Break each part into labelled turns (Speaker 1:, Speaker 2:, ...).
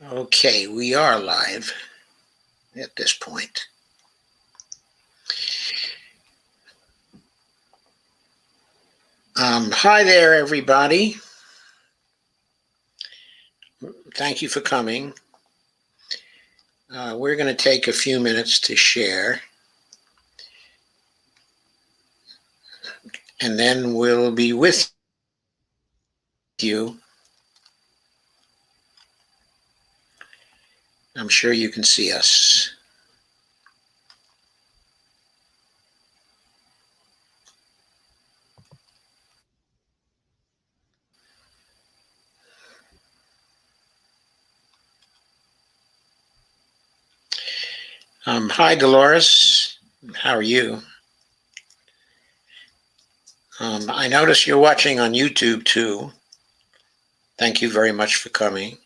Speaker 1: Okay, we are live at this point. Hi there, everybody. Thank you for coming. We're going to take a few minutes to share, and then we'll be with you. I'm sure you can see us. Hi, Dolores. How are you? I notice you're watching on YouTube too. Thank you very much for coming.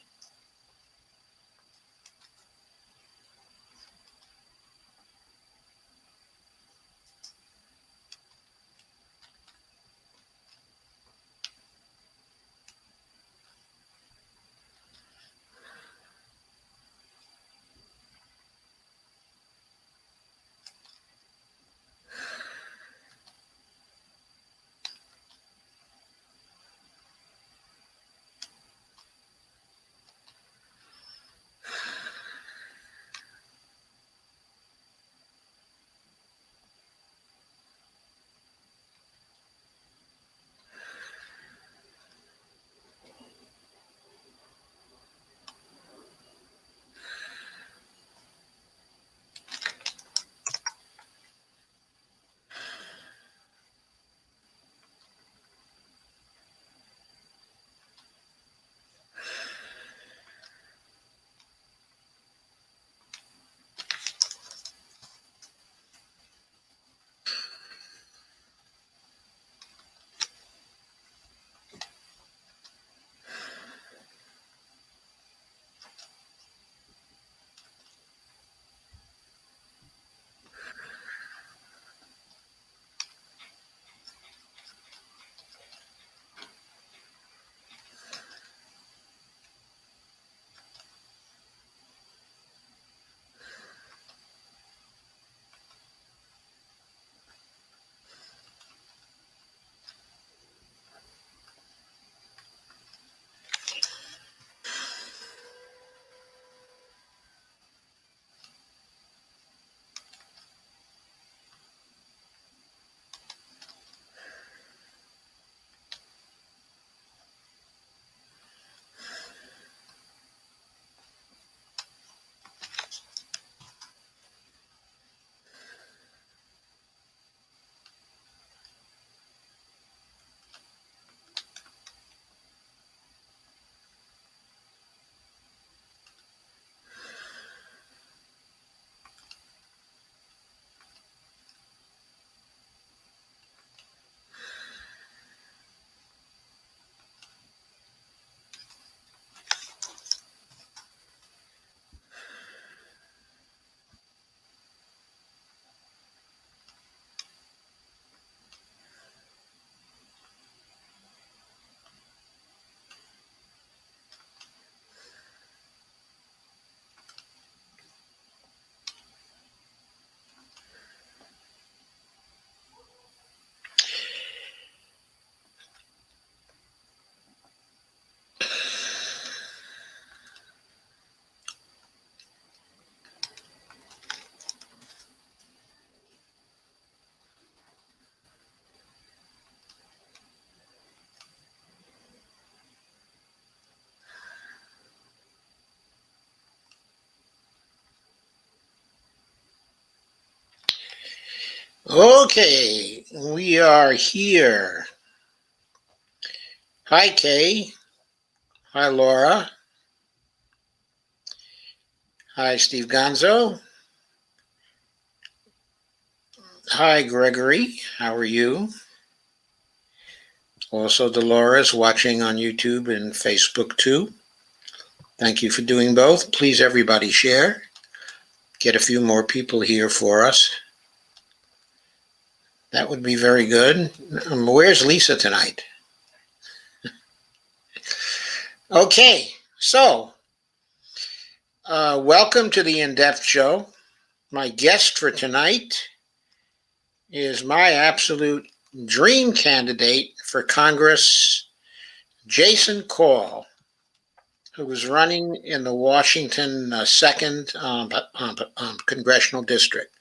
Speaker 1: Okay, we are here. Hi, Kay. Hi, Laura. Hi, Steve Gonzo. Hi, Gregory. How are you? Also, Dolores watching on YouTube and Facebook too. Thank you for doing both. Please, everybody, share. Get a few more people here for us. That would be very good. Where's Lisa tonight? Okay, so Welcome to the In Depth Show. My guest for tonight is my absolute dream candidate for Congress, Jason Call, who was running in the Washington 2nd Congressional District.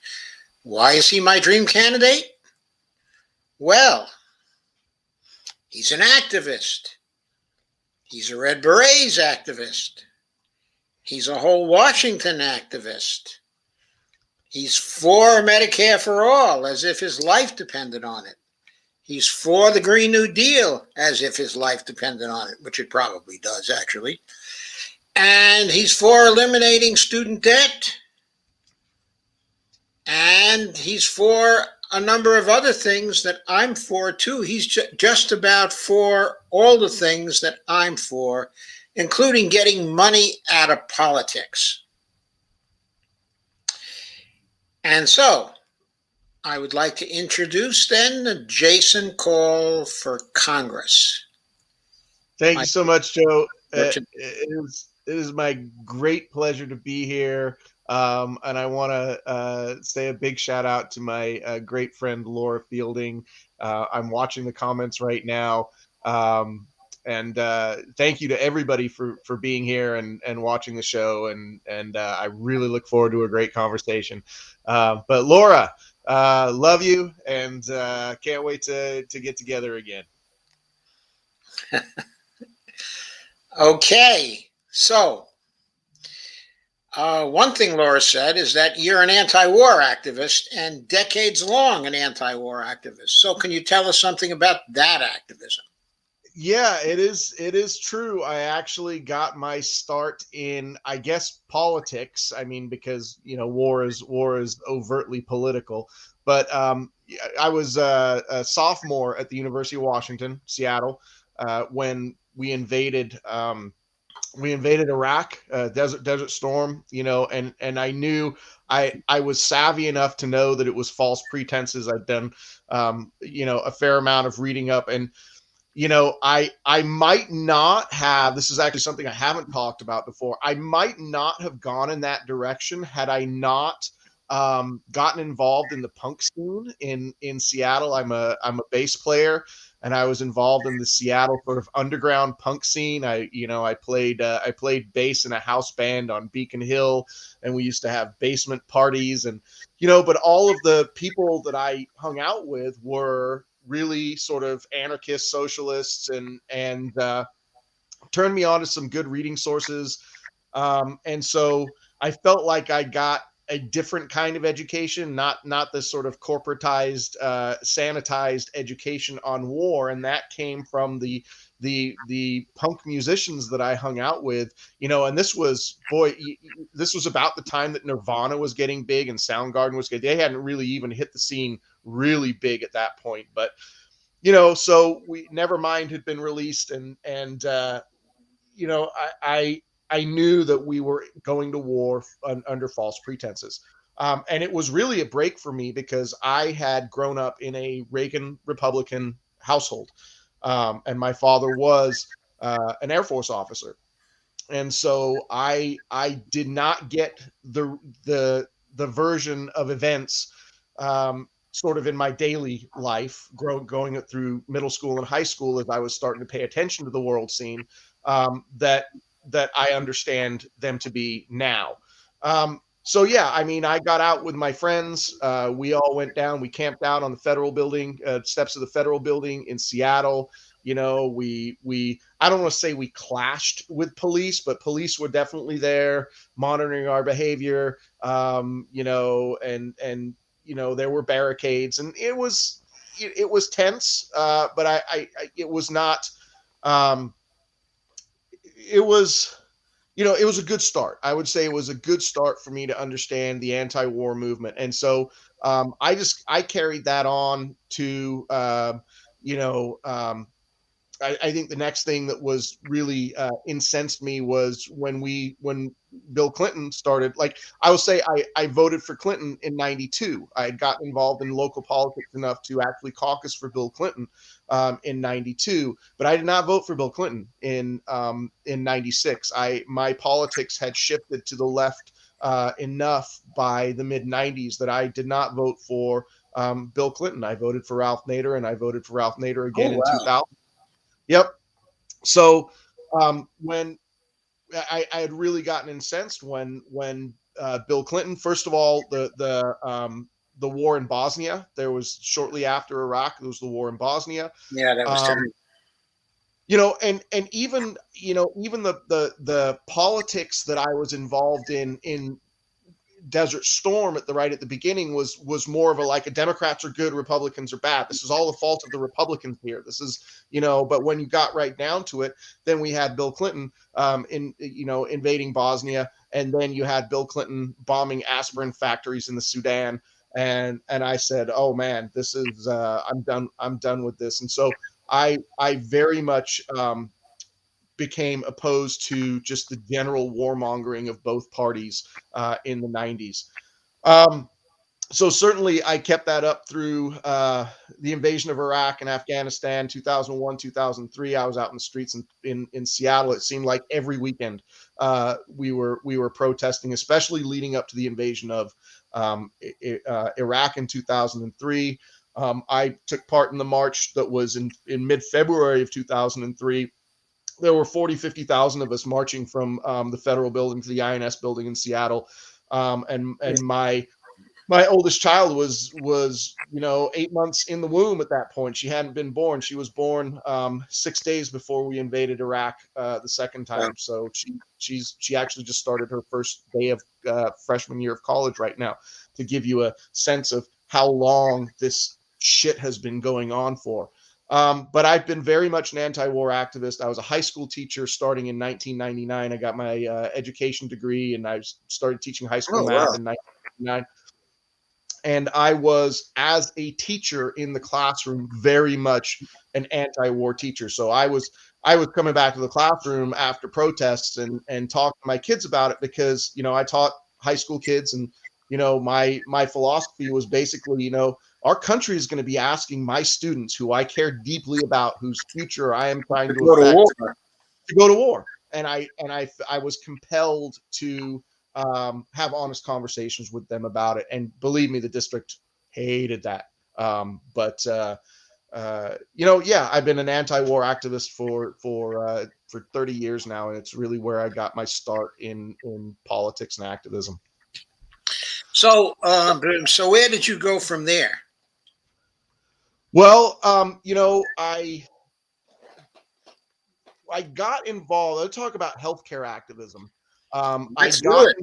Speaker 1: Why is he my dream candidate? Well, he's an activist. He's a Red Berets activist. He's a whole Washington activist. He's for Medicare for all, as if his life depended on it. He's for the Green New Deal, as if his life depended on it, which it probably does, actually. And he's for eliminating student debt. And he's for a number of other things that I'm for, too. He's just about for all the things that I'm for, including getting money out of politics. And so, I would like to introduce then Jason Call for Congress.
Speaker 2: Thank you so much, Joe. It is my great pleasure to be here. And I want to say a big shout out to my great friend, Laura Fielding. I'm watching the comments right now. And thank you to everybody for being here and watching the show. And I really look forward to a great conversation. But Laura, love you and can't wait to get together again.
Speaker 1: Okay, so one thing Laura said is that you're an anti-war activist and decades long an anti-war activist. So can you tell us something about that activism?
Speaker 2: Yeah, it is true. I actually got my start in, I guess, politics. I mean, because war is overtly political. But I was a sophomore at the University of Washington, Seattle, when we invaded Iraq, Desert Storm, and I knew I was savvy enough to know that it was false pretenses. I'd done a fair amount of reading up, and I might not have, this is actually something I haven't talked about before. I might not have gone in that direction had I not gotten involved in the punk scene in Seattle. I'm a bass player, and I was involved in the Seattle sort of underground punk scene. I played bass in a house band on Beacon Hill, and we used to have basement parties, and but all of the people that I hung out with were really sort of anarchist socialists, and turned me on to some good reading sources. And so I felt like I got a different kind of education, not this sort of corporatized, sanitized education on war. And that came from the punk musicians that I hung out with, and this was about the time that Nirvana was getting big and Soundgarden was good. They hadn't really even hit the scene really big at that point, but so Nevermind had been released, and I knew that we were going to war under false pretenses. And it was really a break for me because I had grown up in a Reagan Republican household. And my father was an Air Force officer. And so I did not get the version of events sort of in my daily life, going through middle school and high school, as I was starting to pay attention to the world scene, that I understand them to be now. So yeah, I mean, I got out with my friends. We all went down. We camped out on the federal building, steps of the federal building in Seattle. We I don't want to say we clashed with police, but police were definitely there monitoring our behavior. And there were barricades, and it was tense, but I it was not. It was it was a good start. I would say it was a good start for me to understand the anti-war movement, and so I carried that on to I think the next thing that was really incensed me was when Bill Clinton started. Like, I will say, I voted for Clinton in '92. I had gotten involved in local politics enough to actually caucus for Bill Clinton in '92, but I did not vote for Bill Clinton in '96. My politics had shifted to the left enough by the mid '90s that I did not vote for Bill Clinton. I voted for Ralph Nader, and I voted for Ralph Nader
Speaker 1: Oh,
Speaker 2: again in
Speaker 1: wow.
Speaker 2: 2000. Yep. So when I had really gotten incensed when Bill Clinton, first of all, the war in Bosnia. There was shortly after Iraq. There was the war in Bosnia.
Speaker 1: Yeah, that was
Speaker 2: Um,
Speaker 1: terrible.
Speaker 2: and even even the politics that I was involved in Desert Storm at the beginning was more of a, like, a Democrats are good, Republicans are bad. This is all the fault of the Republicans here. This is, but when you got right down to it, then we had Bill Clinton invading Bosnia, and then you had Bill Clinton bombing aspirin factories in the Sudan, and I said, oh man, this is I'm done with this. And so I very much became opposed to just the general warmongering of both parties in the '90s. Um, so certainly I kept that up through the invasion of Iraq and Afghanistan, 2001, 2003. I was out in the streets in Seattle. It seemed like every weekend we were protesting, especially leading up to the invasion of Iraq in 2003. I took part in the march that was in mid-February of 2003. There were 40, 50,000 of us marching from the federal building to the INS building in Seattle. And my oldest child was 8 months in the womb at that point. She hadn't been born. She was born 6 days before we invaded Iraq the second
Speaker 1: Wow.
Speaker 2: time. So she actually just started her first day of freshman year of college right now, to give you a sense of how long this shit has been going on for. But I've been very much an anti-war activist. I was a high school teacher starting in 1999. I got my education degree, and I started teaching high school
Speaker 1: Oh,
Speaker 2: math
Speaker 1: wow.
Speaker 2: in 1999. And I was, as a teacher in the classroom, very much an anti-war teacher. So I was coming back to the classroom after protests and talking to my kids about it, because I taught high school kids, and my philosophy was basically, our country is going to be asking my students, who I care deeply about, whose future I am trying
Speaker 1: To
Speaker 2: to
Speaker 1: go to war.
Speaker 2: affect, to go to war. And I was compelled to have honest conversations with them about it. And believe me, the district hated that. Yeah, I've been an anti-war activist for 30 years now, and it's really where I got my start in politics and activism.
Speaker 1: So where did you go from there?
Speaker 2: Well, I got involved. Let's talk about healthcare activism.
Speaker 1: That's good.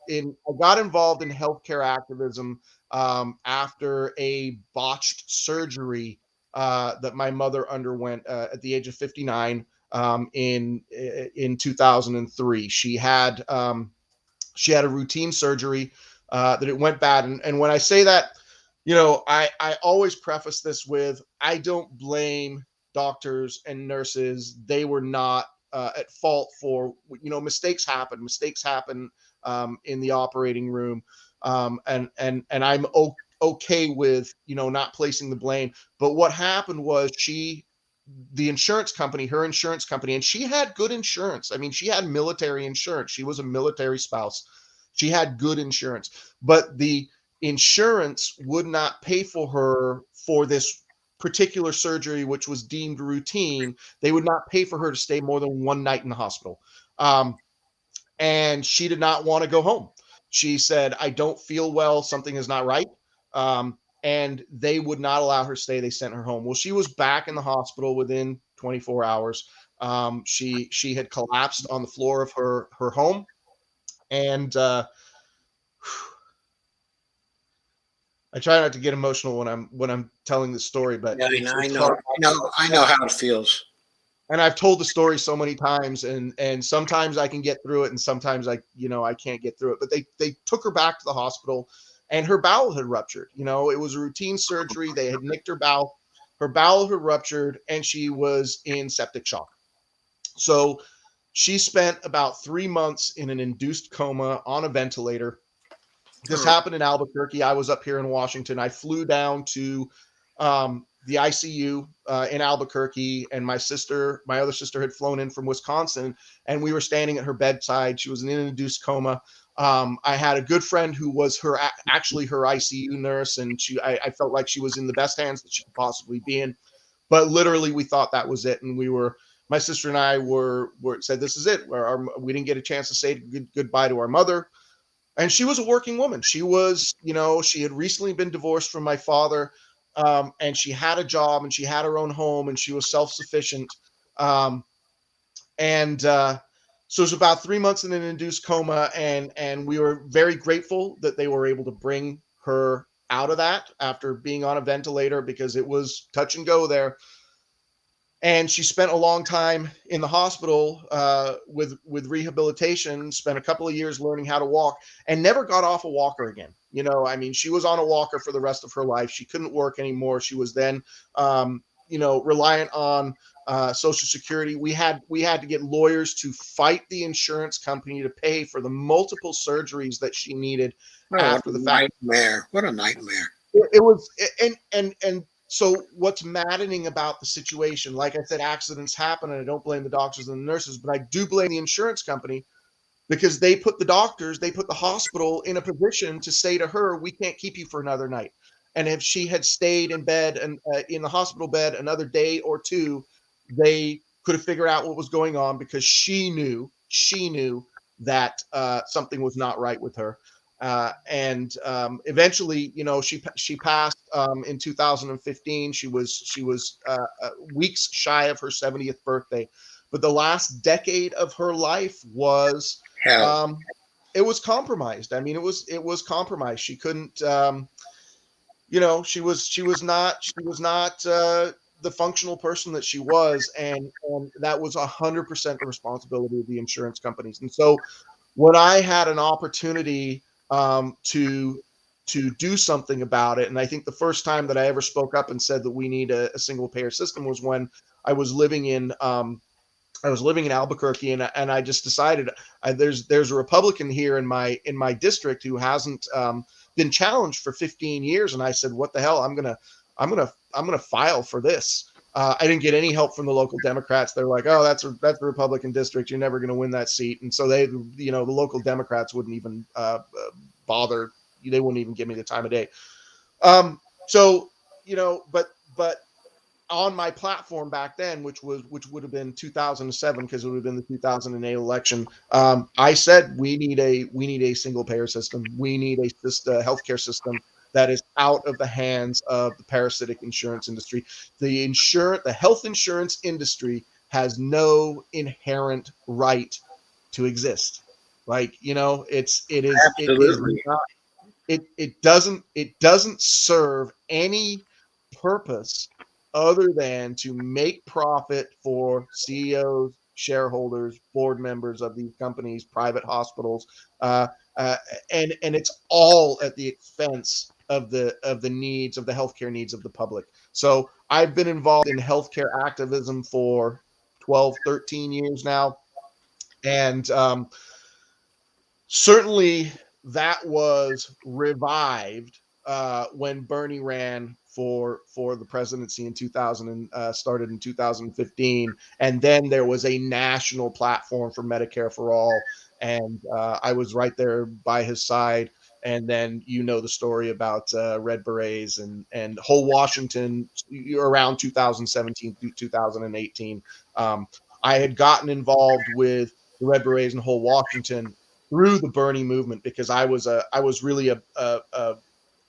Speaker 2: I got involved in healthcare activism after a botched surgery that my mother underwent at the age of 59 in 2003. She had a routine surgery that it went bad, and when I say that, I always preface this with, I don't blame doctors and nurses. They were not at fault for, mistakes happen. Mistakes happen in the operating room, and I'm okay with not placing the blame. But what happened was, the insurance company, her insurance company, and she had good insurance. I mean, she had military insurance. She was a military spouse. She had good insurance, but the insurance would not pay for her for this particular surgery, which was deemed routine. They would not pay for her to stay more than one night in the hospital. And she did not want to go home. She said, I don't feel well. Something is not right. And they would not allow her to stay. They sent her home. Well, she was back in the hospital within 24 hours. She had collapsed on the floor of her home. And I try not to get emotional when I'm telling the story, but
Speaker 1: Yeah, I
Speaker 2: it's
Speaker 1: know.
Speaker 2: hard.
Speaker 1: I know how it feels.
Speaker 2: And I've told the story so many times, and sometimes I can get through it, and sometimes I can't get through it. But they took her back to the hospital, and her bowel had ruptured. It was a routine surgery. They had nicked her bowel. her bowel had ruptured, and she was in septic shock. So she spent about 3 months in an induced coma on a ventilator. This happened in Albuquerque. I was up here in Washington. I flew down to the ICU in Albuquerque, and my other sister, had flown in from Wisconsin, and we were standing at her bedside. She was in an induced coma. I had a good friend who was actually her ICU nurse, and I felt like she was in the best hands that she could possibly be in. But literally, we thought that was it, and my sister and I said, "This is it." We didn't get a chance to say goodbye to our mother. And she was a working woman. She was, she had recently been divorced from my father, and she had a job, and she had her own home, and she was self-sufficient. Um, and so it was about 3 months in an induced coma, and we were very grateful that they were able to bring her out of that after being on a ventilator, because it was touch and go there. And she spent a long time in the hospital with rehabilitation, spent a couple of years learning how to walk, and never got off a walker again. I mean, she was on a walker for the rest of her life. She couldn't work anymore. She was then, reliant on Social Security. We had to get lawyers to fight the insurance company to pay for the multiple surgeries that she needed after the fact.
Speaker 1: Nightmare! What a nightmare!
Speaker 2: It was, and so what's maddening about the situation, like I said, accidents happen, and I don't blame the doctors and the nurses, but I do blame the insurance company, because they put the hospital in a position to say to her, "We can't keep you for another night." And if she had stayed in bed and in the hospital bed another day or two, they could have figured out what was going on, because she knew that something was not right with her. And eventually, she passed in 2015. She was weeks shy of her 70th birthday, but the last decade of her life was
Speaker 1: Hell.
Speaker 2: It was compromised. I mean, it was compromised. She couldn't, she was not the functional person that she was, and that was 100% the responsibility of the insurance companies. And so, when I had an opportunity to do something about it, and I think the first time that I ever spoke up and said that we need a single payer system was when I was living in Albuquerque, and I just decided there's a Republican here in my district who hasn't been challenged for 15 years, and I said, what the hell, I'm gonna file for this. I didn't get any help from the local Democrats. They're like, "Oh, that's a Republican district. You're never going to win that seat." And so the local Democrats wouldn't even bother. They wouldn't even give me the time of day. So, but on my platform back then, which would have been 2007, because it would have been the 2008 election, I said we need a single payer system. We need a healthcare system that is out of the hands of the parasitic insurance industry. The health insurance industry has no inherent right to exist. Like,
Speaker 1: Absolutely.
Speaker 2: it doesn't serve any purpose other than to make profit for CEOs, shareholders, board members of these companies, private hospitals, and it's all at the expense of the healthcare needs of the public. So I've been involved in healthcare activism for 12, 13 years now, and certainly that was revived when Bernie ran for the presidency in 2000 and started in 2015, and then there was a national platform for Medicare for all, and I was right there by his side. And then the story about Red Berets and whole Washington around 2017 through 2018. I had gotten involved with the Red Berets and whole Washington through the Bernie movement, because I was really a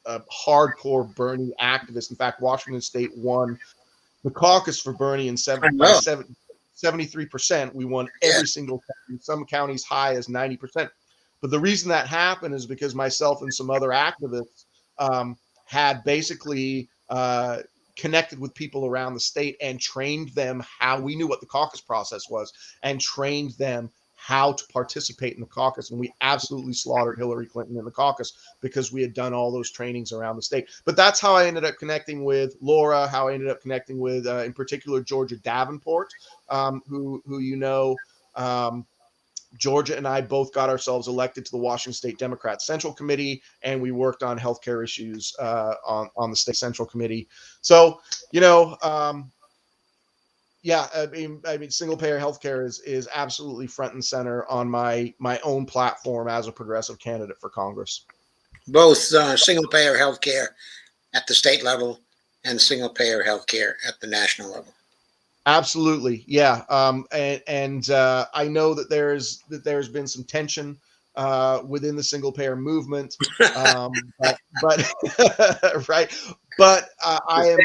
Speaker 2: hardcore Bernie activist. In fact, Washington State won the caucus for Bernie in 73%. We won every single county, some counties high as 90%. But the reason that happened is because myself and some other activists had basically connected with people around the state and trained them how we knew what the caucus process was, and trained them how to participate in the caucus. And we absolutely slaughtered Hillary Clinton in the caucus because we had done all those trainings around the state. But that's how I ended up connecting with Laura, how I ended up connecting with, in particular, Georgia Davenport, who Georgia and I both got ourselves elected to the Washington State Democrat Central Committee, and we worked on healthcare issues on the State Central Committee. So, yeah, I mean, single payer healthcare is absolutely front and center on my own platform as a progressive candidate for Congress.
Speaker 1: Both single payer healthcare at the state level and single payer healthcare at the national level.
Speaker 2: Absolutely, yeah. And I know that there's been some tension within the single payer movement, but right. But I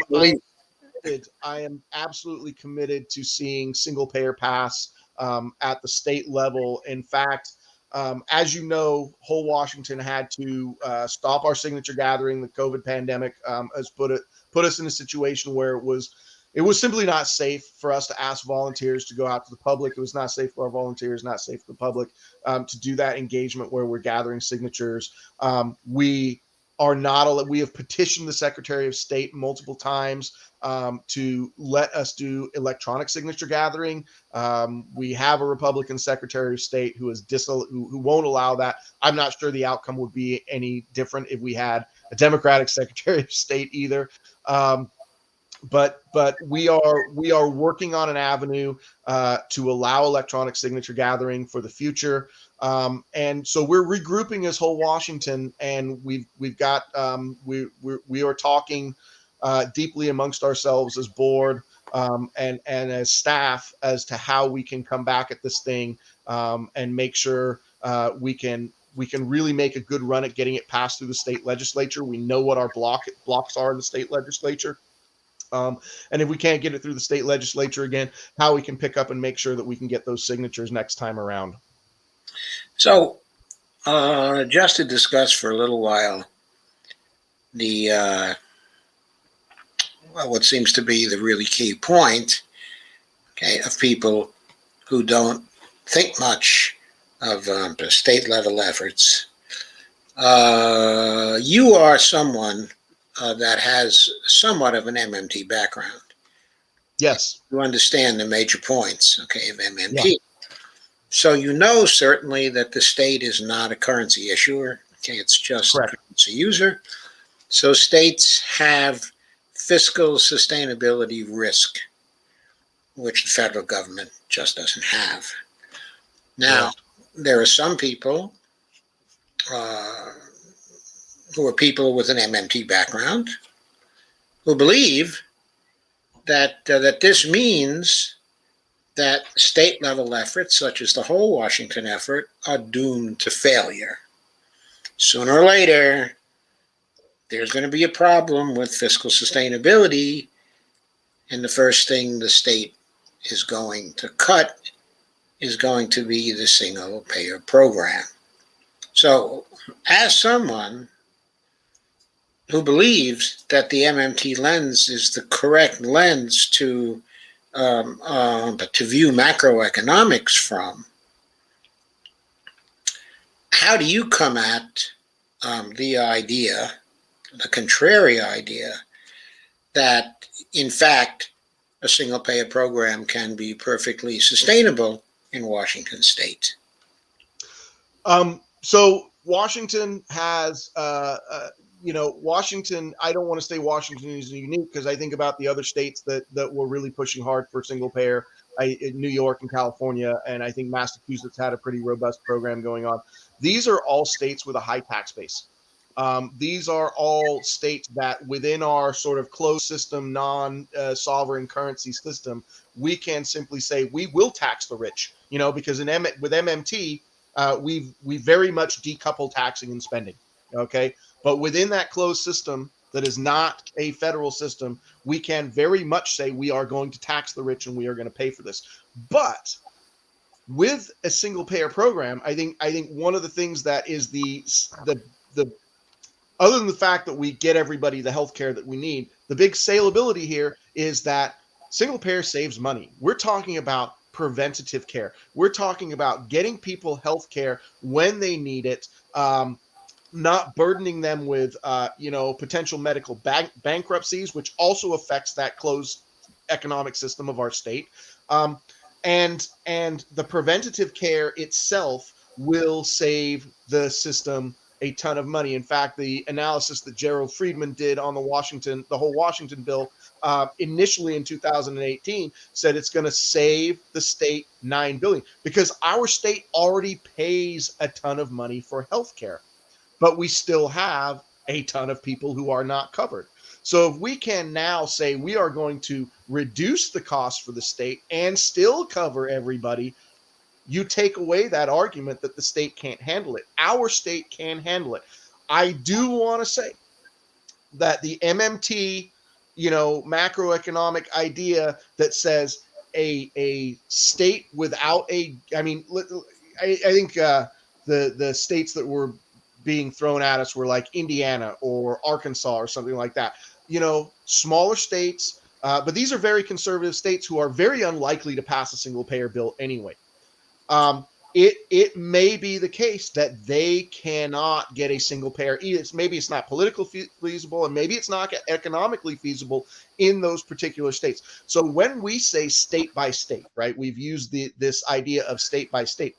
Speaker 2: am absolutely committed to seeing single payer pass at the state level. In fact, as you know, whole Washington had to stop our signature gathering. The COVID pandemic has put us in a situation where it was simply not safe for us to ask volunteers to go out to the public. It was not safe for our volunteers, not safe for the public to do that engagement where we're gathering signatures. We have petitioned the Secretary of State multiple times to let us do electronic signature gathering. We have a Republican Secretary of State who won't allow that. I'm not sure the outcome would be any different if we had a Democratic Secretary of State either. But we are working on an avenue to allow electronic signature gathering for the future, and so we're regrouping as whole Washington, and we are talking deeply amongst ourselves as board and as staff as to how we can come back at this thing and make sure we can really make a good run at getting it passed through the state legislature. We know what our blocks are in the state legislature. And if we can't get it through the state legislature again, how we can pick up and make sure that we can get those signatures next time around.
Speaker 1: So, just to discuss for a little while the what seems to be the really key point, okay, of people who don't think much of state level efforts. You are someone that has somewhat of an MMT background.
Speaker 2: Yes.
Speaker 1: You understand the major points, okay, of MMT.
Speaker 2: Yeah.
Speaker 1: So you know certainly that the state is not a currency issuer. Okay, it's just
Speaker 2: Correct.
Speaker 1: a currency user. So states have fiscal sustainability risk, which the federal government just doesn't have. Now, there are some people who are people with an MMT background who believe that this means that state level efforts, such as the whole Washington effort, are doomed to failure. Sooner or later, there's going to be a problem with fiscal sustainability, and the first thing the state is going to cut is going to be the single payer program. So, as someone who believes that the MMT lens is the correct lens to view macroeconomics from, how do you come at the idea, the contrary idea, that in fact a single payer program can be perfectly sustainable in Washington state?
Speaker 2: So Washington has, Washington, I don't want to say Washington is unique because I think about the other states that were really pushing hard for single payer, New York and California, and I think Massachusetts had a pretty robust program going on. These are all states with a high tax base. These are all states that within our sort of closed system, non-sovereign currency system, we can simply say we will tax the rich, because with MMT, we very much decouple taxing and spending. Okay. But within that closed system that is not a federal system, we can very much say we are going to tax the rich and we are going to pay for this. But with a single payer program, I think one of the things that is the other than the fact that we get everybody the healthcare that we need, the big saleability here is that single payer saves money. We're talking about preventative care. We're talking about getting people health care when they need it, not burdening them with, potential medical bankruptcies, which also affects that closed economic system of our state. Um, and the preventative care itself will save the system a ton of money. In fact, the analysis that Gerald Friedman did on the whole Washington bill, initially in 2018, said it's going to save the state $9 billion because our state already pays a ton of money for healthcare, but we still have a ton of people who are not covered. So if we can now say we are going to reduce the cost for the state and still cover everybody, you take away that argument that the state can't handle it. Our state can handle it. I do want to say that the MMT, macroeconomic idea that says a state without I think the states that were being thrown at us were like Indiana or Arkansas or something like that. Smaller states, but these are very conservative states who are very unlikely to pass a single payer bill anyway. It may be the case that they cannot get a single payer. Maybe it's not politically feasible, and maybe it's not economically feasible in those particular states. So when we say state by state, right, we've used this idea of state by state.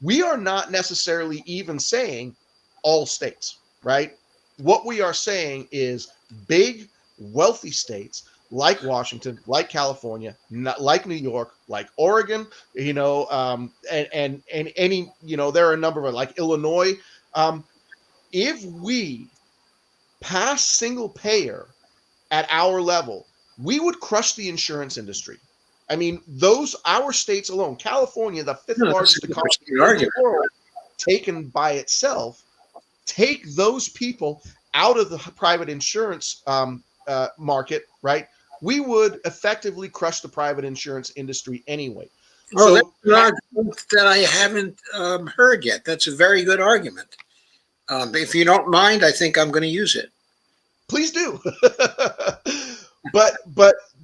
Speaker 2: We are not necessarily even saying all states, right? What we are saying is big, wealthy states like Washington, like California, like New York, like Oregon, and any, there are a number of like Illinois. If we pass single payer at our level, we would crush the insurance industry. I mean, our states alone, California, the fifth largest economy in the world, taken by itself, take those people out of the private insurance market, right? We would effectively crush the private insurance industry anyway.
Speaker 1: Oh, so, that's an argument that I haven't heard yet. That's a very good argument. If you don't mind, I think I'm going to use it.
Speaker 2: Please do. but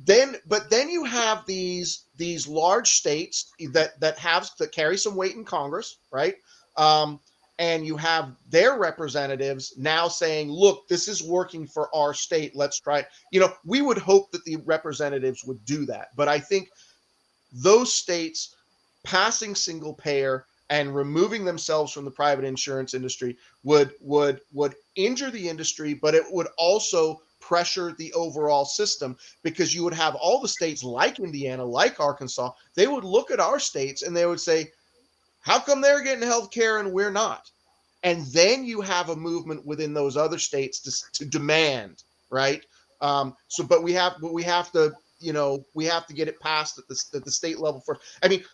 Speaker 2: then you have these large states that carry some weight in Congress, right? And you have their representatives now saying, look, this is working for our state. Let's try it. We would hope that the representatives would do that. But I think those states passing single payer and removing themselves from the private insurance industry would injure the industry, but it would also pressure the overall system, because you would have all the states like Indiana, like Arkansas, they would look at our states and they would say, how come they're getting health care and we're not? And then you have a movement within those other states to demand, right? But we have to get it passed at the state level first. I mean,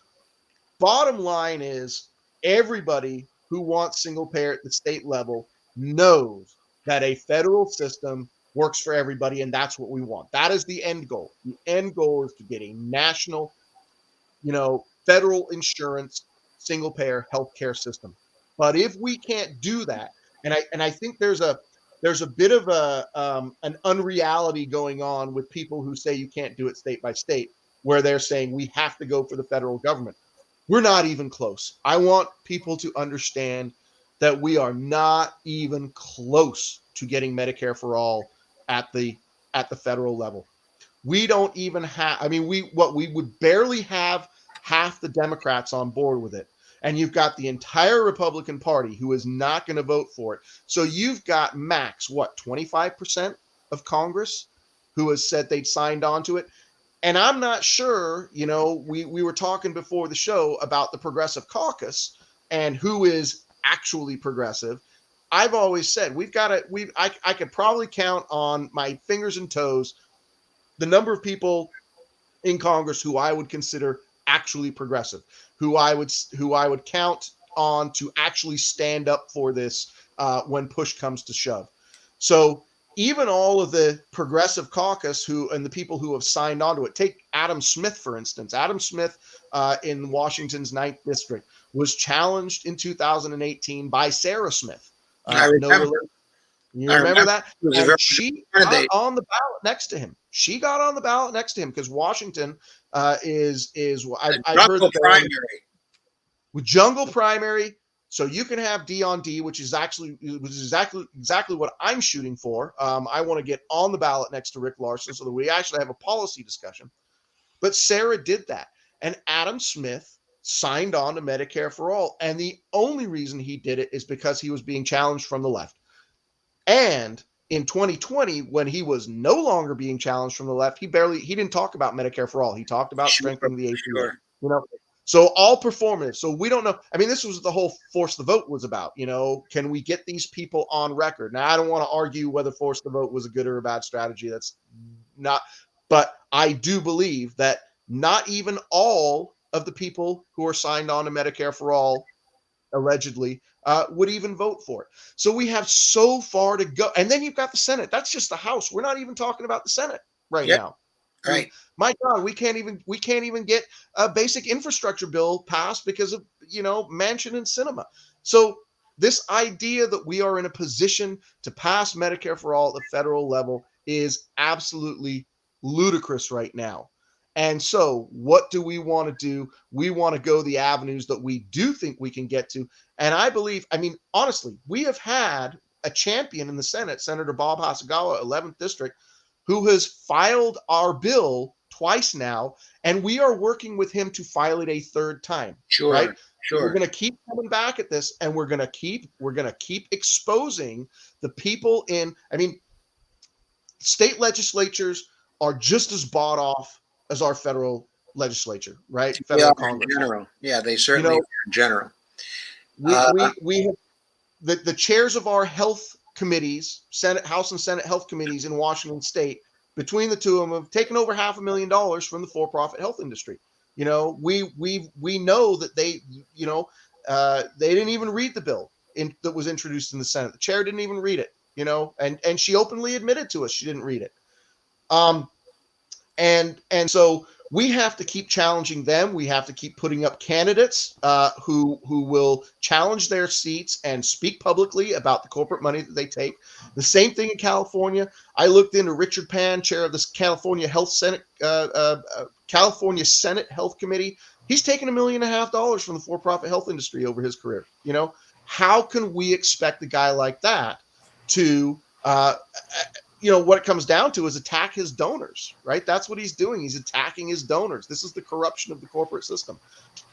Speaker 2: bottom line is everybody who wants single payer at the state level knows that a federal system works for everybody, and that's what we want. That is the end goal. The end goal is to get a national, federal insurance single payer healthcare system. But if we can't do that, and I think there's a bit of an unreality going on with people who say you can't do it state by state, where they're saying we have to go for the federal government. We're not even close. I want people to understand that we are not even close to getting Medicare for all at the federal level. We don't even have, we would barely have half the Democrats on board with it. And you've got the entire Republican Party who is not going to vote for it. So you've got max, 25% of Congress who has said they'd signed on to it. And I'm not sure, we were talking before the show about the Progressive Caucus and who is actually progressive. I've always said I could probably count on my fingers and toes the number of people in Congress who I would consider actually progressive, who I would count on to actually stand up for this when push comes to shove. So even all of the Progressive Caucus and the people who have signed on to it, take Adam Smith, for instance. Adam Smith in Washington's 9th District was challenged in 2018 by Sarah Smith.
Speaker 1: I remember.
Speaker 2: You remember that?
Speaker 1: And
Speaker 2: she got on the ballot next to him. Because Washington I've heard
Speaker 1: Jungle
Speaker 2: that
Speaker 1: primary.
Speaker 2: with jungle primary, so you can have D on D, which is exactly what I'm shooting for. I want to get on the ballot next to Rick Larson so that we actually have a policy discussion. But Sarah did that, and Adam Smith signed on to Medicare for All, and the only reason he did it is because he was being challenged from the left. And in 2020, when he was no longer being challenged from the left, he didn't talk about Medicare for All. He talked about strengthening the ACA.
Speaker 1: Sure.
Speaker 2: You know, so all performative. So we don't know. I mean, this was what the whole force the vote was about. You know, can we get these people on record? Now, I don't want to argue whether force the vote was a good or a bad strategy. That's not. But I do believe that not even all of the people who are signed on to Medicare for All allegedly would even vote for it. So we have so far to go. And then you've got the Senate. That's just the House. We're not even talking about the Senate right now. I mean,
Speaker 1: Right.
Speaker 2: my God, we can't even get a basic infrastructure bill passed because of, Manchin and Sinema. So this idea that we are in a position to pass Medicare for All at the federal level is absolutely ludicrous right now. And so what do we want to do? We want to go the avenues that we do think we can get to. And I believe, honestly, we have had a champion in the Senate, Senator Bob Hasagawa, 11th District, who has filed our bill twice now, and we are working with him to file it a third time.
Speaker 1: Sure.
Speaker 2: Right?
Speaker 1: Sure.
Speaker 2: We're going to keep coming back at this, and we're going to keep exposing the people state legislatures are just as bought off as our federal legislature, right? Federal Congress.
Speaker 1: In general. Yeah, they certainly are in general.
Speaker 2: We have the chairs of our health committees, House and Senate health committees in Washington State, between the two of them have taken over $500,000 from the for-profit health industry. We know that they didn't even read the bill that was introduced in the Senate. The chair didn't even read it, and she openly admitted to us she didn't read it. And so we have to keep challenging them. We have to keep putting up candidates who will challenge their seats and speak publicly about the corporate money that they take. The same thing in California. I looked into Richard Pan, chair of this California California Senate Health Committee. He's taken $1.5 million from the for-profit health industry over his career. How can we expect a guy like that to what it comes down to is attack his donors, right? That's what he's doing. He's attacking his donors. This is the corruption of the corporate system.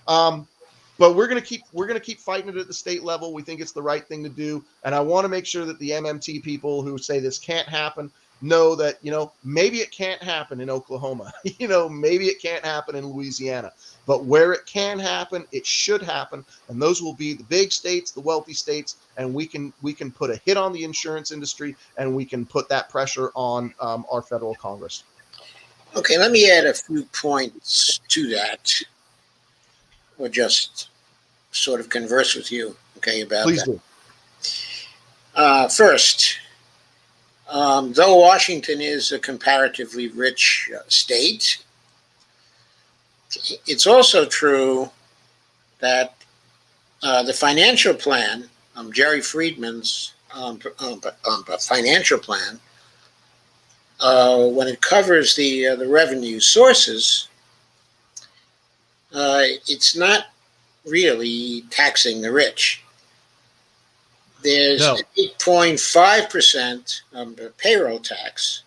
Speaker 2: But we're going to keep fighting it at the state level. We think it's the right thing to do. And I want to make sure that the MMT people who say this can't happen know that, maybe it can't happen in Oklahoma, maybe it can't happen in Louisiana, but where it can happen, it should happen. And those will be the big states, the wealthy states. And we can put a hit on the insurance industry, and we can put that pressure on our federal Congress.
Speaker 1: Okay, let me add a few points to that, or just sort of converse with you, about
Speaker 2: Please
Speaker 1: that.
Speaker 2: Do.
Speaker 1: First, though Washington is a comparatively rich state, it's also true that the financial plan, Jerry Friedman's financial plan, when it covers the revenue sources, it's not really taxing the rich. There's 8.5% payroll tax,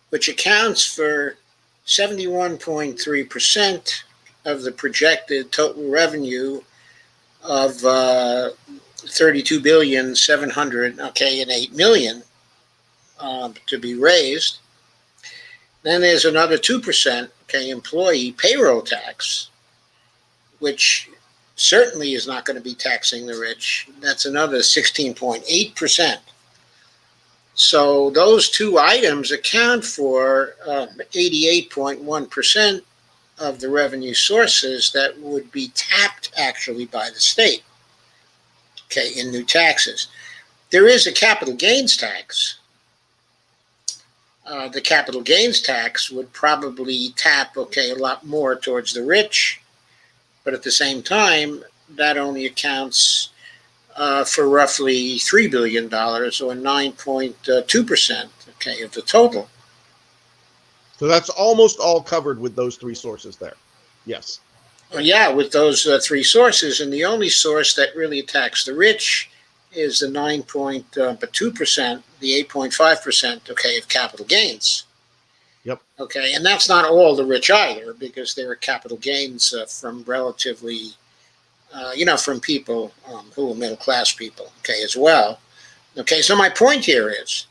Speaker 1: which accounts for 71.3% of the projected total revenue of $32,708 million to be raised. Then there's another 2%, employee payroll tax, which certainly is not going to be taxing the rich. That's another 16.8%. So those two items account for 88.1% of the revenue sources that would be tapped actually by the state, in new taxes. There is a capital gains tax. The capital gains tax would probably tap, a lot more towards the rich, but at the same time, that only accounts for roughly $3 billion, or 9.2%, of the total.
Speaker 2: So that's almost all covered with those three sources there. Yes.
Speaker 1: Well, yeah, with those three sources, and the only source that really attacks the rich is the 9.2%, the 8.5%, okay, of capital gains.
Speaker 2: Yep.
Speaker 1: Okay, and that's not all the rich either, because there are capital gains from relatively, from people who are middle class people, okay, as well. Okay, so my point here is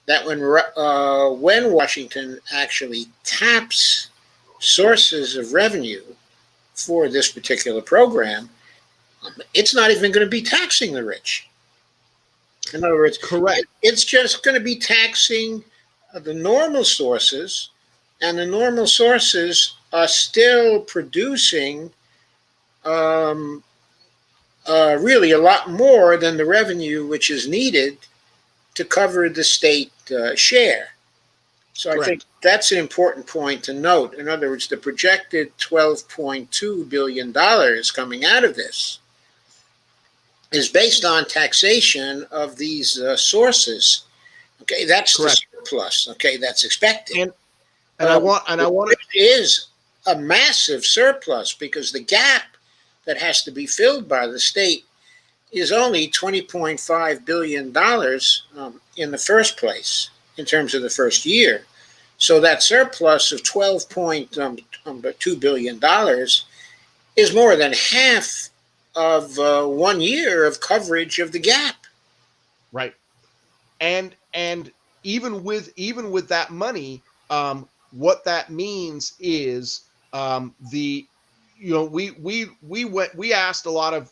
Speaker 1: that when Washington actually taps sources of revenue for this particular program, it's not even going to be taxing the rich. In other words,
Speaker 2: correct.
Speaker 1: It's just going to be taxing the normal sources, and the normal sources are still producing really a lot more than the revenue which is needed to cover the state share. So
Speaker 2: Correct.
Speaker 1: I think that's an important point to note. In other words, the projected $12.2 billion coming out of this is based on taxation of these sources. Okay, that's correct. The surplus. Okay, that's expected.
Speaker 2: And I want
Speaker 1: it is a massive surplus, because the gap that has to be filled by the state is only $20.5 billion in the first place, in terms of the first year. So that surplus of $12.2 billion is more than half of 1 year of coverage of the gap.
Speaker 2: Right. And even with that money, what that means is we asked a lot of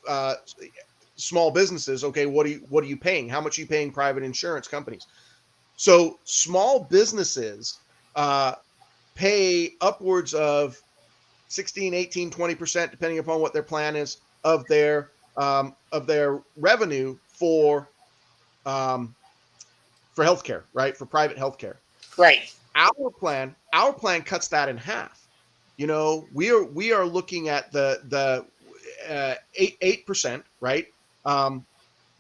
Speaker 2: small businesses, okay, what are you paying? How much are you paying private insurance companies? So small businesses pay upwards of 16, 18, 20%, depending upon what their plan is, of their revenue for healthcare, right? For private healthcare.
Speaker 1: Right.
Speaker 2: Our plan cuts that in half. We are looking at the 8%, right?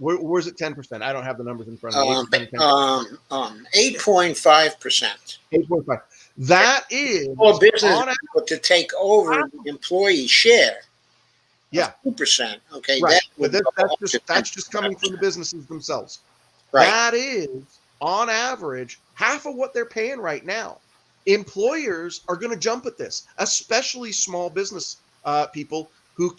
Speaker 2: Where's it 10%? I don't have the numbers in front of me.
Speaker 1: 8.5%.
Speaker 2: 8.5. That is
Speaker 1: for business to take over the employee share.
Speaker 2: Yeah,
Speaker 1: 2%. Okay,
Speaker 2: right. But that's just coming from the businesses themselves. Right. That is, on average, half of what they're paying right now. Employers are going to jump at this, especially small business people who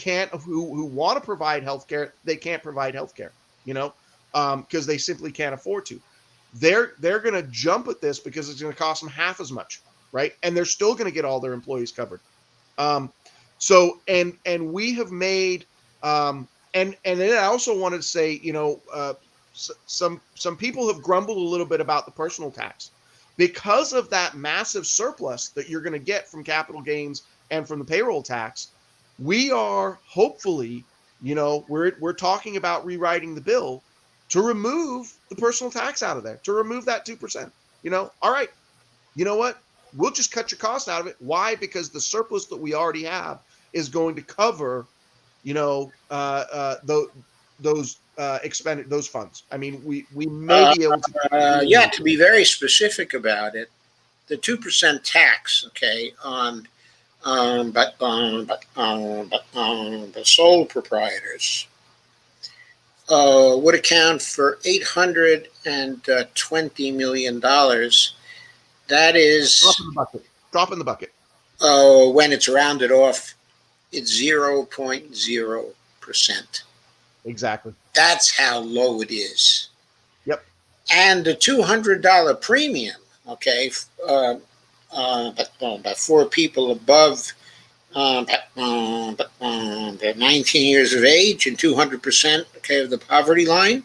Speaker 2: want to provide healthcare. They can't provide healthcare, because they simply can't afford to. They're going to jump at this because it's going to cost them half as much, right? And they're still going to get all their employees covered. So we have made and then I also wanted to say, some people have grumbled a little bit about the personal tax because of that massive surplus that you're going to get from capital gains and from the payroll tax. We are hopefully, we're talking about rewriting the bill to remove the personal tax out of there, to remove that 2%. All right, you know what? We'll just cut your cost out of it. Why? Because the surplus that we already have is going to cover, those those funds. I mean, we may be able to.
Speaker 1: To be very specific about it, the 2% tax, okay, on the sole proprietors would account for $820 million. That is
Speaker 2: drop in the bucket.
Speaker 1: When it's rounded off, it's 0.0%.
Speaker 2: Exactly.
Speaker 1: That's how low it is.
Speaker 2: Yep.
Speaker 1: And the $200 premium, okay, but for people above they're 19 years of age and 200%, okay, of the poverty line,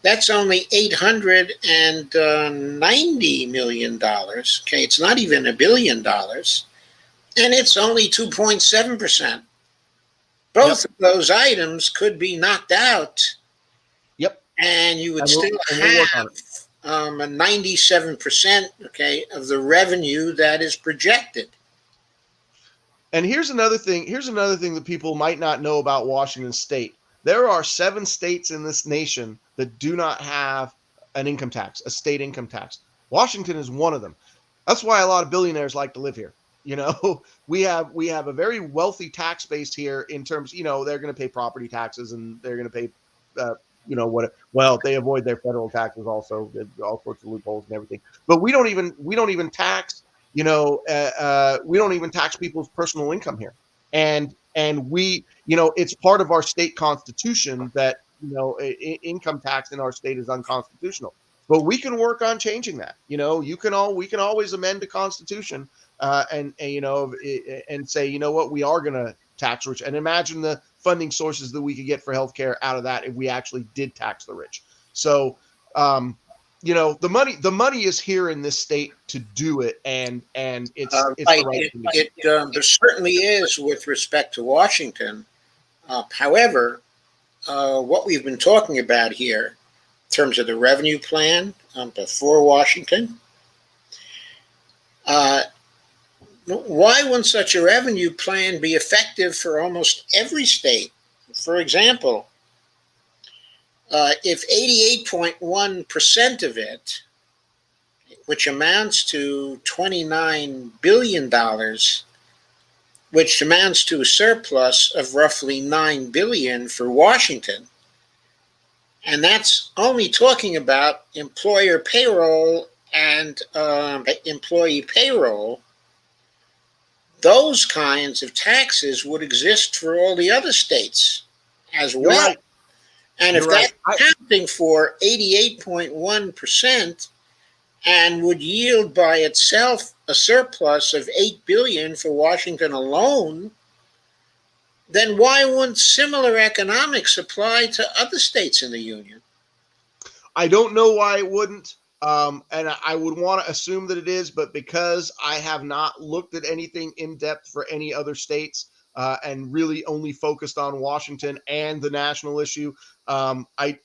Speaker 1: that's only $890 million. Okay, it's not even $1 billion, and it's only 2.7%. Both of those items could be knocked out.
Speaker 2: Yep.
Speaker 1: And you would still have a 97%, okay, of the revenue that is projected.
Speaker 2: And here's another thing that people might not know about Washington State. There are 7 states in this nation that do not have an income tax, a state income tax. Washington is one of them. That's why a lot of billionaires like to live here. You know, we have a very wealthy tax base here in terms, they're going to pay property taxes and they're going to pay, what? Well, they avoid their federal taxes also, all sorts of loopholes and everything. But we don't even tax, we don't even tax people's personal income here, and we, it's part of our state constitution that income tax in our state is unconstitutional. But we can work on changing that. We can always amend the Constitution and say, what, we are going to tax rich, and imagine the funding sources that we could get for healthcare out of that if we actually did tax the rich. So, the money is here in this state to do it, and it's
Speaker 1: Right.
Speaker 2: the right thing to do.
Speaker 1: There certainly is with respect to Washington. However, what we've been talking about here in terms of the revenue plan before Washington, why wouldn't such a revenue plan be effective for almost every state? For example, if 88.1% of it, which amounts to $29 billion, which amounts to a surplus of roughly $9 billion for Washington, and that's only talking about employer payroll and employee payroll, those kinds of taxes would exist for all the other states as well.
Speaker 2: Right.
Speaker 1: And if that's accounting for 88.1% and would yield by itself a surplus of $8 billion for Washington alone, then why wouldn't similar economics apply to other states in the union?
Speaker 2: I don't know why it wouldn't. And I would want to assume that it is, but because I have not looked at anything in depth for any other states, and really only focused on Washington and the national issue, I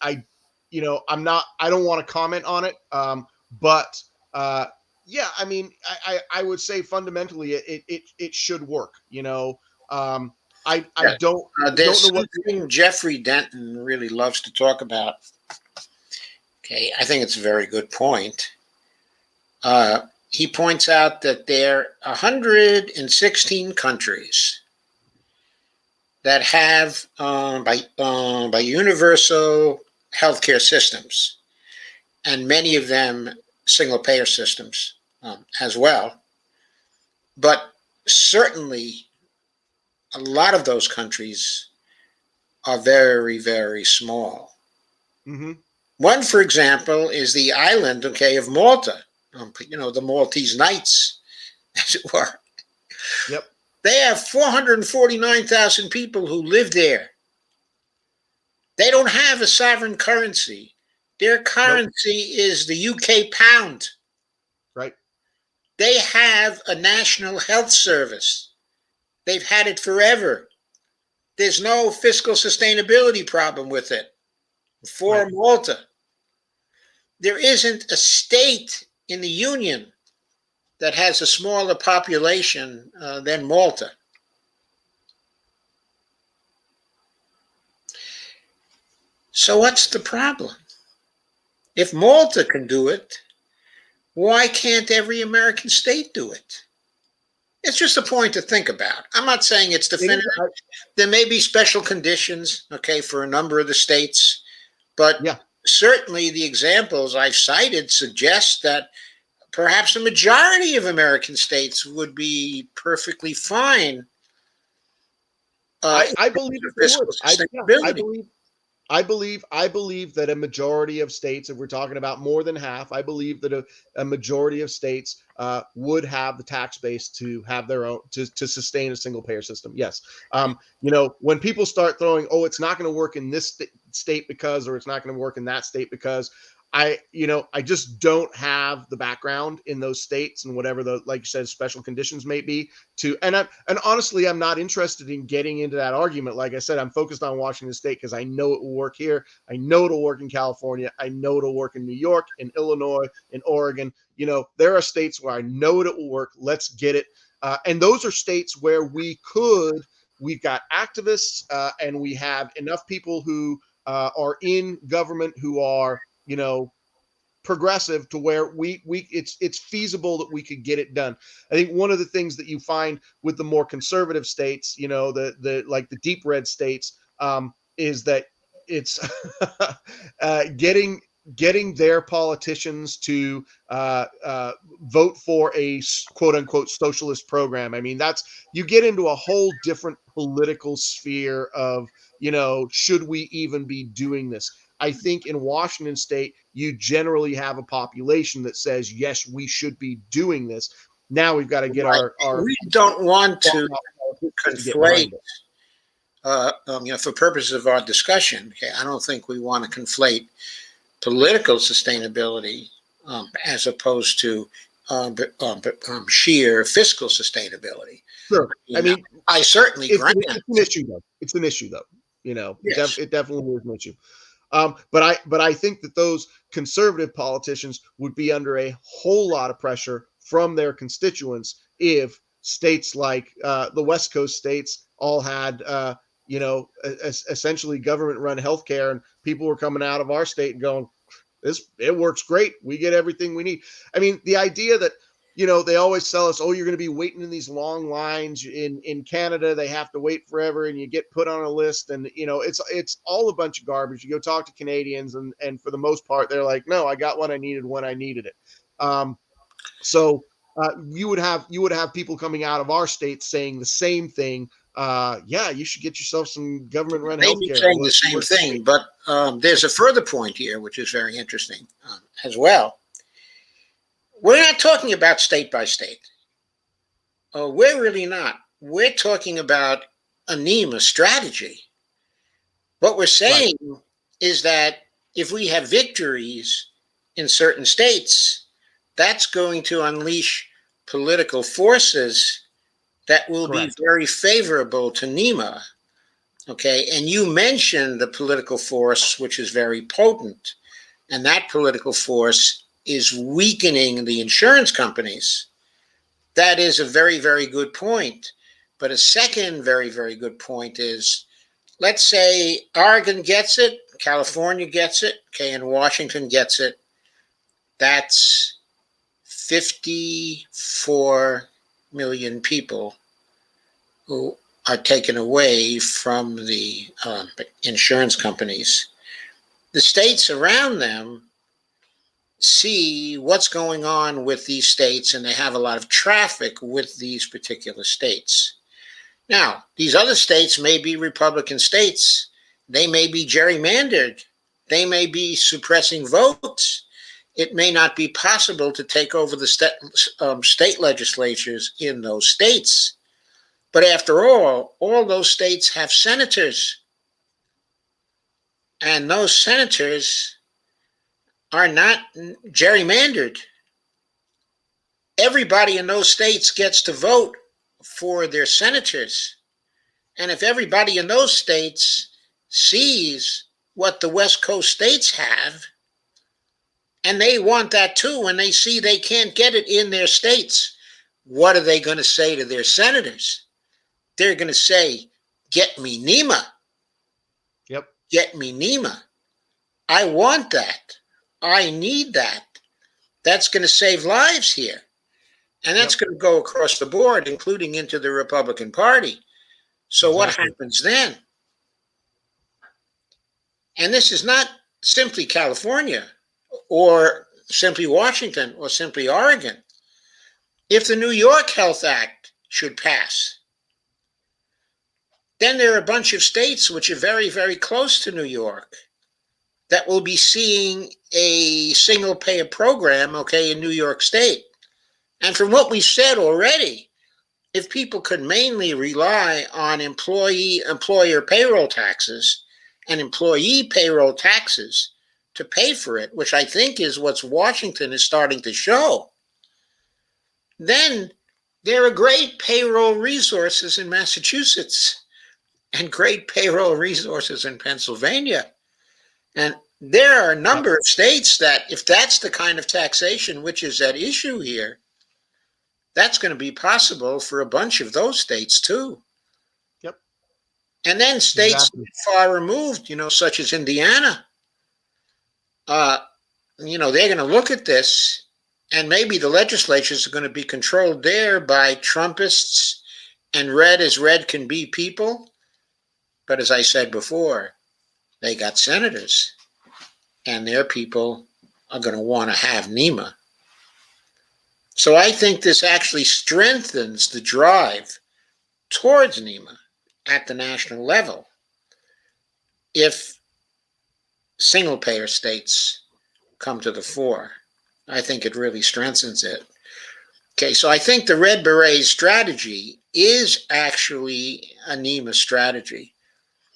Speaker 2: don't want to comment on it. But yeah, I mean, I would say fundamentally it should work. I don't
Speaker 1: There's
Speaker 2: know what
Speaker 1: something Jeffrey Denton really loves to talk about. Okay, I think it's a very good point. He points out that there are 116 countries that have by universal healthcare systems, and many of them single payer systems as well. But certainly, a lot of those countries are very, very small.
Speaker 2: Mm-hmm.
Speaker 1: One, for example, is the island, of Malta. The Maltese Knights, as it were.
Speaker 2: Yep.
Speaker 1: They have 449,000 people who live there. They don't have a sovereign currency. Their currency is the UK pound.
Speaker 2: Right.
Speaker 1: They have a national health service. They've had it forever. There's no fiscal sustainability problem with it for Malta. There isn't a state in the Union that has a smaller population than Malta. So what's the problem? If Malta can do it, why can't every American state do it? It's just a point to think about. I'm not saying it's definitive. There may be special conditions, for a number of the states, but certainly the examples I've cited suggest that perhaps a majority of American states would be perfectly fine.
Speaker 2: I believe it would. I believe that a majority of states, if we're talking about more than half, I believe that a majority of states would have the tax base to have their own, to sustain a single payer system. Yes. When people start throwing, it's not going to work in this state because, or it's not going to work in that state because, I just don't have the background in those states and whatever the, like you said, special conditions may be and honestly, I'm not interested in getting into that argument. Like I said, I'm focused on Washington State because I know it will work here. I know it'll work in California. I know it'll work in New York, in Illinois, in Oregon. There are states where I know it will work. Let's get it. And those are states where we've got activists and we have enough people who are in government who are, progressive to where it's feasible that we could get it done. I think one of the things that you find with the more conservative states, the like the deep red states, is that it's getting their politicians to vote for a quote unquote socialist program. I mean, you get into a whole different political sphere of, should we even be doing this? I think in Washington state, you generally have a population that says, yes, we should be doing this. Now we've got to get
Speaker 1: Right.
Speaker 2: our
Speaker 1: We don't want to
Speaker 2: to get behind
Speaker 1: conflate,
Speaker 2: it.
Speaker 1: for purposes of our discussion. Okay, I don't think we want to conflate political sustainability as opposed to sheer fiscal sustainability.
Speaker 2: Sure. I mean,
Speaker 1: I certainly grant
Speaker 2: it's an issue though. It's an issue though.
Speaker 1: Yes.
Speaker 2: It definitely is an issue. But I think that those conservative politicians would be under a whole lot of pressure from their constituents if states like the West Coast states all had, essentially government-run healthcare, and people were coming out of our state and going, it works great. We get everything we need. I mean, the idea that, they always sell us, oh, you're going to be waiting in these long lines in Canada. They have to wait forever and you get put on a list. And, it's all a bunch of garbage. You go talk to Canadians and for the most part, they're like, no, I got what I needed when I needed it. So you would have people coming out of our state saying the same thing. Yeah, you should get yourself some government-run health care.
Speaker 1: Saying the same thing, but there's a further point here, which is very interesting as well. We're not talking about state by state. We're really not. We're talking about a NEMA strategy. What we're saying is that if we have victories in certain states, that's going to unleash political forces that will be very favorable to NEMA. Okay, and you mentioned the political force, which is very potent, and that political force is weakening the insurance companies. That is a very, very good point. But a second very, very good point is, let's say Oregon gets it, California gets it, okay, and Washington gets it. That's 54 million people who are taken away from the insurance companies. The states around them see what's going on with these states, and they have a lot of traffic with these particular states. Now, these other states may be Republican states. They may be gerrymandered. They may be suppressing votes. It may not be possible to take over the state legislatures in those states. But after all those states have senators. And those senators are not gerrymandered. Everybody in those states gets to vote for their senators. And if everybody in those states sees what the West Coast states have, and they want that too, and they see they can't get it in their states, what are they going to say to their senators? They're going to say, get me NEMA.
Speaker 2: Yep.
Speaker 1: Get me NEMA. I want that. I need that. That's going to save lives here. And that's going to go across the board, including into the Republican Party. So what happens then? And this is not simply California or simply Washington or simply Oregon. If the New York Health Act should pass, then there are a bunch of states which are very, very close to New York that will be seeing a single payer program, okay, in New York State. And from what we said already, if people could mainly rely on employer payroll taxes and employee payroll taxes to pay for it, which I think is what Washington is starting to show, then there are great payroll resources in Massachusetts and great payroll resources in Pennsylvania. And there are a number of states that, if that's the kind of taxation which is at issue here, that's going to be possible for a bunch of those states too.
Speaker 2: Yep.
Speaker 1: And then states far removed, such as Indiana, they're going to look at this, and maybe the legislatures are going to be controlled there by Trumpists and red as red can be people. But as I said before, they got senators, and their people are going to want to have NEMA. So I think this actually strengthens the drive towards NEMA at the national level if single-payer states come to the fore. I think it really strengthens it. Okay, so I think the Red Beret strategy is actually a NEMA strategy.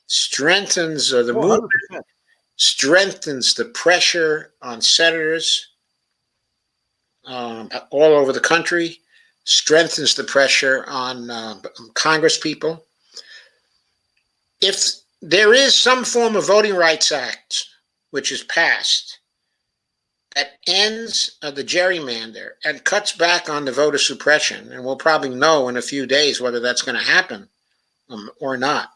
Speaker 1: Strengthens the movement,
Speaker 2: 100%.
Speaker 1: strengthens the pressure on senators all over the country, strengthens the pressure on Congress people. If there is some form of Voting Rights Act which is passed that ends the gerrymander and cuts back on the voter suppression, and we'll probably know in a few days whether that's going to happen or not.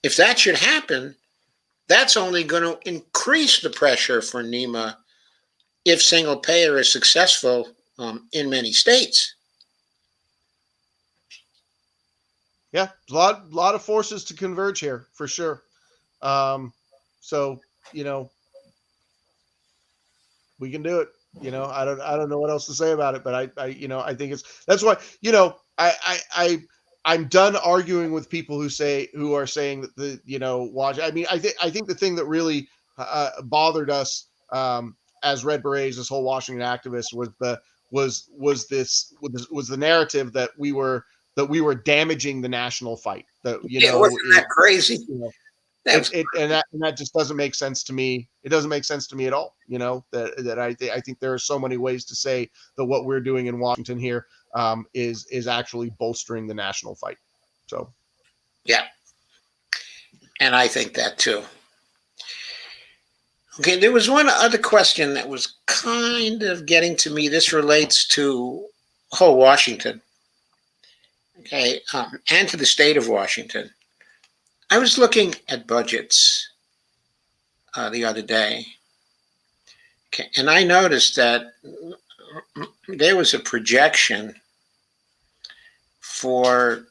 Speaker 1: If that should happen, that's only going to increase the pressure for NEMA if single payer is successful in many states.
Speaker 2: Yeah, a lot of forces to converge here for sure. So we can do it. I don't know what else to say about it, but I think that's why I'm done arguing with people who are saying that watch. I mean, I think the thing that really bothered us as Red Berets, this whole Washington activist, was the narrative that we were damaging the national fight. That
Speaker 1: Wasn't that crazy?
Speaker 2: And that just doesn't make sense to me. It doesn't make sense to me at all. I think there are so many ways to say that what we're doing in Washington here is actually bolstering the national fight. So,
Speaker 1: yeah, and I think that too. Okay, there was one other question that was kind of getting to me. This relates to whole Washington, okay, and to the state of Washington. I was looking at budgets the other day, okay, and I noticed that there was a projection for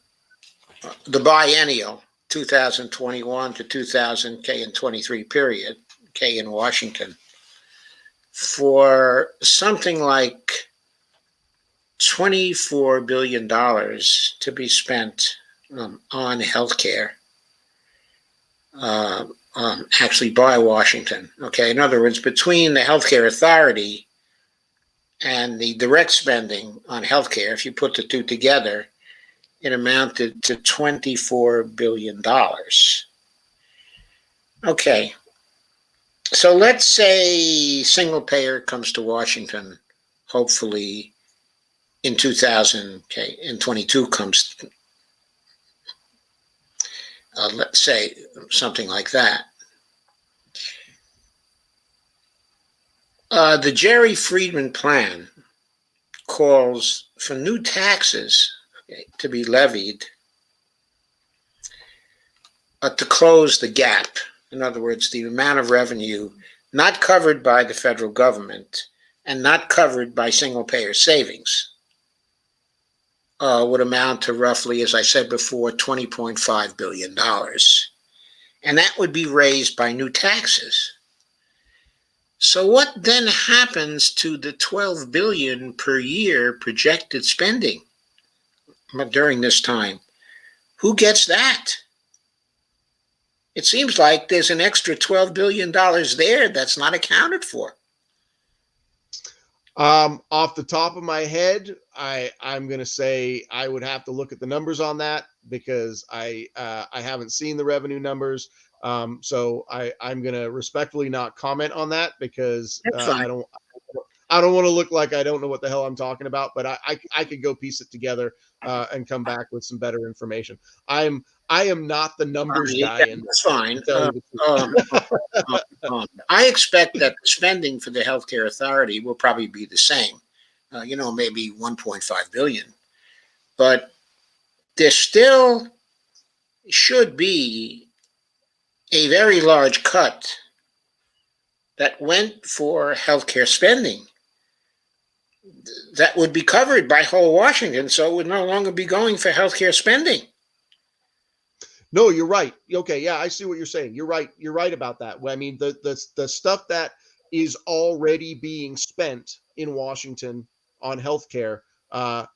Speaker 1: the biennial 2021 to 2023 period, okay, in Washington, for something like $24 billion to be spent on healthcare. Actually by Washington. Okay, in other words, between the healthcare authority and the direct spending on healthcare, if you put the two together, it amounted to $24 billion. Okay, so let's say single payer comes to Washington, hopefully in 2022 comes. Let's say something like that. The Jerry Friedman plan calls for new taxes to be levied to close the gap. In other words, the amount of revenue not covered by the federal government and not covered by single payer savings would amount to roughly, as I said before, $20.5 billion. And that would be raised by new taxes. So what then happens to the $12 billion per year projected spending during this time? Who gets that? It seems like there's an extra $12 billion there that's not accounted for.
Speaker 2: Off the top of my head, I'm going to say I would have to look at the numbers on that because I haven't seen the revenue numbers. So I'm going to respectfully not comment on that because I don't want to look like I don't know what the hell I'm talking about, but I could go piece it together and come back with some better information. I am not the numbers guy.
Speaker 1: And that's fine. I expect that the spending for the healthcare authority will probably be the same, maybe 1.5 billion, but there still should be a very large cut that went for healthcare spending that would be covered by whole Washington, so it would no longer be going for healthcare spending.
Speaker 2: No, you're right. Okay, yeah, I see what you're saying. You're right. You're right about that. I mean, the stuff that is already being spent in Washington on healthcare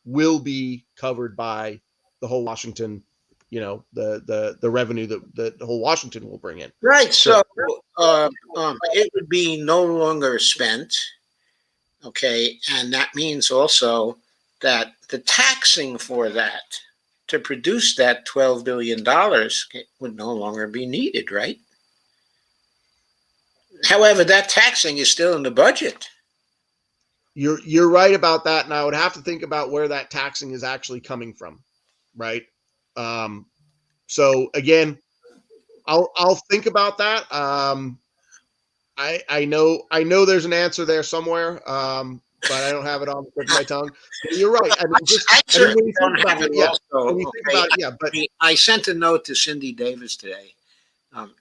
Speaker 2: will be covered by the whole Washington, the revenue that the whole Washington will bring in.
Speaker 1: Right.
Speaker 2: Sure.
Speaker 1: So it would be no longer spent. Okay, and that means also that the taxing for that to produce that $12 billion would no longer be needed, right? However, that taxing is still in the budget.
Speaker 2: You're right about that, and I would have to think about where that taxing is actually coming from, right? So again, I'll think about that. I know there's an answer there somewhere, but I don't have it on the tip of my tongue. But you're right. I mean,
Speaker 1: I certainly don't have it
Speaker 2: yeah,
Speaker 1: also.
Speaker 2: when you think about it, yeah, but
Speaker 1: I sent a note to Cindy Davis today,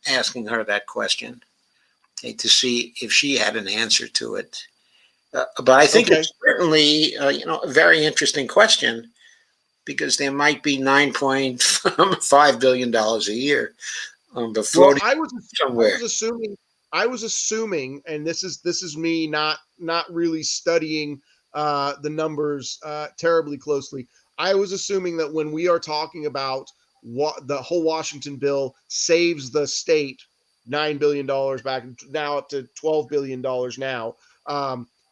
Speaker 1: asking her that question, okay, to see if she had an answer to it. But I think it's certainly, a very interesting question, because there might be $9.5 billion a year before somewhere.
Speaker 2: I was assuming, and this is me not really studying the numbers terribly closely. I was assuming that when we are talking about what the whole Washington bill saves the state $9 billion back, now up to $12 billion now,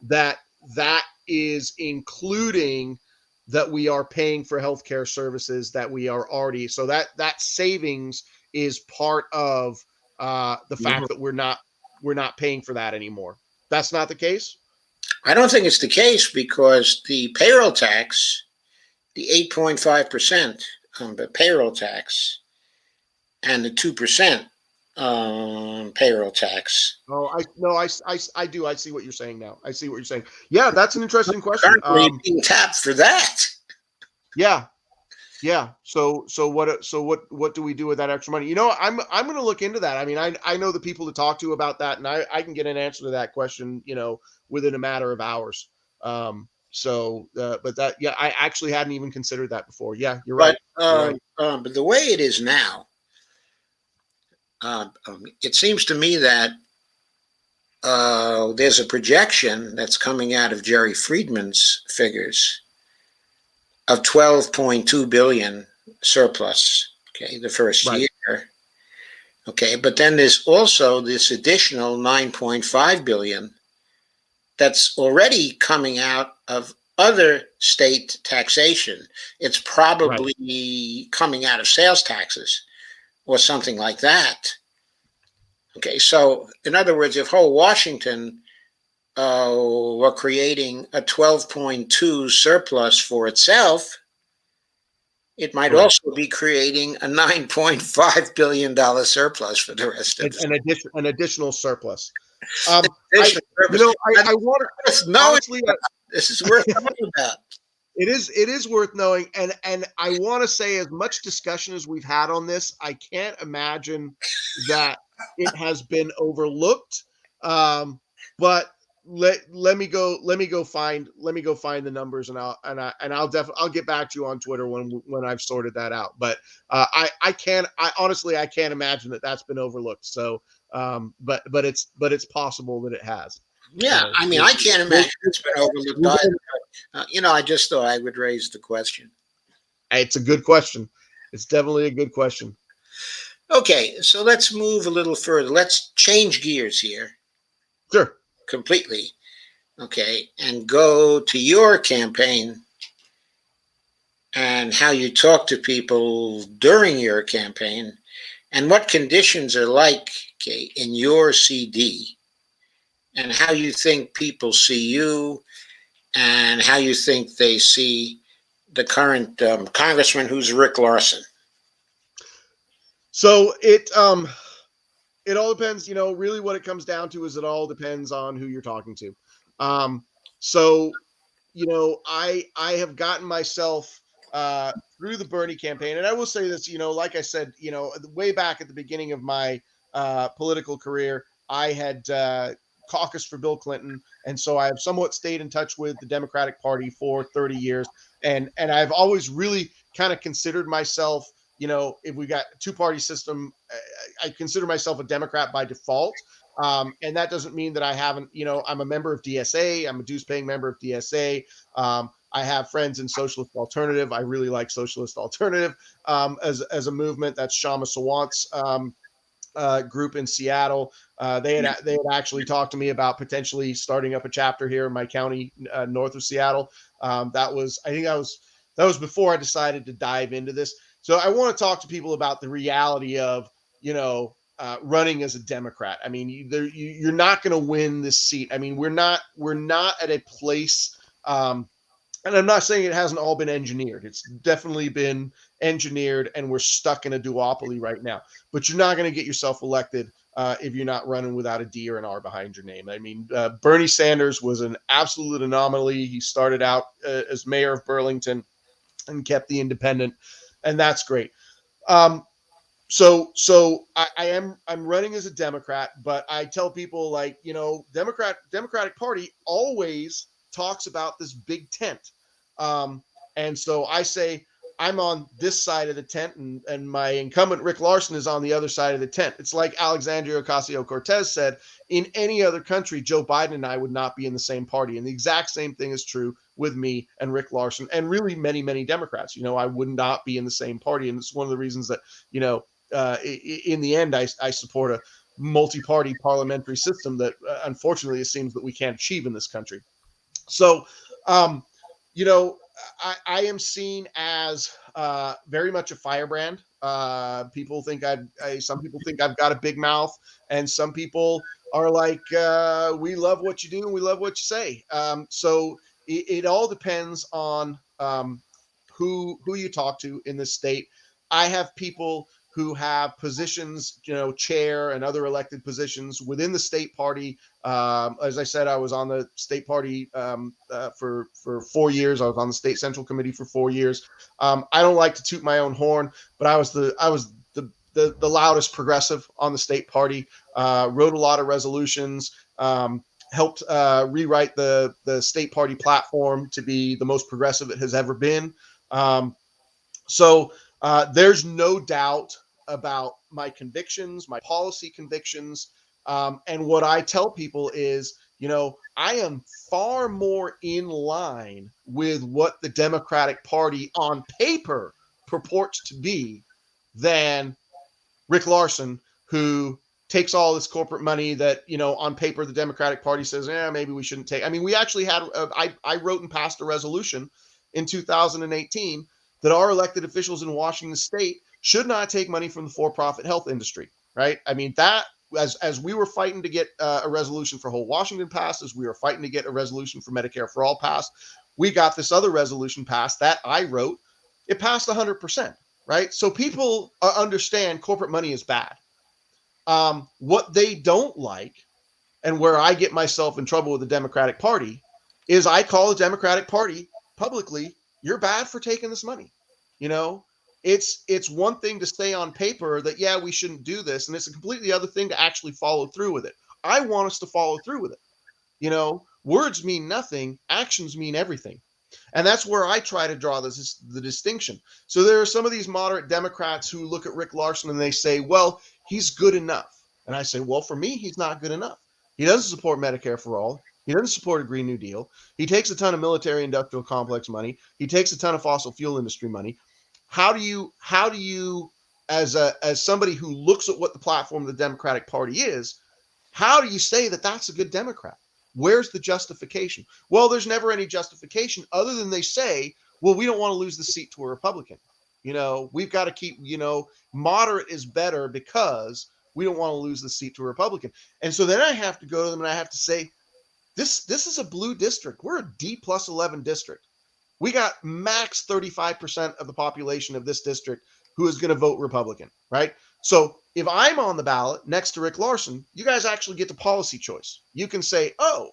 Speaker 2: that is including that we are paying for healthcare services that we are already, so that savings is part of the fact that we're not paying for that anymore. That's not the case?
Speaker 1: I don't think it's the case, because the payroll tax, the 8.5% the payroll tax, and the 2% payroll tax.
Speaker 2: Oh, I do. I see what you're saying now. I see what you're saying. Yeah, that's an interesting question.
Speaker 1: Currently being tapped for that.
Speaker 2: Yeah. So what do we do with that extra money? I'm going to look into that. I mean, I know the people to talk to about that, and I can get an answer to that question, within a matter of hours. But that, yeah, I actually hadn't even considered that before. Yeah, you're right.
Speaker 1: But the way it is now, it seems to me that there's a projection that's coming out of Jerry Friedman's figures of 12.2 billion surplus, okay, the first year. Okay, but then there's also this additional 9.5 billion that's already coming out of other state taxation. It's probably coming out of sales taxes or something like that. Okay, so in other words, if whole Washington were creating a 12.2 surplus for itself, it might also be creating a $9.5 billion surplus for the rest of
Speaker 2: an additional surplus.
Speaker 1: I
Speaker 2: want to honestly,
Speaker 1: this is worth talking about.
Speaker 2: It is worth knowing, and I want to say, as much discussion as we've had on this, I can't imagine that it has been overlooked. But let me go find the numbers, and I'll get back to you on Twitter when I've sorted that out. But I honestly can't imagine that that's been overlooked. So but it's possible that it has.
Speaker 1: Yeah, I mean, I can't imagine it's been overlooked either. I just thought I would raise the question.
Speaker 2: It's a good question. It's definitely a good question.
Speaker 1: Okay, so let's move a little further. Let's change gears here.
Speaker 2: Sure.
Speaker 1: Completely. Okay, and go to your campaign and how you talk to people during your campaign, and what conditions are like, okay, in your CD, and how you think people see you, and how you think they see the current congressman, who's Rick Larsen.
Speaker 2: So it all depends. Really, what it comes down to is it all depends on who you're talking to. So I have gotten myself through the Bernie campaign, and I will say this. Like I said, way back at the beginning of my political career, I had caucused for Bill Clinton, and so I've somewhat stayed in touch with the Democratic Party for 30 years, and I've always really kind of considered myself, if we got a two-party system, I consider myself a Democrat by default. And that doesn't mean that I haven't, I'm a member of DSA. I'm a dues-paying member of DSA. I have friends in Socialist Alternative. I really like Socialist Alternative as a movement. That's Shama Sawant's group in Seattle. They had actually talked to me about potentially starting up a chapter here in my county north of Seattle. That was before I decided to dive into this. So I want to talk to people about the reality of running as a Democrat. I mean, you're not going to win this seat. I mean, we're not at a place. And I'm not saying it hasn't all been engineered. It's definitely been engineered, and we're stuck in a duopoly right now. But you're not going to get yourself elected if you're not running without a D or an R behind your name. I mean, Bernie Sanders was an absolute anomaly. He started out as mayor of Burlington and kept the independent, and that's great. So I'm running as a Democrat, but I tell people, Democratic Party always talks about this big tent. And so I say I'm on this side of the tent, and my incumbent Rick Larsen is on the other side of the tent. It's like Alexandria Ocasio-Cortez said, in any other country, Joe Biden and I would not be in the same party. And the exact same thing is true with me and Rick Larsen, and really many, many Democrats. I would not be in the same party. And it's one of the reasons that, in the end, I support a multi-party parliamentary system that unfortunately it seems that we can't achieve in this country. So, I am seen as very much a firebrand. People think some people think I've got a big mouth, and some people are like, we love what you do and we love what you say. So it all depends on who you talk to in this state. I have people who have positions, chair and other elected positions within the state party. As I said, I was on the state party for 4 years. I was on the state central committee for 4 years. I don't like to toot my own horn, but I was the loudest progressive on the state party. Wrote a lot of resolutions. Helped rewrite the state party platform to be the most progressive it has ever been. So there's no doubt about my convictions, my policy convictions. And what I tell people is, I am far more in line with what the Democratic Party on paper purports to be than Rick Larsen, who takes all this corporate money that, on paper, the Democratic Party says, maybe we shouldn't take. I mean, we actually had, I wrote and passed a resolution in 2018 that our elected officials in Washington state should not take money from the for-profit health industry, right? I mean, that, as we were fighting to get a resolution for whole Washington passed, as we were fighting to get a resolution for Medicare for all passed, we got this other resolution passed that I wrote. It passed 100%, right? So people understand corporate money is bad. What they don't like, and where I get myself in trouble with the Democratic Party, is I call the Democratic Party publicly, you're bad for taking this money. It's one thing to say on paper that, yeah, we shouldn't do this. And it's a completely other thing to actually follow through with it. I want us to follow through with it. Words mean nothing. Actions mean everything. And that's where I try to draw the distinction. So there are some of these moderate Democrats who look at Rick Larsen and they say, well, he's good enough. And I say, well, for me, he's not good enough. He doesn't support Medicare for all. He doesn't support a Green New Deal. He takes a ton of military industrial complex money. He takes a ton of fossil fuel industry money. How do you, as somebody who looks at what the platform of the Democratic Party is, how do you say that that's a good Democrat? Where's the justification? Well, there's never any justification other than they say, well, we don't want to lose the seat to a Republican. We've got to keep, moderate is better because we don't want to lose the seat to a Republican. And so then I have to go to them and I have to say, this is a blue district. We're a D+11 district. We got max 35% of the population of this district who is going to vote Republican, right? So if I'm on the ballot next to Rick Larsen, you guys actually get the policy choice. You can say, oh,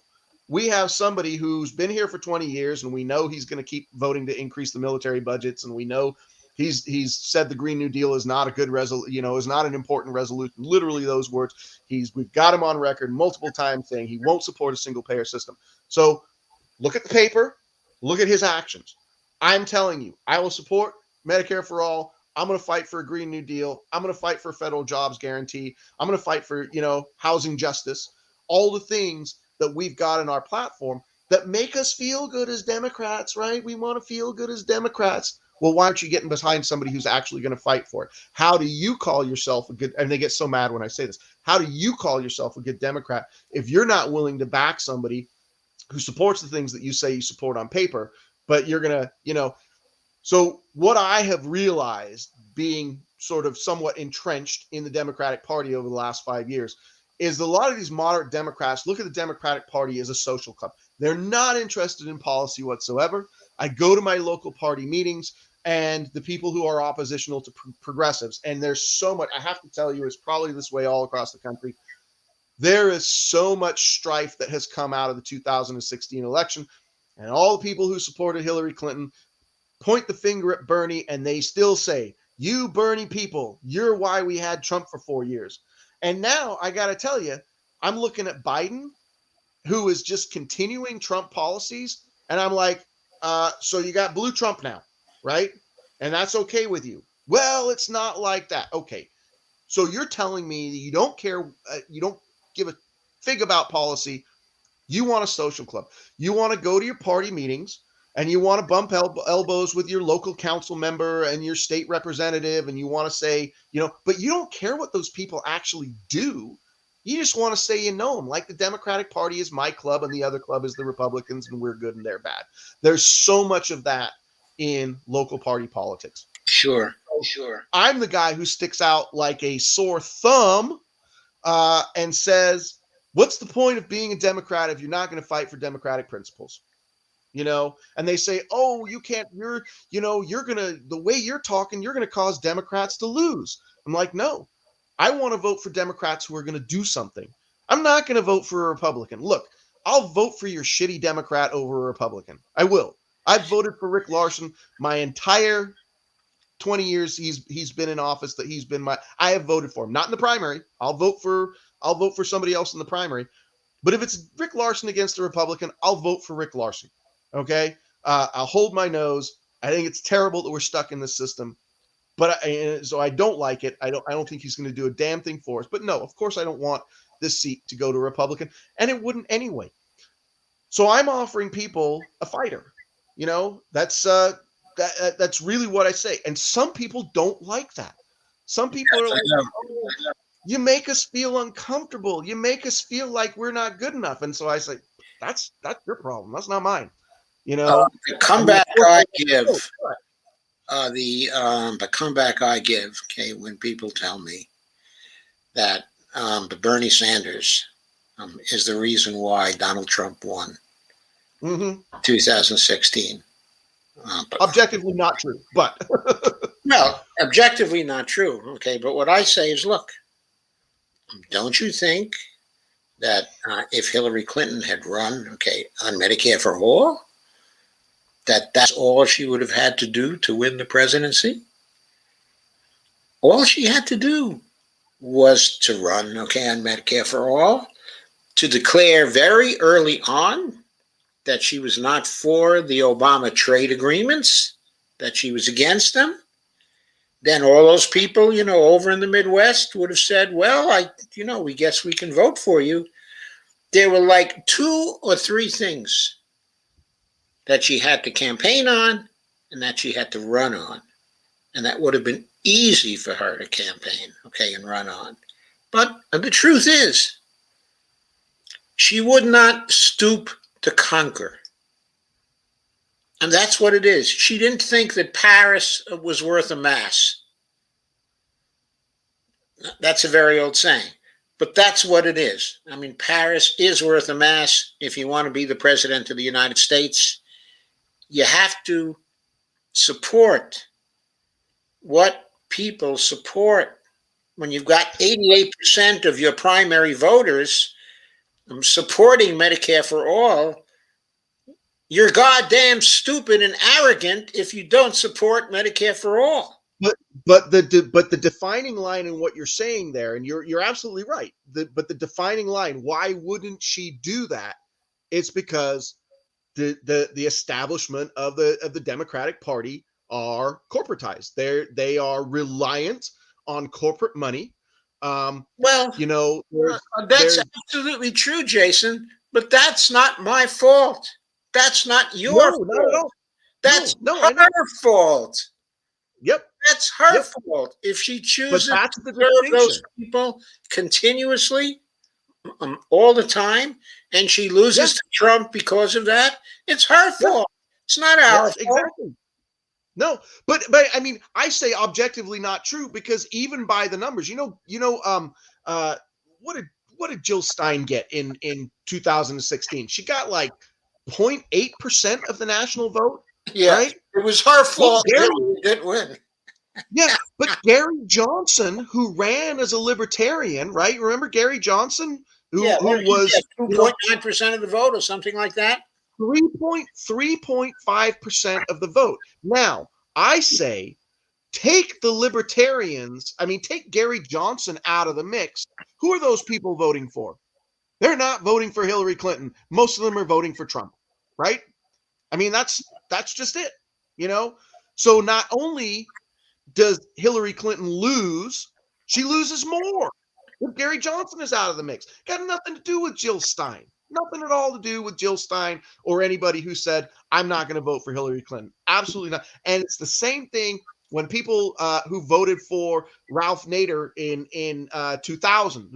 Speaker 2: we have somebody who's been here for 20 years and we know he's going to keep voting to increase the military budgets and we know He's said the Green New Deal is not a good is not an important resolution. Literally those words. We've got him on record multiple times saying he won't support a single payer system. So look at the paper, look at his actions. I'm telling you, I will support Medicare for all. I'm going to fight for a Green New Deal. I'm going to fight for a federal jobs guarantee. I'm going to fight for, housing justice, all the things that we've got in our platform that make us feel good as Democrats, right? We want to feel good as Democrats. Well, why aren't you getting behind somebody who's actually going to fight for it? How do you call yourself a good, and they get so mad when I say this, how do you call yourself a good Democrat if you're not willing to back somebody who supports the things that you say you support on paper, but you're going to, so what I have realized being sort of somewhat entrenched in the Democratic Party over the last 5 years is a lot of these moderate Democrats look at the Democratic Party as a social club. They're not interested in policy whatsoever. I go to my local party meetings and the people who are oppositional to progressives, and there's so much, I have to tell you, it's probably this way all across the country. There is so much strife that has come out of the 2016 election, and all the people who supported Hillary Clinton point the finger at Bernie, and they still say, you Bernie people, you're why we had Trump for 4 years. And now I got to tell you, I'm looking at Biden, who is just continuing Trump policies. And I'm like, so you got blue Trump now, right? And that's okay with you. Well, it's not like that. Okay. So you're telling me that you don't care, you don't give a fig about policy. You want a social club. You want to go to your party meetings and you want to bump elbows with your local council member and your state representative. And you want to say, but you don't care what those people actually do. You just want to say you know them, like the Democratic Party is my club and the other club is the Republicans and we're good and they're bad. There's so much of that in local party politics.
Speaker 1: Sure.
Speaker 2: I'm the guy who sticks out like a sore thumb and says, what's the point of being a Democrat if you're not going to fight for democratic principles? And they say, oh, you can't, you're going to, the way you're talking, you're going to cause Democrats to lose. I'm like, no, I want to vote for Democrats who are going to do something. I'm not going to vote for a Republican. Look, I'll vote for your shitty Democrat over a Republican. I will. I've voted for Rick Larson my entire 20 years he's been in office, I have voted for him, not in the primary. I'll vote for somebody else in the primary. But if it's Rick Larson against a Republican, I'll vote for Rick Larson. Okay. I'll hold my nose. I think it's terrible that we're stuck in this system, so I don't like it. I don't think he's going to do a damn thing for us, but no, of course I don't want this seat to go to a Republican, and it wouldn't anyway. So I'm offering people a fighter, that's really what I say. And some people don't like that. Some people are like, oh, you make us feel uncomfortable. You make us feel like we're not good enough. And so I say, that's your problem. That's not mine.
Speaker 1: The comeback I give, the comeback I give, okay, when people tell me that the Bernie Sanders is the reason why Donald Trump won 2016.
Speaker 2: Objectively not true, but
Speaker 1: well, objectively not true. Okay, but what I say is, look, don't you think that if Hillary Clinton had run, on Medicare for all, that's all she would have had to do to win the presidency? All she had to do was to run, on Medicare for all, to declare very early on that she was not for the Obama trade agreements, that she was against them. Then all those people, over in the Midwest would have said, well, we guess we can vote for you. There were like 2 or 3 things that she had to campaign on and that she had to run on. And that would have been easy for her to campaign, and run on. But the truth is, she would not stoop to conquer. And that's what it is. She didn't think that Paris was worth a mass. That's a very old saying, but that's what it is. I mean, Paris is worth a mass. If you want to be the president of the United States, you have to support what people support. When you've got 88% of your primary voters supporting Medicare for all, You're goddamn stupid and arrogant if you don't support Medicare for all.
Speaker 2: But the defining line in what you're saying there, and you're absolutely right. But the defining line, why wouldn't she do that? It's because the establishment of the Democratic Party are corporatized. They are reliant on corporate money.
Speaker 1: Well,
Speaker 2: You know,
Speaker 1: that's
Speaker 2: there's
Speaker 1: absolutely true, Jason, but that's not my fault. That's not your
Speaker 2: no, not at
Speaker 1: fault.
Speaker 2: all.
Speaker 1: That's
Speaker 2: No, I know.
Speaker 1: her fault.
Speaker 2: Yep,
Speaker 1: That's her
Speaker 2: yep.
Speaker 1: fault. If she
Speaker 2: But
Speaker 1: chooses
Speaker 2: that's
Speaker 1: to
Speaker 2: the
Speaker 1: serve those
Speaker 2: distinction.
Speaker 1: people continuously, all the time, and she loses
Speaker 2: Yeah,
Speaker 1: to Trump because of that, it's her
Speaker 2: yeah.
Speaker 1: fault. It's not our
Speaker 2: Yes,
Speaker 1: fault.
Speaker 2: exactly. No, but I mean, I say objectively not true because even by the numbers, uh, what did Jill Stein get in 2016? She got like 0.8% of the national vote,
Speaker 1: Yes,
Speaker 2: right?
Speaker 1: it was her
Speaker 2: Well,
Speaker 1: fault
Speaker 2: Gary,
Speaker 1: Hillary didn't win.
Speaker 2: yeah, but Gary Johnson, who ran as a libertarian, right? Remember Gary Johnson,
Speaker 1: Yeah, what
Speaker 2: who
Speaker 1: did he get?
Speaker 2: was
Speaker 1: 2.9% of the vote or something like that?
Speaker 2: 3.5% of the vote. Now, I say take the libertarians, take Gary Johnson out of the mix. Who are those people voting for? They're not voting for Hillary Clinton. Most of them are voting for Trump, right? That's just it, you know? So not only does Hillary Clinton lose, she loses more. If Gary Johnson is out of the mix, got nothing to do with Jill Stein. Nothing at all to do with Jill Stein or anybody who said, I'm not going to vote for Hillary Clinton. Absolutely not. And it's the same thing when people who voted for Ralph Nader in 2000.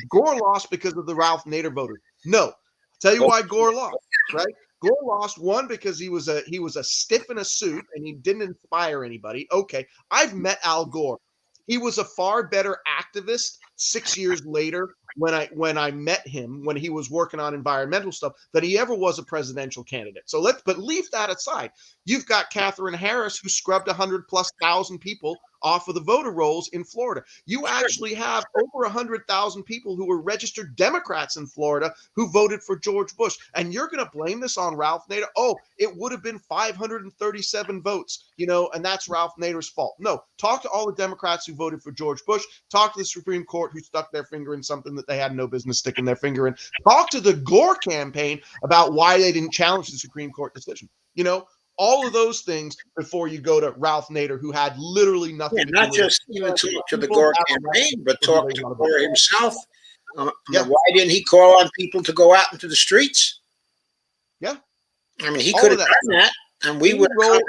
Speaker 2: Gore lost because of the Ralph Nader voters. No, I'll tell you why Gore lost, right? Gore lost one because he was a stiff in a suit and he didn't inspire anybody. Okay, I've met Al Gore. He was a far better activist 6 years later when I met him when he was working on environmental stuff than he ever was a presidential candidate. So but leave that aside. You've got Katherine Harris who scrubbed 100,000+ people off of the voter rolls in Florida. You actually have over 100,000 people who were registered Democrats in Florida who voted for George Bush. And you're going to blame this on Ralph Nader? Oh, it would have been 537 votes, and that's Ralph Nader's fault. No, talk to all the Democrats who voted for George Bush. Talk to the Supreme Court who stuck their finger in something that they had no business sticking their finger in. Talk to the Gore campaign about why they didn't challenge the Supreme Court decision. All of those things before you go to Ralph Nader, who had literally nothing to do
Speaker 1: Not
Speaker 2: with
Speaker 1: just
Speaker 2: it.
Speaker 1: even talk to the Gore campaign, but talk to Gore himself.
Speaker 2: Yeah.
Speaker 1: Why didn't he call on people to go out into the streets?
Speaker 2: Yeah.
Speaker 1: I mean, he could have done that, and we would have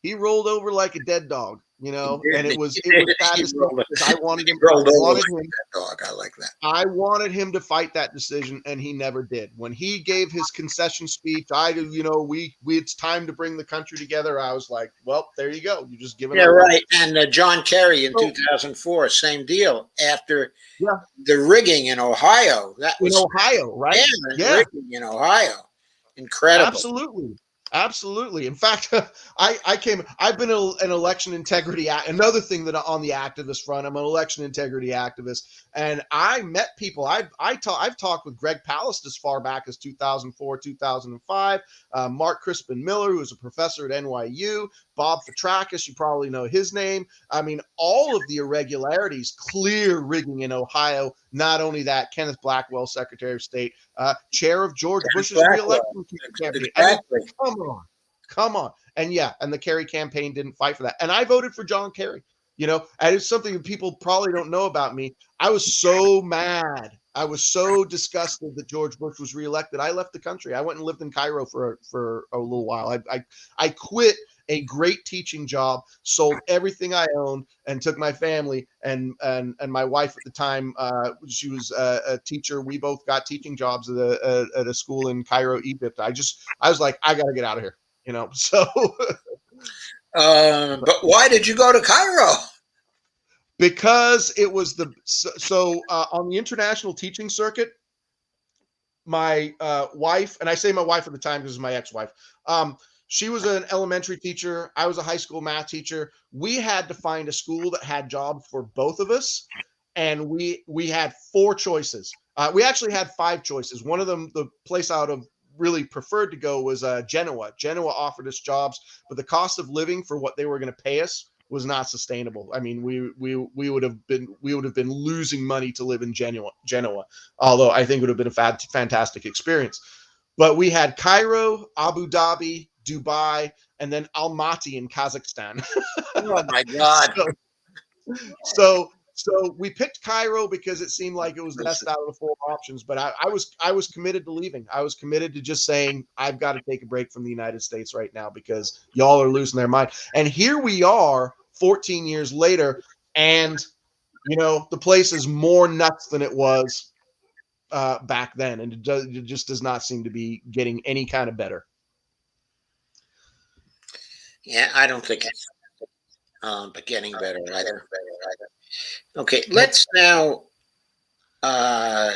Speaker 2: he rolled over like a dead dog, and it was sad to see because I wanted him.
Speaker 1: Dog, I like that.
Speaker 2: I wanted him to fight that decision, and he never did. When he gave his concession speech, it's time to bring the country together. I was like, well, there you go. You just give it.
Speaker 1: Yeah, right. And John Kerry in 2004, same deal. After the rigging in Ohio, that was
Speaker 2: in Ohio, right?
Speaker 1: Rigging in Ohio, incredible.
Speaker 2: Absolutely. In fact, I've been an election integrity another thing that on the activist front, I'm an election integrity activist, and I met people. I've talked with Greg Palast as far back as 2004, 2005, Mark Crispin Miller, who is a professor at NYU, Bob Petrakis, you probably know his name. I mean, all of the irregularities, clear rigging in Ohio. Not only that, Kenneth Blackwell, Secretary of State, chair of George Bush's reelection campaign.
Speaker 1: Exactly.
Speaker 2: I mean, come on. And the Kerry campaign didn't fight for that. And I voted for John Kerry, and it's something that people probably don't know about me. I was so mad. I was so disgusted that George Bush was reelected. I left the country. I went and lived in Cairo for a little while. I quit a great teaching job, sold everything I owned, and took my family and my wife at the time. She was a teacher. We both got teaching jobs at a school in Cairo, Egypt. I was like, I got to get out of here, So,
Speaker 1: but why did you go to Cairo?
Speaker 2: Because it was on the international teaching circuit. My wife, and I say my wife at the time because it's my ex-wife. She was an elementary teacher. I was a high school math teacher. We had to find a school that had jobs for both of us. and we had 4 choices. We actually had 5 choices. One of them, the place I would have really preferred to go was Genoa. Genoa offered us jobs, but the cost of living for what they were going to pay us was not sustainable. I mean, we would have been losing money to live in Genoa. Although I think it would have been a fantastic experience. But we had Cairo, Abu Dhabi, Dubai, and then Almaty in Kazakhstan.
Speaker 1: Oh my God.
Speaker 2: so, so we picked Cairo because it seemed like it was the best out of the 4 options. But I was committed to leaving. I was committed to just saying I've got to take a break from the United States right now because y'all are losing their mind. And here we are, 14 years later, and the place is more nuts than it was back then, and it just does not seem to be getting any kind of better.
Speaker 1: Yeah, I don't think it's but getting better either. Okay,
Speaker 2: Nope.
Speaker 1: let's now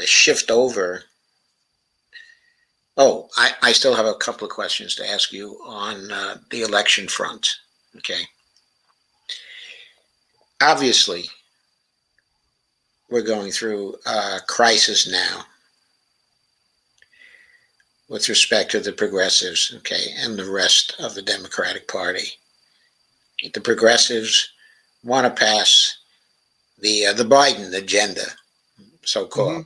Speaker 1: shift over. Oh, I still have a couple of questions to ask you on the election front. Okay. Obviously, we're going through a crisis now with respect to the progressives, okay, and the rest of the Democratic Party. The progressives want to pass the Biden agenda, so-called,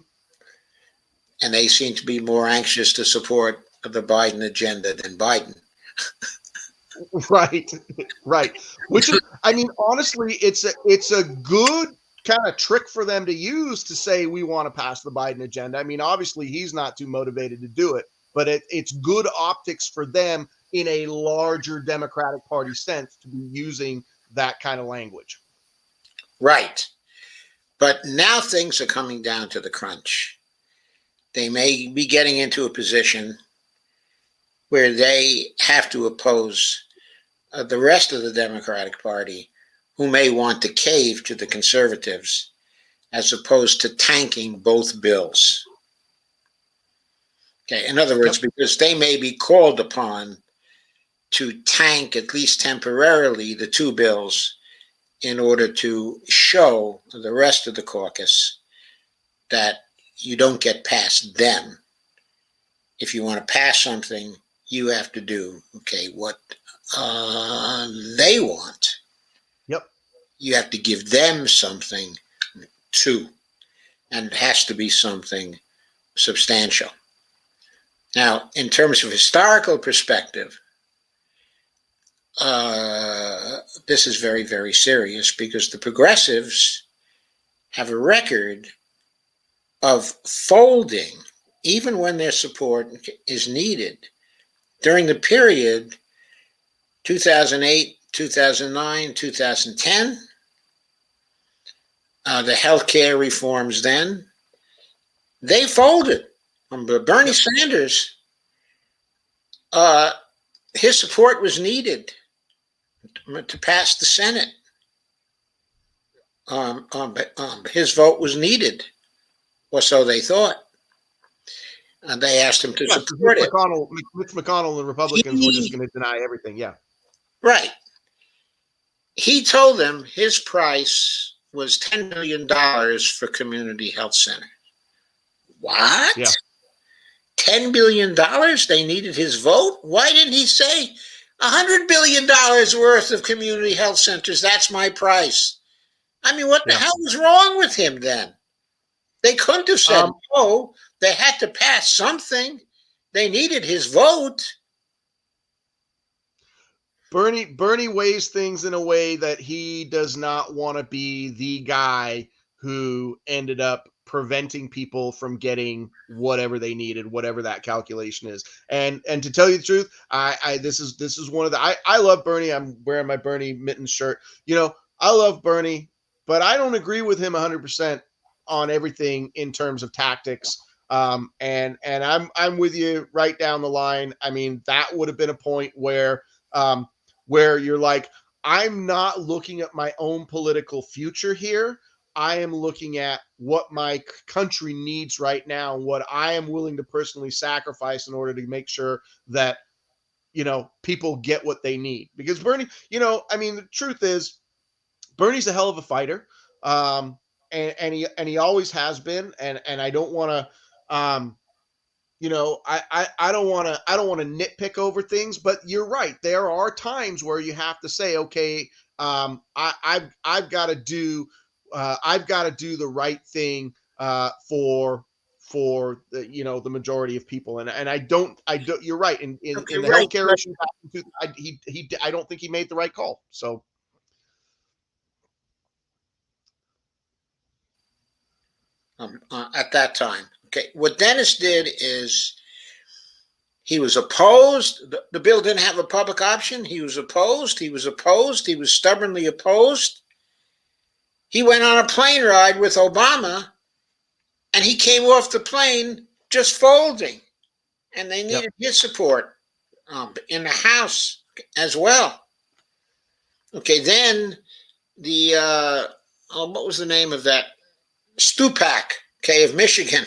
Speaker 1: and they seem to be more anxious to support the Biden agenda than Biden.
Speaker 2: Right, right. Which is, I mean, honestly, it's a good kind of trick for them to use to say we want to pass the Biden agenda. I mean, obviously, he's not too motivated to do it, but it's good optics for them in a larger Democratic Party sense to be using that kind of language.
Speaker 1: Right. But now things are coming down to the crunch. They may be getting into a position where they have to oppose the rest of the Democratic Party, who may want to cave to the conservatives, as opposed to tanking both bills. Okay, in other words, because they may be called upon to tank, at least temporarily, the 2 bills in order to show the rest of the caucus that you don't get past them. If you want to pass something, you have to do, okay, what they want.
Speaker 2: Yep.
Speaker 1: You have to give them something too, and it has to be something substantial. Now, in terms of historical perspective, this is very, very serious because the progressives have a record of folding even when their support is needed. During the period 2008, 2009, 2010, the healthcare reforms then, they folded. Bernie Sanders, his support was needed to pass the Senate. His vote was needed, or so they thought. And they asked him to support it.
Speaker 2: Mitch McConnell and the Republicans were just going to deny everything. Yeah.
Speaker 1: Right. He told them his price was $10 million for community health center. What?
Speaker 2: Yeah.
Speaker 1: $10 billion? They needed his vote? Why didn't he say $100 billion worth of community health centers? That's my price. I mean, what the hell was wrong with him then? They couldn't have said no. They had to pass something. They needed his vote.
Speaker 2: Bernie weighs things in a way that he does not want to be the guy who ended up preventing people from getting whatever they needed, whatever that calculation is. And to tell you the truth, this is one of the I love Bernie. I'm wearing my Bernie mittens shirt. I love Bernie, but I don't agree with him 100% on everything in terms of tactics. And I'm with you right down the line. I mean, that would have been a point where you're like, I'm not looking at my own political future here. I am looking at what my country needs right now, what I am willing to personally sacrifice in order to make sure that, people get what they need. Because Bernie, I mean, the truth is, Bernie's a hell of a fighter. and he always has been, and I don't want to, I don't want to nitpick over things, but you're right. There are times where you have to say, okay, I've got to do the right thing for the majority of people, and I don't. You're right. In
Speaker 1: Okay,
Speaker 2: the
Speaker 1: right.
Speaker 2: healthcare issue, I don't think he made the right call. So
Speaker 1: At that time. Okay, what Dennis did is he was opposed. The bill didn't have a public option. He was opposed. He was opposed. He was stubbornly opposed. He went on a plane ride with Obama, and he came off the plane just folding. And they
Speaker 2: yep.
Speaker 1: needed his support in the House as well. Okay, then what was the name of that? Stupak, okay, of Michigan.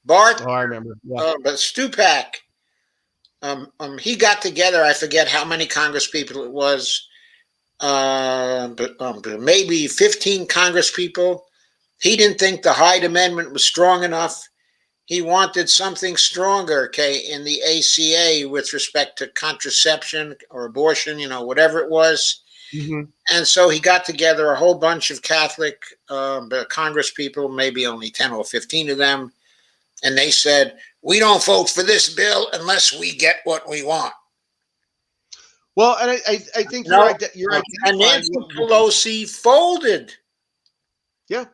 Speaker 1: Bart.
Speaker 2: Oh, I remember. Yeah.
Speaker 1: But Stupak, he got together. I forget how many Congress people it was, but maybe 15 Congress people. He didn't think the Hyde Amendment was strong enough. He wanted something stronger, okay, in the ACA with respect to contraception or abortion, whatever it was.
Speaker 2: Mm-hmm.
Speaker 1: And so he got together a whole bunch of Catholic Congress people, maybe only 10 or 15 of them. And they said, we don't vote for this bill unless we get what we want.
Speaker 2: Well, and I think you're identifying.
Speaker 1: And Nancy Pelosi folded.
Speaker 2: Yeah.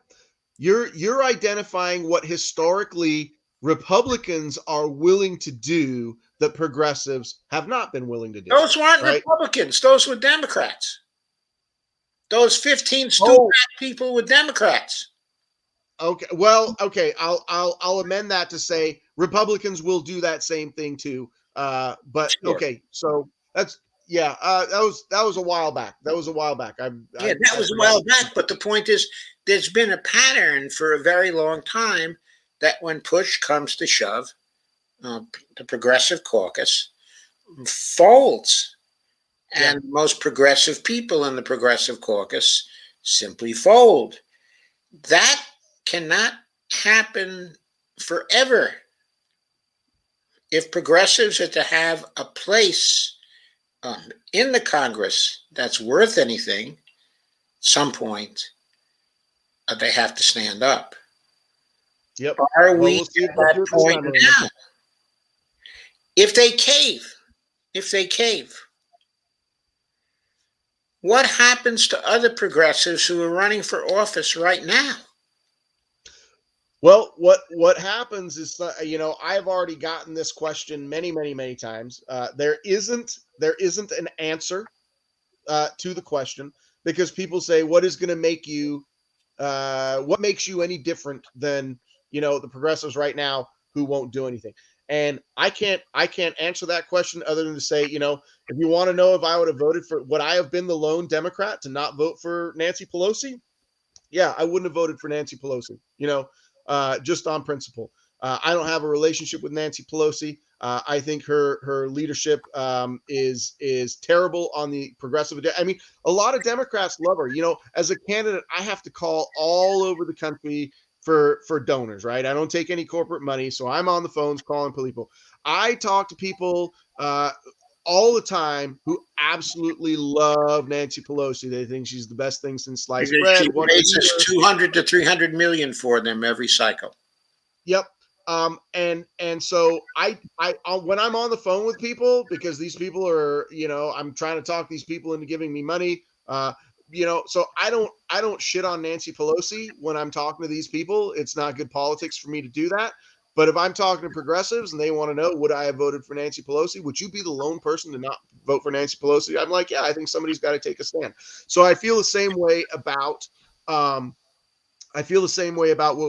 Speaker 2: You're identifying what historically Republicans are willing to do that progressives have not been willing to do.
Speaker 1: Those weren't
Speaker 2: right?
Speaker 1: Republicans. Those were Democrats. Those 15 stupid people were Democrats.
Speaker 2: Okay. Well, okay. I'll amend that to say Republicans will do that same thing too. But sure. Okay. So that's that was a while back. That was a while back. That
Speaker 1: was a while back. But the point is, there's been a pattern for a very long time that when push comes to shove, the Progressive Caucus folds. And most progressive people in the Progressive Caucus simply fold. That cannot happen forever. If progressives are to have a place in the Congress that's worth anything, at some point, they have to stand up.
Speaker 2: Yep.
Speaker 1: Are we at that point now? If they cave, what happens to other progressives who are running for office right now?
Speaker 2: Well, what happens is, I've already gotten this question many, many, many times. There isn't an answer to the question, because people say, what is going to make you, what makes you any different than, the progressives right now who won't do anything? And I can't answer that question other than to say, if you want to know if I would have voted for, would I have been the lone Democrat to not vote for Nancy Pelosi? Yeah, I wouldn't have voted for Nancy Pelosi, just on principle. I don't have a relationship with Nancy Pelosi. I think her leadership is terrible on the progressive. I mean, a lot of Democrats love her. As a candidate, I have to call all over the country for donors, right? I don't take any corporate money, so I'm on the phones calling people. I talk to people all the time who absolutely love Nancy Pelosi. They think she's the best thing since sliced bread.
Speaker 1: She raises 200 to 300 million for them every cycle.
Speaker 2: Yep. And so I when I'm on the phone with people, because these people are, I'm trying to talk these people into giving me money, so I don't shit on Nancy Pelosi when I'm talking to these people. It's not good politics for me to do that. But if I'm talking to progressives and they want to know, would I have voted for Nancy Pelosi? Would you be the lone person to not vote for Nancy Pelosi? I'm like, yeah, I think somebody's got to take a stand. So I feel the same way about what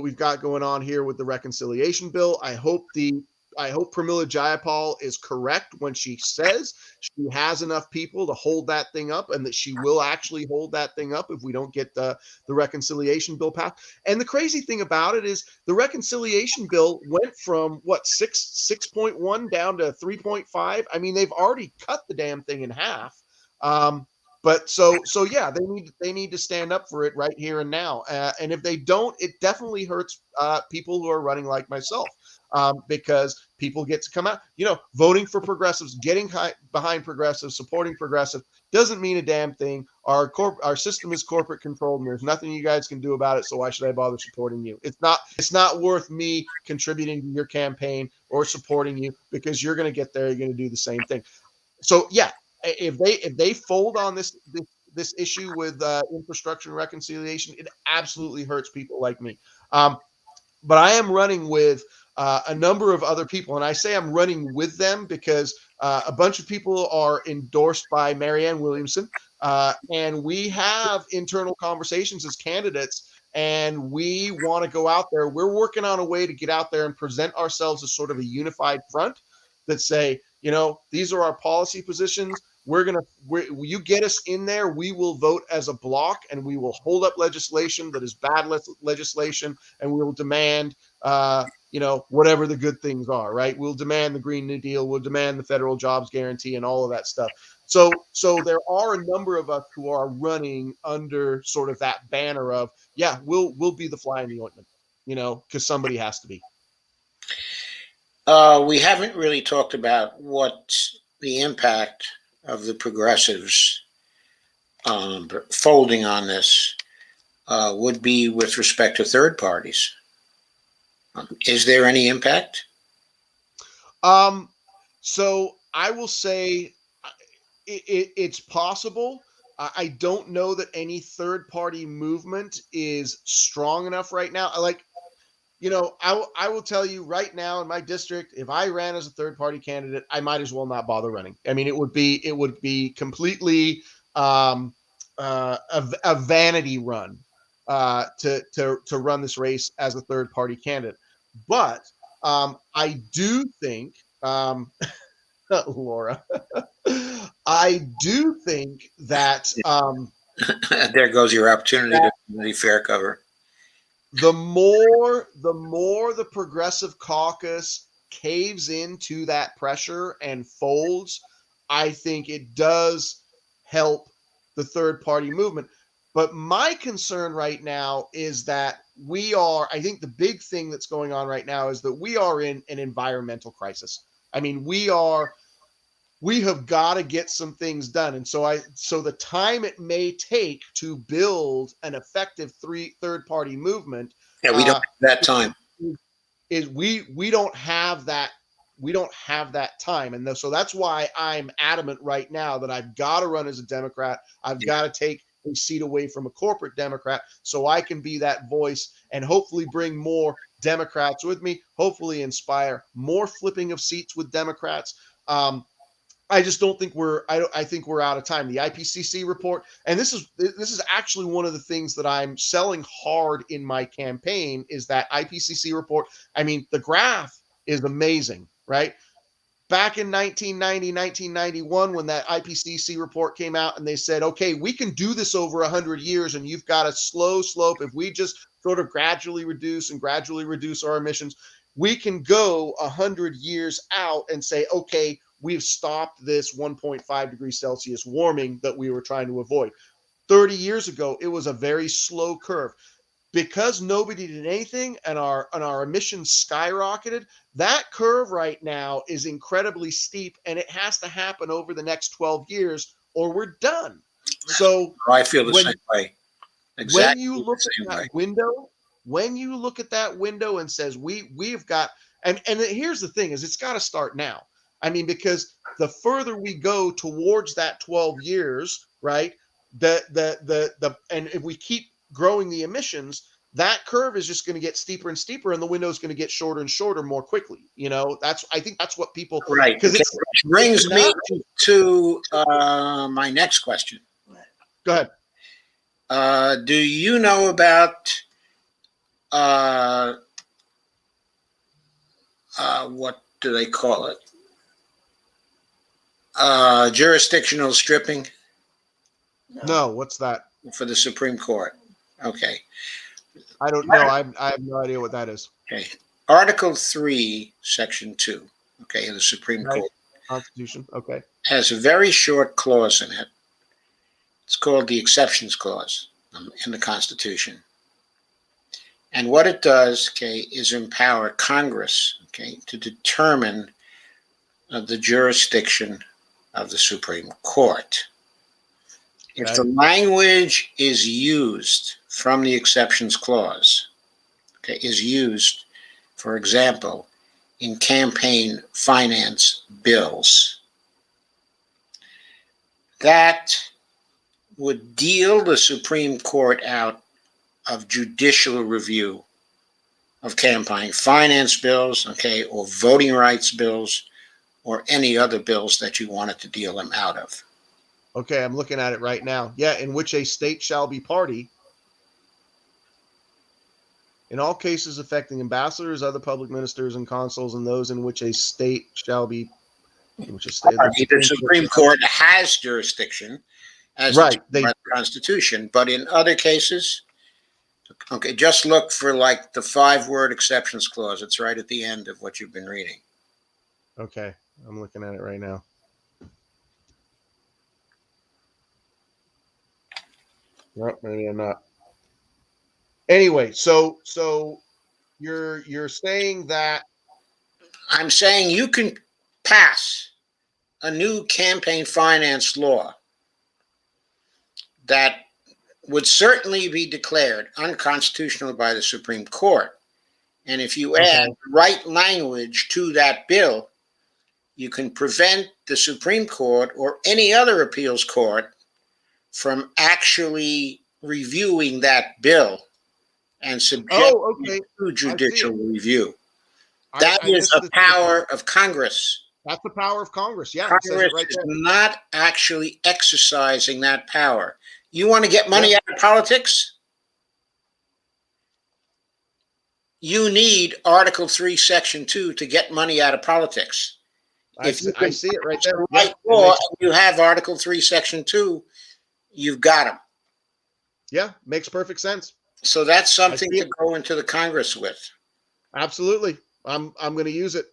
Speaker 2: we've got going on here with the reconciliation bill. I hope Pramila Jayapal is correct when she says she has enough people to hold that thing up, and that she will actually hold that thing up if we don't get the reconciliation bill passed. And the crazy thing about it is the reconciliation bill went from 6.1 down to 3.5. I mean, they've already cut the damn thing in half. But so yeah, they need to stand up for it right here and now. And if they don't, it definitely hurts people who are running like myself, because people get to come out. Voting for progressives, getting behind progressives, supporting progressive doesn't mean a damn thing. Our system is corporate controlled, and there's nothing you guys can do about it. So why should I bother supporting you? It's not worth me contributing to your campaign or supporting you, because you're going to get there. You're going to do the same thing. So yeah, if they fold on this issue with infrastructure and reconciliation, it absolutely hurts people like me. But I am running with a number of other people, and I say I'm running with them because a bunch of people are endorsed by Marianne Williamson, and we have internal conversations as candidates, and we want to go out there. We're working on a way to get out there and present ourselves as sort of a unified front that say, these are our policy positions. You get us in there, we will vote as a block, and we will hold up legislation that is bad legislation, and we will demand, whatever the good things are, right? We'll demand the Green New Deal, we'll demand the federal jobs guarantee, and all of that stuff. So there are a number of us who are running under sort of that banner of, yeah, we'll be the fly in the ointment, because somebody has to be.
Speaker 1: We haven't really talked about what the impact of the progressives folding on this would be with respect to third parties. Is there any impact?
Speaker 2: So I will say it's possible. I don't know that any third party movement is strong enough right now. I will tell you right now in my district, if I ran as a third party candidate, I might as well not bother running. I mean, it would be completely a vanity run to run this race as a third party candidate. But I do think, Laura, I do think that
Speaker 1: there goes your opportunity to community fair cover.
Speaker 2: The more the progressive caucus caves into that pressure and folds, I think it does help the third party movement. But my concern right now is that I think the big thing that's going on right now is that we are in an environmental crisis. I mean, we have got to get some things done. And so the time it may take to build an effective third party movement.
Speaker 1: Yeah, we don't have that time.
Speaker 2: We don't have that. We don't have that time. And so that's why I'm adamant right now that I've got to run as a Democrat. I've got to take a seat away from a corporate Democrat so I can be that voice and hopefully bring more Democrats with me, hopefully inspire more flipping of seats with Democrats. I just don't think I think we're out of time. The IPCC report, and this is actually one of the things that I'm selling hard in my campaign, is that IPCC report. I mean, the graph is amazing, right? Back in 1990, 1991, when that IPCC report came out and they said, okay, we can do this over 100 years and you've got a slow slope. If we just sort of gradually reduce our emissions, we can go 100 years out and say, okay, we've stopped this 1.5 degrees Celsius warming that we were trying to avoid. 30 years ago, it was a very slow curve. Because nobody did anything and our emissions skyrocketed, that curve right now is incredibly steep, and it has to happen over the next 12 years or we're done. So
Speaker 1: I feel the same way. Exactly.
Speaker 2: When you look at that window and says we've got, and here's the thing is it's got to start now. I mean, because the further we go towards that 12 years, right? And if we keep growing the emissions, that curve is just going to get steeper and steeper, and the window is going to get shorter and shorter more quickly. I think that's what people,
Speaker 1: right. Because it brings me to my next question.
Speaker 2: Go
Speaker 1: ahead. Do you know about what do they call it? Jurisdictional stripping?
Speaker 2: No, what's that?
Speaker 1: For the Supreme Court. Okay.
Speaker 2: I don't know. I have no idea what that is.
Speaker 1: Okay. Article 3, Section 2, okay, of the Supreme Court.
Speaker 2: Constitution, okay.
Speaker 1: Has a very short clause in it It's called the Exceptions Clause in the Constitution. And what it does, okay, is empower Congress, okay, to determine the jurisdiction of the Supreme Court. If the language is used from the Exceptions Clause, okay, is used, for example, in campaign finance bills, that would deal the Supreme Court out of judicial review of campaign finance bills, okay, or voting rights bills, or any other bills that you wanted to deal them out of.
Speaker 2: Okay, I'm looking at it right now. Yeah, in which a state shall be party in all cases affecting ambassadors, other public ministers, and consuls, and those in which a state shall be, which a state,
Speaker 1: the Supreme Court has jurisdiction as
Speaker 2: right,
Speaker 1: by the Constitution, but in other cases, okay, just look for like the 5-word exceptions clause. It's right at the end of what you've been reading.
Speaker 2: Okay, I'm looking at it right now. No, maybe I'm not. Anyway, so you're saying that
Speaker 1: I'm saying you can pass a new campaign finance law that would certainly be declared unconstitutional by the Supreme Court. And if you add the right language to that bill, you can prevent the Supreme Court or any other appeals court from actually reviewing that bill and subject it to judicial review. That is a power of Congress.
Speaker 2: That's the power of Congress. Yeah,
Speaker 1: Congress is not actually exercising that power. You want to get money out of politics? You need Article 3, Section 2 to get money out of politics.
Speaker 2: I see it right there.
Speaker 1: Right law, and you have Article 3, Section 2, you've got them.
Speaker 2: Yeah, makes perfect sense.
Speaker 1: So that's something to go into the Congress with.
Speaker 2: Absolutely. I'm going to use it.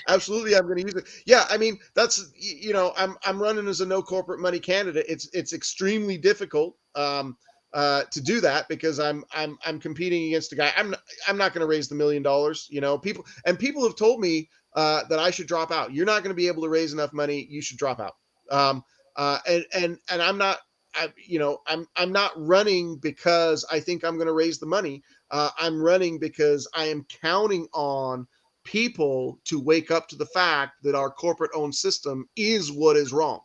Speaker 2: Absolutely, I'm going to use it. Yeah, I mean, that's, you know, I'm running as a no corporate money candidate. It's extremely difficult to do that because I'm competing against a guy. I'm not going to raise the $1 million. You know, people have told me that I should drop out. You're not going to be able to raise enough money. You should drop out. And I'm not. I'm not running because I think I'm going to raise the money. I'm running because I am counting on people to wake up to the fact that our corporate-owned system is what is wrong,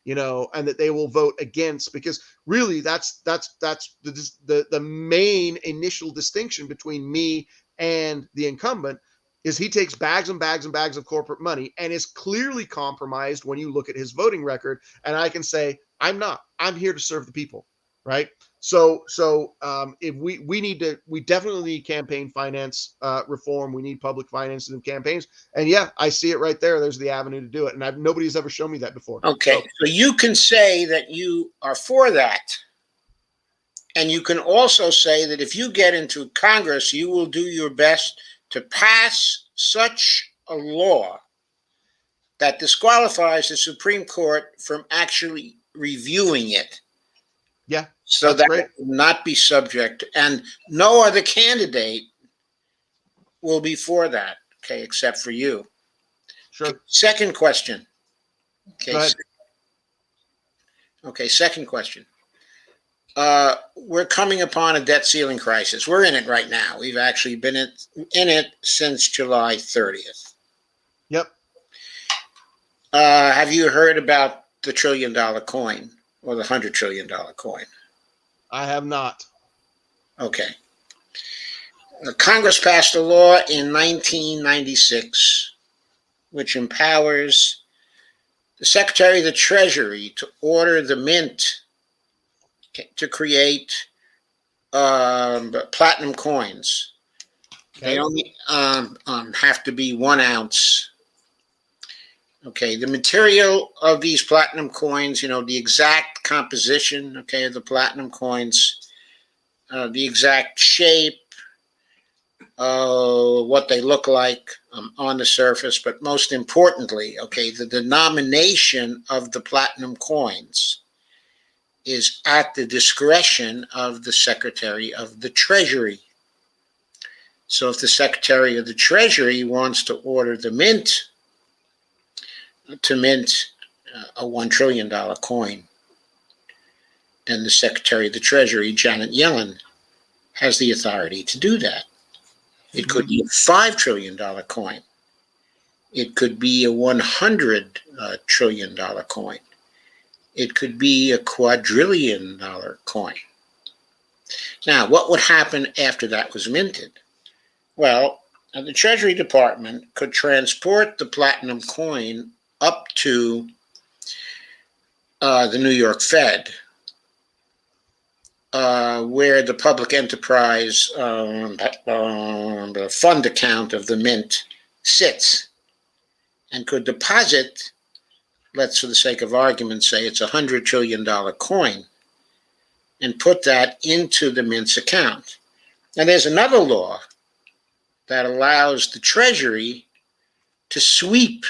Speaker 2: you know, and that they will vote against, because really that's the main initial distinction between me and the incumbent is he takes bags and bags and bags of corporate money and is clearly compromised when you look at his voting record. And I can say, I'm not. I'm here to serve the people, right? So if we definitely need campaign finance reform. We need public finances and campaigns. And yeah, I see it right there. There's the avenue to do it. And nobody's ever shown me that before.
Speaker 1: Okay, so you can say that you are for that. And you can also say that if you get into Congress, you will do your best to pass such a law that disqualifies the Supreme Court from actually reviewing it.
Speaker 2: Yeah.
Speaker 1: So that it will not be subject, and no other candidate will be for that, okay, except for you.
Speaker 2: Sure.
Speaker 1: Okay, second question. Okay.
Speaker 2: Go ahead.
Speaker 1: Okay, second question. We're coming upon a debt ceiling crisis. We're in it right now. We've actually been in it since July 30th.
Speaker 2: Yep.
Speaker 1: Have you heard about the $1 trillion coin or the $100 trillion coin?
Speaker 2: I have not.
Speaker 1: Okay. Congress passed a law in 1996 which empowers the Secretary of the Treasury to order the mint to create platinum coins. Okay. They only have to be 1 ounce. Okay, the material of these platinum coins, you know, the exact composition, okay, of the platinum coins, the exact shape, what they look like on the surface, but most importantly, okay, the denomination of the platinum coins is at the discretion of the Secretary of the Treasury. So if the Secretary of the Treasury wants to order the mint to mint a $1 trillion coin, then the Secretary of the Treasury, Janet Yellen, has the authority to do that. It could be a $5 trillion coin. It could be a $100 trillion coin. It could be a quadrillion dollar coin. Now, what would happen after that was minted? Well, the Treasury Department could transport the platinum coin up to the New York Fed, where the public enterprise fund account of the mint sits, and could deposit, let's for the sake of argument say it's a $100 trillion coin, and put that into the mint's account. Now there's another law that allows the Treasury to sweep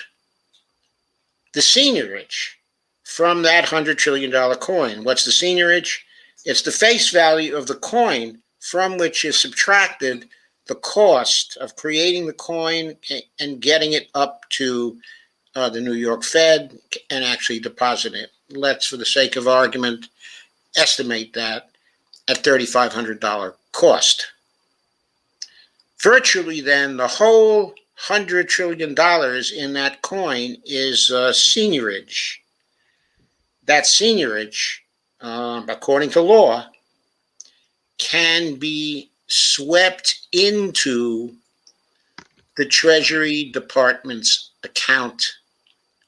Speaker 1: the seigniorage from that $100 trillion coin. What's the seigniorage? It's the face value of the coin from which is subtracted the cost of creating the coin and getting it up to the New York Fed and actually deposit it. Let's, for the sake of argument, estimate that at $3,500 cost. Virtually then, the whole $100 trillion in that coin is seigniorage. That seigniorage, according to law, can be swept into the Treasury Department's account,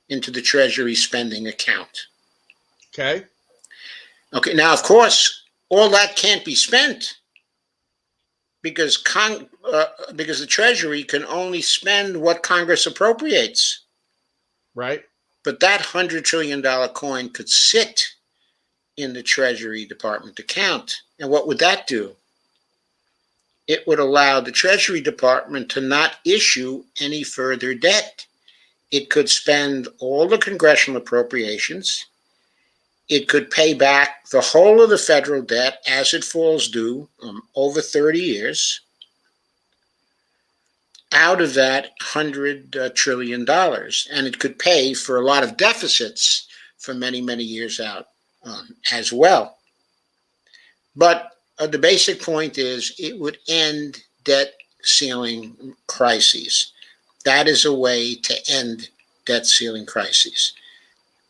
Speaker 1: into the Treasury spending account.
Speaker 2: Okay.
Speaker 1: Okay, now, of course, all that can't be spent because the Treasury can only spend what Congress appropriates.
Speaker 2: Right.
Speaker 1: But that $100 trillion coin could sit in the Treasury Department account. And what would that do? It would allow the Treasury Department to not issue any further debt. It could spend all the congressional appropriations. It could pay back the whole of the federal debt as it falls due over 30 years out of that $100 trillion. And it could pay for a lot of deficits for many, many years out as well. But the basic point is it would end debt ceiling crises. That is a way to end debt ceiling crises.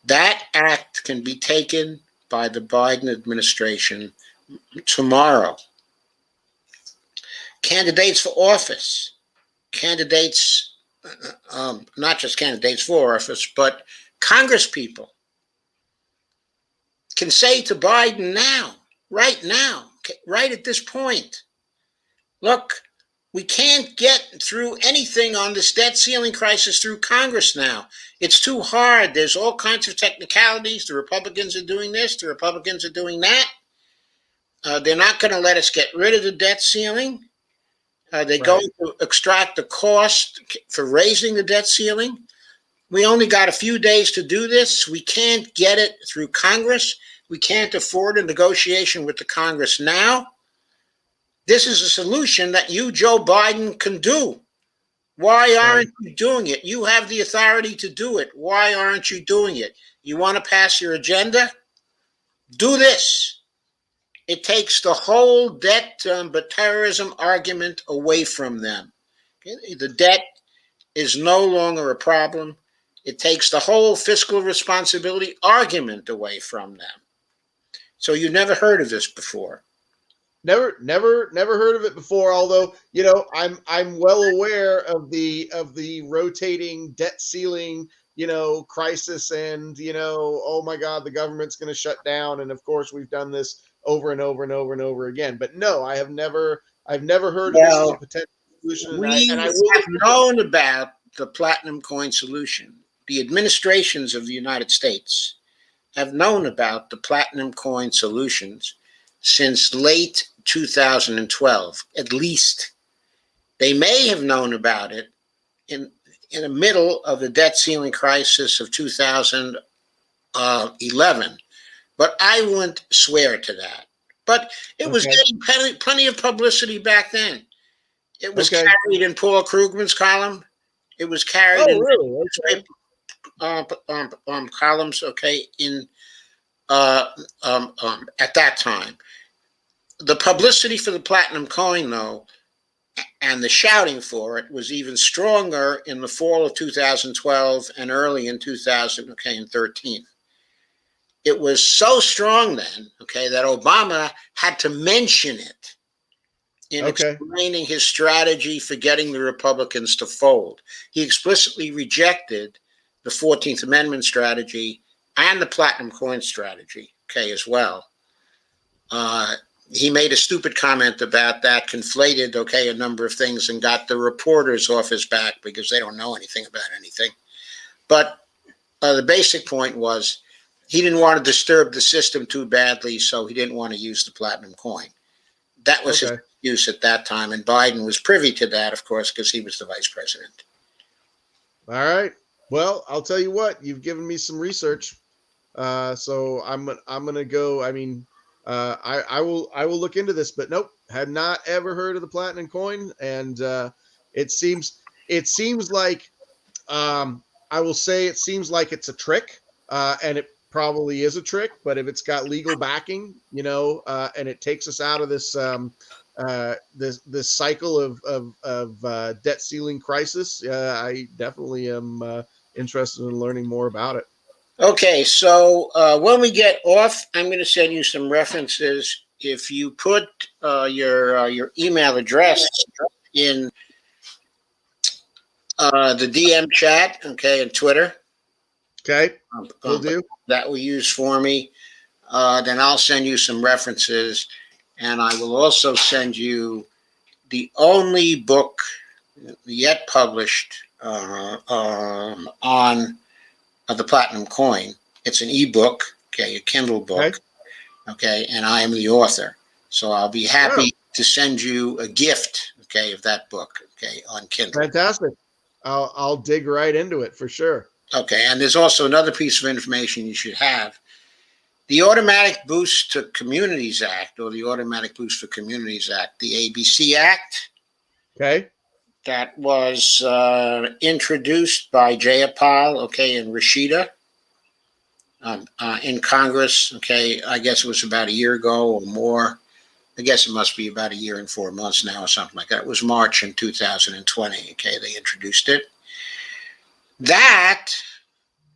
Speaker 1: That act can be taken by the Biden administration tomorrow. Candidates for office, not just candidates for office, but congresspeople can say to Biden now, right at this point, look, we can't get through anything on this debt ceiling crisis through Congress now. It's too hard. There's all kinds of technicalities. The Republicans are doing this. The Republicans are doing that. They're not going to let us get rid of the debt ceiling. They're going to extract the cost for raising the debt ceiling. We only got a few days to do this. We can't get it through Congress. We can't afford a negotiation with the Congress now. This is a solution that you, Joe Biden, can do. Why aren't you doing it? You have the authority to do it. Why aren't you doing it? You want to pass your agenda? Do this. It takes the whole debt but terrorism argument away from them. Okay? The debt is no longer a problem. It takes the whole fiscal responsibility argument away from them. So you never heard of this before.
Speaker 2: Never heard of it before. Although, I'm well aware of the rotating debt ceiling, crisis, and oh my God, the government's going to shut down. And of course, we've done this over and over and over and over again. But no, I've never heard of this as a potential solution.
Speaker 1: We have known about the platinum coin solution. The administrations of the United States have known about the platinum coin solutions since late 2012, at least. They may have known about it in the middle of the debt ceiling crisis of 2011, but I wouldn't swear to that. But it was
Speaker 2: Okay.
Speaker 1: getting plenty of publicity back then. It was
Speaker 2: Okay.
Speaker 1: carried in Paul Krugman's column. It was carried
Speaker 2: Oh,
Speaker 1: in
Speaker 2: really? Okay.
Speaker 1: columns. Okay, in at that time, the publicity for the platinum coin, though, and the shouting for it was even stronger in the fall of 2012 and early in 2013. It was so strong then, okay, that Obama had to mention it in
Speaker 2: Okay.
Speaker 1: explaining his strategy for getting the Republicans to fold. He explicitly rejected the 14th Amendment strategy and the platinum coin strategy, okay, as well. He made a stupid comment about that, conflated, okay, a number of things, and got the reporters off his back because they don't know anything about anything. But the basic point was he didn't want to disturb the system too badly, so he didn't want to use the platinum coin. That was his use at that time, and Biden was privy to that, of course, because he was the vice president.
Speaker 2: All right. Well, I'll tell you what. You've given me some research, so I'm gonna go. I mean, I will look into this, but nope, had not ever heard of the platinum coin, and it seems like I will say it seems like it's a trick, and it probably is a trick. But if it's got legal backing, and it takes us out of this this cycle of debt ceiling crisis, I definitely am interested in learning more about it.
Speaker 1: Okay, so when we get off, I'm going to send you some references. If you put your email address in the DM chat, okay, and Twitter,
Speaker 2: Okay, will do.
Speaker 1: that we use for me, then I'll send you some references, and I will also send you the only book yet published on the platinum coin. It's an ebook, okay, a Kindle book, okay, and I am the author. So I'll be happy to send you a gift, okay, of that book, okay, on Kindle.
Speaker 2: Fantastic. I'll dig right into it for sure.
Speaker 1: Okay, and there's also another piece of information you should have. The Automatic Boost to Communities Act, or the Automatic Boost for Communities Act, the ABC Act.
Speaker 2: Okay.
Speaker 1: That was introduced by Jayapal, okay, and Rashida in Congress, okay. I guess it was about a year ago or more. I guess it must be about a year and 4 months now or something like that. It was March in 2020, okay, they introduced it. That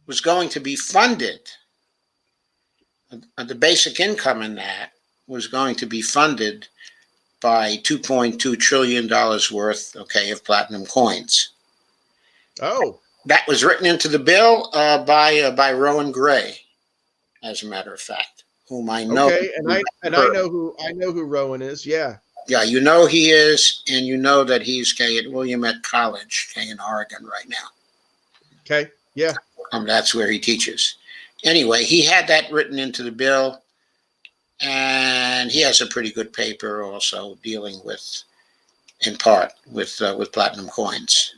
Speaker 1: was going to be funded. The basic income in that was going to be funded by $2.2 trillion worth, okay, of platinum coins.
Speaker 2: Oh,
Speaker 1: that was written into the bill by Rowan Gray, as a matter of fact, whom I know.
Speaker 2: Okay, and I know who Rowan is. Yeah.
Speaker 1: Yeah, you know he is, and you know that he's at Willamette College, in Oregon right now.
Speaker 2: Okay. Yeah.
Speaker 1: That's where he teaches. Anyway, he had that written into the bill, and he has a pretty good paper also dealing with, in part, with platinum coins.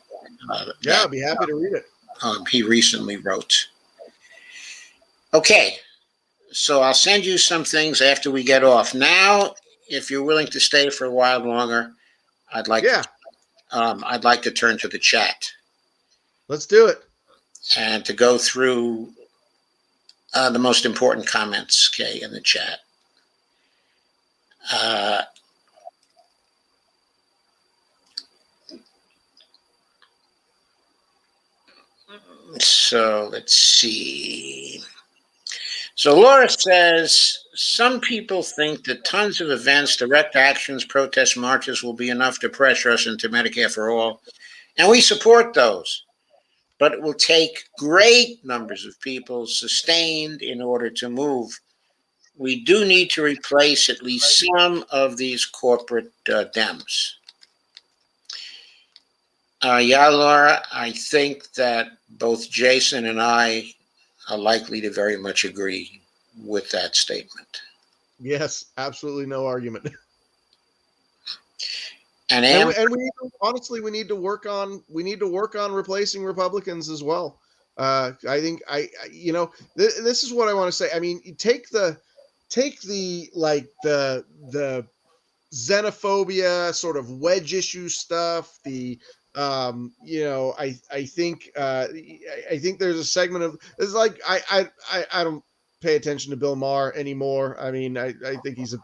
Speaker 2: Yeah, I'd be happy to read it.
Speaker 1: He recently wrote. Okay, so I'll send you some things after we get off. Now, if you're willing to stay for a while longer, I'd like to turn to the chat.
Speaker 2: Let's do it.
Speaker 1: And to go through the most important comments, okay, in the chat. So let's see. So Laura says, some people think that tons of events, direct actions, protests, marches will be enough to pressure us into Medicare for all. And we support those. But it will take great numbers of people sustained in order to move. We do need to replace at least some of these corporate Dems. Yeah, Laura, I think that both Jason and I are likely to very much agree with that statement.
Speaker 2: Yes, absolutely no argument.
Speaker 1: And
Speaker 2: we honestly, we need to work on replacing Republicans as well. I think this is what I want to say. I mean, take the like the xenophobia, sort of wedge issue stuff. I think I think there's a segment of it's like I don't pay attention to Bill Maher anymore. I mean, I think he's a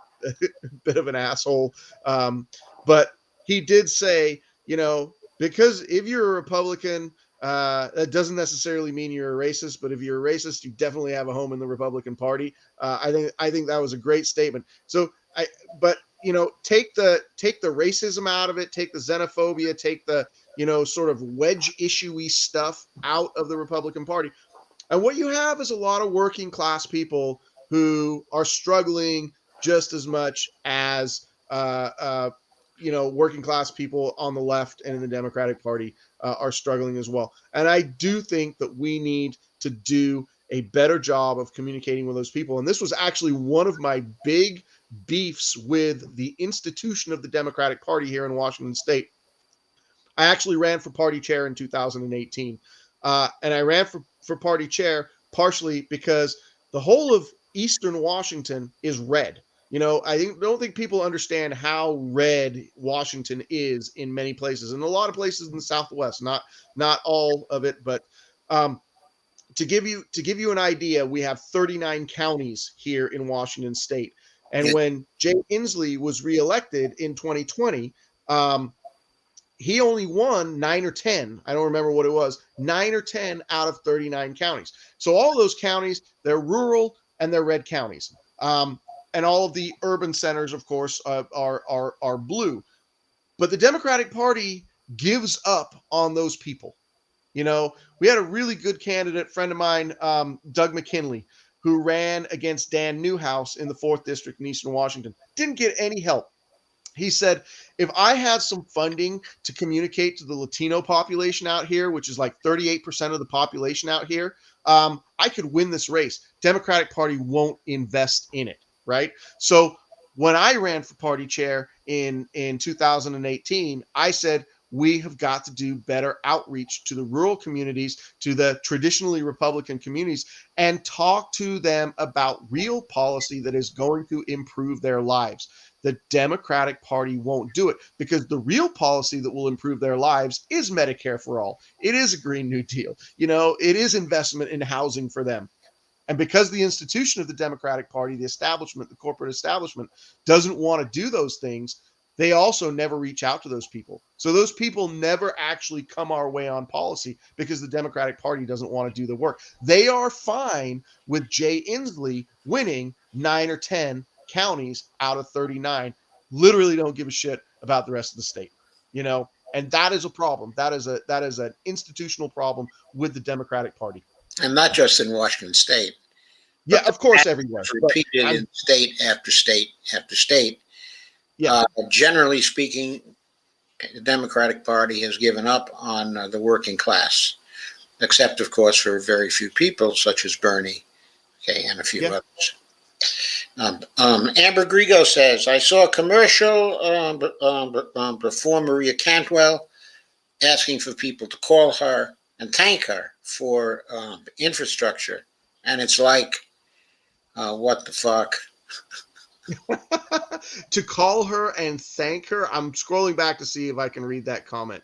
Speaker 2: bit of an asshole. But he did say, because if you're a Republican, that doesn't necessarily mean you're a racist, but if you're a racist, you definitely have a home in the Republican Party. I think that was a great statement. So but take the racism out of it, take the xenophobia, take the sort of wedge issue-y stuff out of the Republican Party, and what you have is a lot of working class people who are struggling just as much as working class people on the left and in the Democratic Party are struggling as well. And I do think that we need to do a better job of communicating with those people. And this was actually one of my big beefs with the institution of the Democratic Party here in Washington State. I actually ran for party chair in 2018. And I ran for party chair partially because the whole of Eastern Washington is red. Don't think people understand how red Washington is in many places, and a lot of places in the Southwest. Not all of it, but to give you an idea, we have 39 counties here in Washington State. And when Jay Inslee was reelected in 2020, he only won 9 or 10. I don't remember what it was. 9 or 10 out of 39 counties. So all those counties, they're rural and they're red counties. And all of the urban centers, of course, are blue. But the Democratic Party gives up on those people. We had a really good candidate, friend of mine, Doug McKinley, who ran against Dan Newhouse in the 4th District in Eastern Washington. Didn't get any help. He said, if I had some funding to communicate to the Latino population out here, which is like 38% of the population out here, I could win this race. Democratic Party won't invest in it, right? So when I ran for party chair in 2018, I said, we have got to do better outreach to the rural communities, to the traditionally Republican communities, and talk to them about real policy that is going to improve their lives. The Democratic Party won't do it because the real policy that will improve their lives is Medicare for all. It is a Green New Deal. It is investment in housing for them. And because the institution of the Democratic Party, the establishment, the corporate establishment, doesn't want to do those things, they also never reach out to those people. So those people never actually come our way on policy because the Democratic Party doesn't want to do the work. They are fine with Jay Inslee winning 9 or 10 counties out of 39, literally don't give a shit about the rest of the state, and that is a problem. That is an institutional problem with the Democratic Party.
Speaker 1: And not just in Washington State.
Speaker 2: Yeah, of course, everywhere.
Speaker 1: Repeated in state after state after state.
Speaker 2: Yeah.
Speaker 1: Generally speaking, the Democratic Party has given up on the working class, except, of course, for very few people, such as Bernie, and a few others. Amber Grigo says, I saw a commercial before Maria Cantwell asking for people to call her and thank her for infrastructure. And it's like, what the fuck?
Speaker 2: To call her and thank her. I'm scrolling back to see if I can read that comment.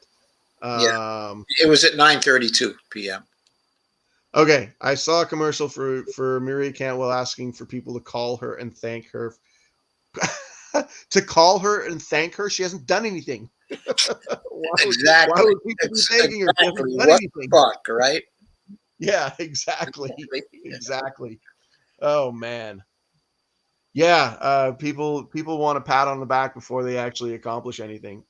Speaker 1: It was at 9:32 p.m.
Speaker 2: Okay, I saw a commercial for Maria Cantwell asking for people to call her and thank her. To call her and thank her? She hasn't done anything.
Speaker 1: Exactly.
Speaker 2: Why would people be thanking her?
Speaker 1: Exactly. What the fuck, right?
Speaker 2: Yeah, exactly. Exactly. Oh, man. Yeah, people want a pat on the back before they actually accomplish anything.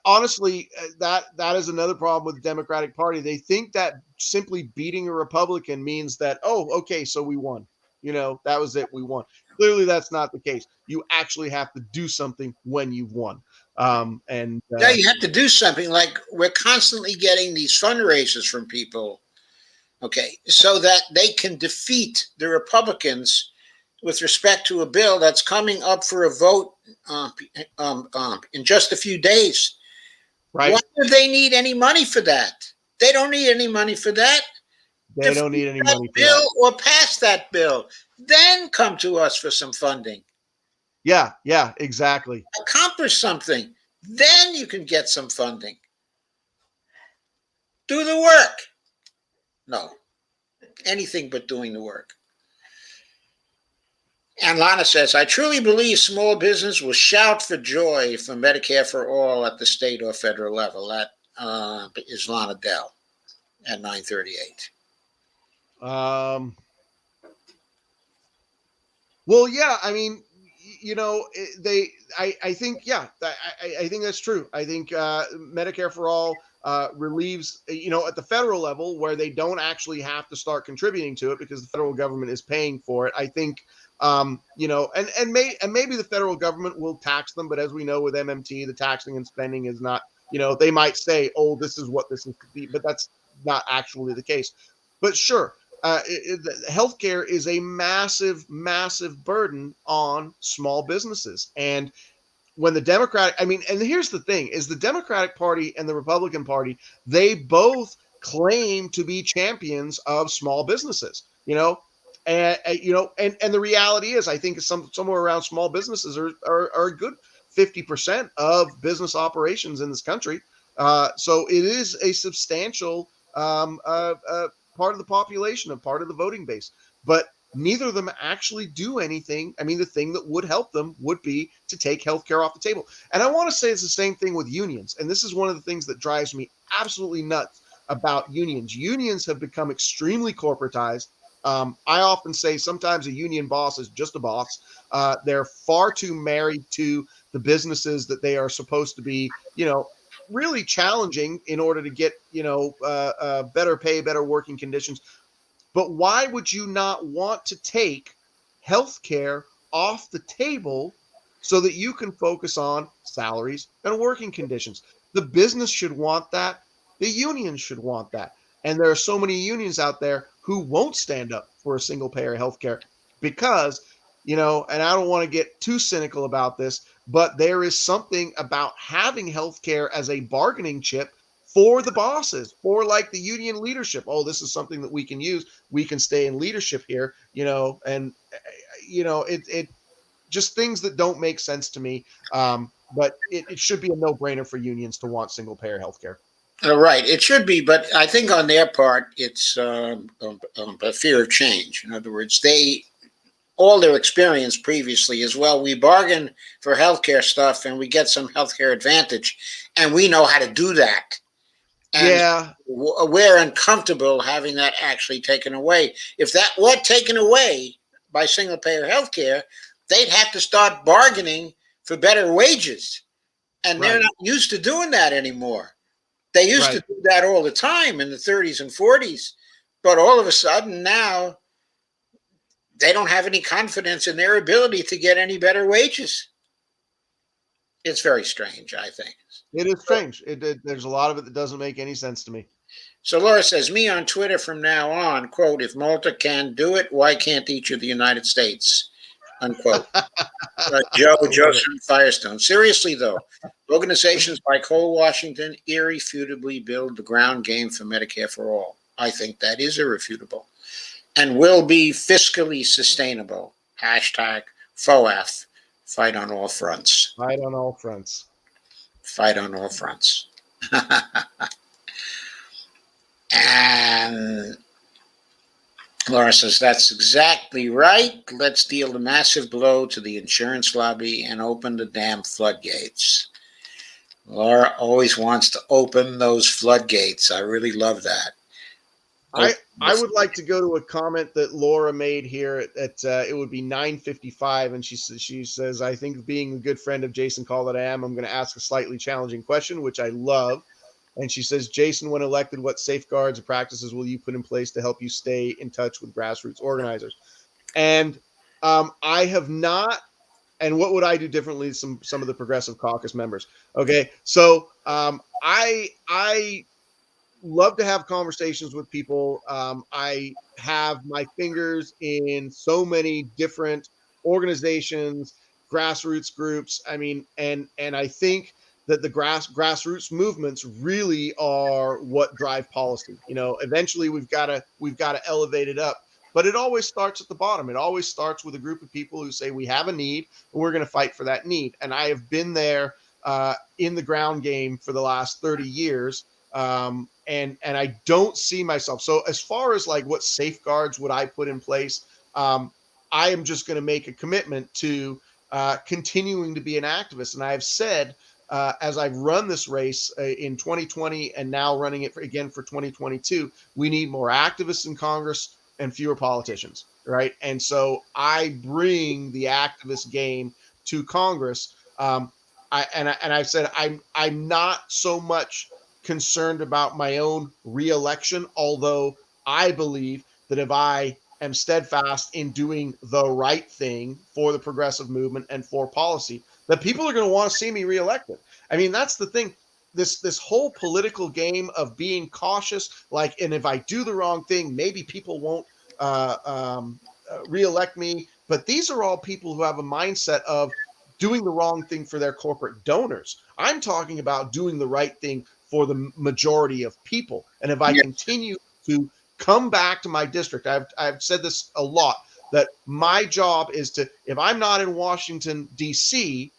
Speaker 2: Honestly, that is another problem with the Democratic Party. They think that simply beating a Republican means that, oh, okay, so we won. That was it, we won. Clearly, that's not the case. You actually have to do something when you've won.
Speaker 1: Yeah, you have to do something. Like, we're constantly getting these fundraisers from people, so that they can defeat the Republicans with respect to a bill that's coming up for a vote in just a few days.
Speaker 2: Right.
Speaker 1: Why do they need any money for that? They don't need any money for that.
Speaker 2: They don't need any
Speaker 1: That
Speaker 2: money for
Speaker 1: bill
Speaker 2: that.
Speaker 1: or pass that bill. Then come to us for some funding.
Speaker 2: Yeah, exactly.
Speaker 1: Accomplish something. Then you can get some funding. Do the work. No, anything but doing the work. And Lana says, I truly believe small business will shout for joy for Medicare for all at the state or federal level. That is Lana Dell at 938.
Speaker 2: Well, yeah, I mean, I think, I think that's true. I think Medicare for all relieves, at the federal level where they don't actually have to start contributing to it because the federal government is paying for it. I think, and maybe the federal government will tax them, but as we know with MMT, the taxing and spending is not, they might say, oh, this is what this is, but that's not actually the case. But sure, healthcare is a massive, massive burden on small businesses. And when the and here's the thing, is the Democratic Party and the Republican Party, they both claim to be champions of small businesses, and the reality is, I think somewhere around small businesses are a good 50% of business operations in this country. So it is a substantial part of the population, a part of the voting base. But neither of them actually do anything. I mean, the thing that would help them would be to take healthcare off the table. And I want to say it's the same thing with unions. And this is one of the things that drives me absolutely nuts about unions. Unions have become extremely corporatized. I often say sometimes a union boss is just a boss. They're far too married to the businesses that they are supposed to be, really challenging in order to get, better pay, better working conditions. But why would you not want to take healthcare off the table so that you can focus on salaries and working conditions? The business should want that. The unions should want that. And there are so many unions out there who won't stand up for a single payer healthcare because, and I don't want to get too cynical about this, but there is something about having healthcare as a bargaining chip for the bosses, for like the union leadership. Oh, this is something that we can use. We can stay in leadership here, and it just things that don't make sense to me. But it should be a no-brainer for unions to want single-payer healthcare.
Speaker 1: Right, it should be, but I think on their part, it's a fear of change. In other words, all their experience previously is, well, we bargain for healthcare stuff and we get some healthcare advantage, and we know how to do that. And
Speaker 2: yeah,
Speaker 1: we're uncomfortable having that actually taken away. If that were taken away by single payer healthcare, they'd have to start bargaining for better wages. And they're not used to doing that anymore. They used to do that all the time in the 30s and 40s. But all of a sudden now, they don't have any confidence in their ability to get any better wages. It's very strange, I think.
Speaker 2: It is strange. There's a lot of it that doesn't make any sense to me.
Speaker 1: So Laura says, me on Twitter from now on, quote, if Malta can do it, why can't each of the United States, unquote. Joseph Firestone. Seriously, though, organizations like Whole Washington irrefutably build the ground game for Medicare for all. I think that is irrefutable and will be fiscally sustainable. Hashtag FOAF. Fight on all fronts.
Speaker 2: Fight on all fronts.
Speaker 1: Fight on all fronts. And Laura says, that's exactly right. Let's deal a massive blow to the insurance lobby and open the damn floodgates. Laura always wants to open those floodgates. I really love that.
Speaker 2: I would like to go to a comment that Laura made here at it would be 9:55, and she says, I think being a good friend of Jason Call that I am, I'm going to ask a slightly challenging question, which I love. And she says, Jason, when elected, what safeguards or practices will you put in place to help you stay in touch with grassroots organizers? And I have not. And what would I do differently than some of the Progressive Caucus members? Okay, so I love to have conversations with people. I have my fingers in so many different organizations, grassroots groups. I mean, and I think that the grassroots movements really are what drive policy. Eventually we've got to elevate it up, but it always starts at the bottom. It always starts with a group of people who say we have a need and we're going to fight for that need. And I have been there in the ground game for the last 30 years. And I don't see myself. So as far as like what safeguards would I put in place, I am just going to make a commitment to continuing to be an activist. And I've said, as I've run this race in 2020 and now running it again for 2022, we need more activists in Congress and fewer politicians, right? And so I bring the activist game to Congress. I've said I'm not so much concerned about my own reelection, although I believe that if I am steadfast in doing the right thing for the progressive movement and for policy, that people are going to want to see me reelected. I mean, that's the thing. This whole political game of being cautious, like, and if I do the wrong thing, maybe people won't reelect me. But these are all people who have a mindset of doing the wrong thing for their corporate donors. I'm talking about doing the right thing for the majority of people. And if I continue to come back to my district, I've said this a lot, that my job is to, if I'm not in Washington, D.C.,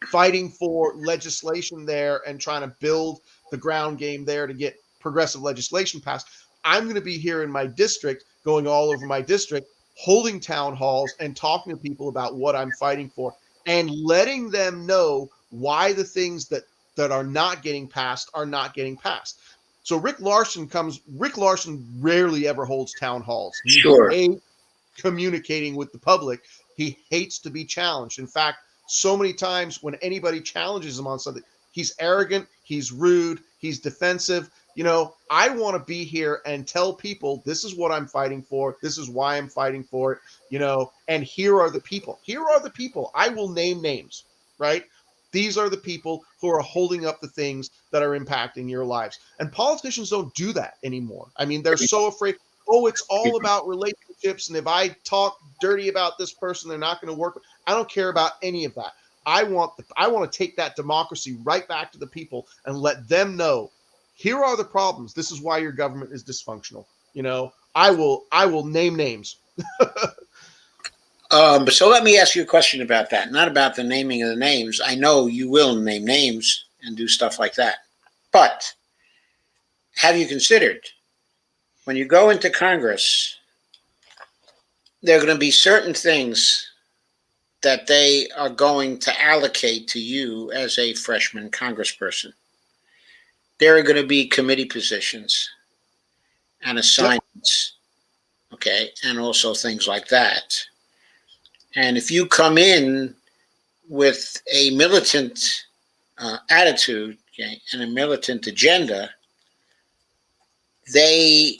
Speaker 2: fighting for legislation there and trying to build the ground game there to get progressive legislation passed, I'm going to be here in my district, going all over my district, holding town halls and talking to people about what I'm fighting for and letting them know why the things that are not getting passed are not getting passed. So Rick Larson rarely ever holds town halls. He hates communicating with the public. He hates to be challenged. In fact, so many times when anybody challenges him on something, he's arrogant, he's rude, he's defensive. I want to be here and tell people this is what I'm fighting for. This is why I'm fighting for it, and here are the people. Here are the people. I will name names, right? These are the people who are holding up the things that are impacting your lives. And politicians don't do that anymore. I mean, they're so afraid. Oh, it's all about relationships. And if I talk dirty about this person, they're not going to work. I don't care about any of that. I want to take that democracy right back to the people and let them know, here are the problems. This is why your government is dysfunctional. I will name names.
Speaker 1: So let me ask you a question about that. Not about the naming of the names. I know you will name names and do stuff like that. But have you considered, when you go into Congress, there are going to be certain things that they are going to allocate to you as a freshman congressperson. There are going to be committee positions and assignments, okay, and also things like that. And if you come in with a militant attitude, okay, and a militant agenda, they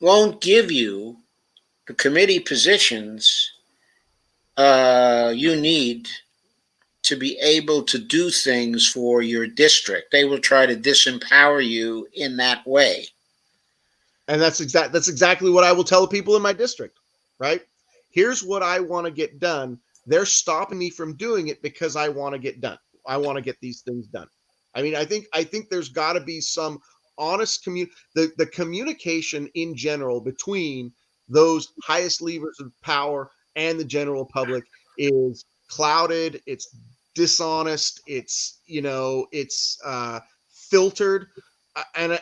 Speaker 1: won't give you the committee positions you need to be able to do things for your district. They will try to disempower you in that way.
Speaker 2: And that's exactly what I will tell the people in my district, right? Here's what I want to get done. They're stopping me from doing it because I want to get done. I want to get these things done. I mean, I think there's got to be some honest the communication in general between those highest levers of power and the general public is clouded. It's dishonest. It's filtered. And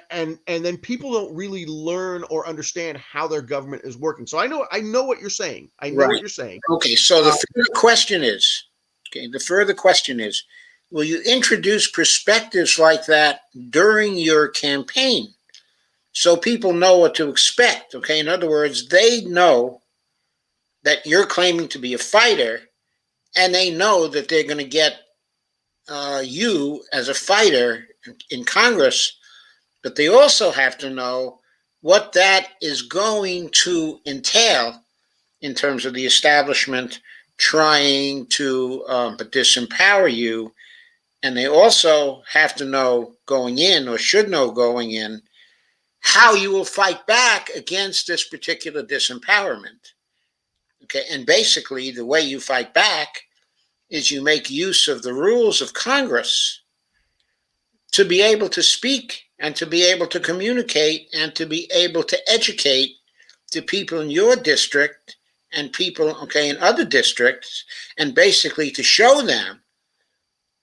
Speaker 2: then people don't really learn or understand how their government is working. So I know what you're saying. I know what you're saying.
Speaker 1: Okay, so the further question is, will you introduce perspectives like that during your campaign so people know what to expect? Okay, in other words, they know that you're claiming to be a fighter, and they know that they're going to get you as a fighter in Congress. But they also have to know what that is going to entail in terms of the establishment trying to disempower you. And they also have to know going in, or should know going in, how you will fight back against this particular disempowerment. Okay, and basically the way you fight back is you make use of the rules of Congress to be able to speak and to be able to communicate and to be able to educate the people in your district and people, okay, in other districts, and basically to show them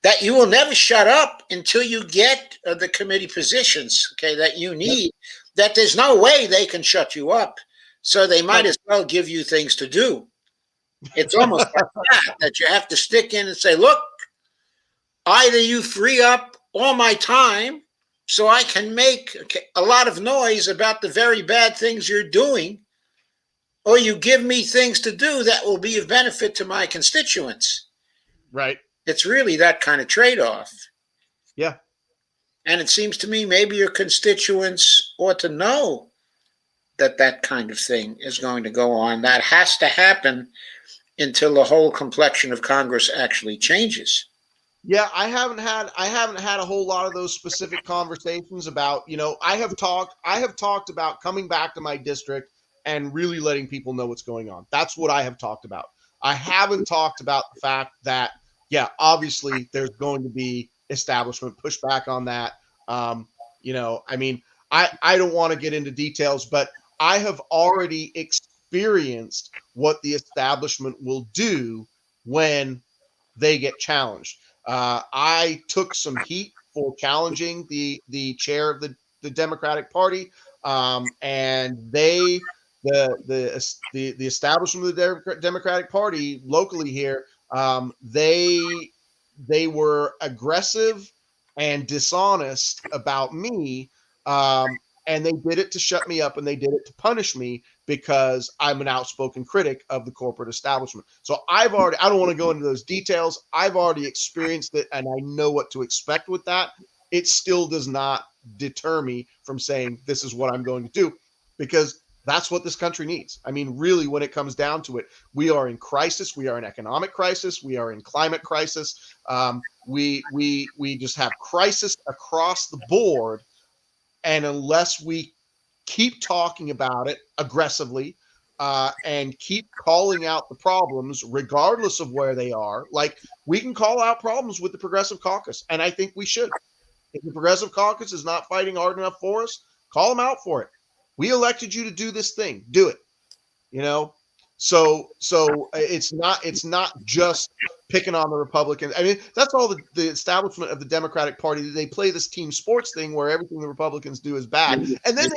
Speaker 1: that you will never shut up until you get the committee positions, okay, that you need, that there's no way they can shut you up. So they might as well give you things to do. It's almost like that you have to stick in and say, look, either you free up all my time so I can make a lot of noise about the very bad things you're doing, or you give me things to do that will be of benefit to my constituents.
Speaker 2: Right.
Speaker 1: It's really that kind of trade-off.
Speaker 2: Yeah.
Speaker 1: And it seems to me maybe your constituents ought to know that that kind of thing is going to go on. That has to happen until the whole complexion of Congress actually changes.
Speaker 2: Yeah, I haven't had a whole lot of those specific conversations about, I have talked about coming back to my district and really letting people know what's going on. That's what I have talked about. I haven't talked about the fact that, yeah, obviously there's going to be establishment pushback on that. I mean, I don't want to get into details, but I have already experienced what the establishment will do when they get challenged. I took some heat for challenging the chair of the Democratic Party, and the establishment of the Democratic Party locally here, they were aggressive and dishonest about me, and they did it to shut me up, and they did it to punish me because I'm an outspoken critic of the corporate establishment. So I don't want to go into those details. I've already experienced it, and I know what to expect with that. It still does not deter me from saying this is what I'm going to do, because that's what this country needs. I mean, really, when it comes down to it, we are in crisis. We are in economic crisis. We are in climate crisis. We just have crisis across the board. And unless we keep talking about it aggressively and keep calling out the problems, regardless of where they are, like we can call out problems with the Progressive Caucus, and I think we should. If the Progressive Caucus is not fighting hard enough for us, call them out for it. We elected you to do this thing. Do it. So it's not just picking on the Republicans. I mean, that's all the establishment of the Democratic Party. They play this team sports thing where everything the Republicans do is bad, and then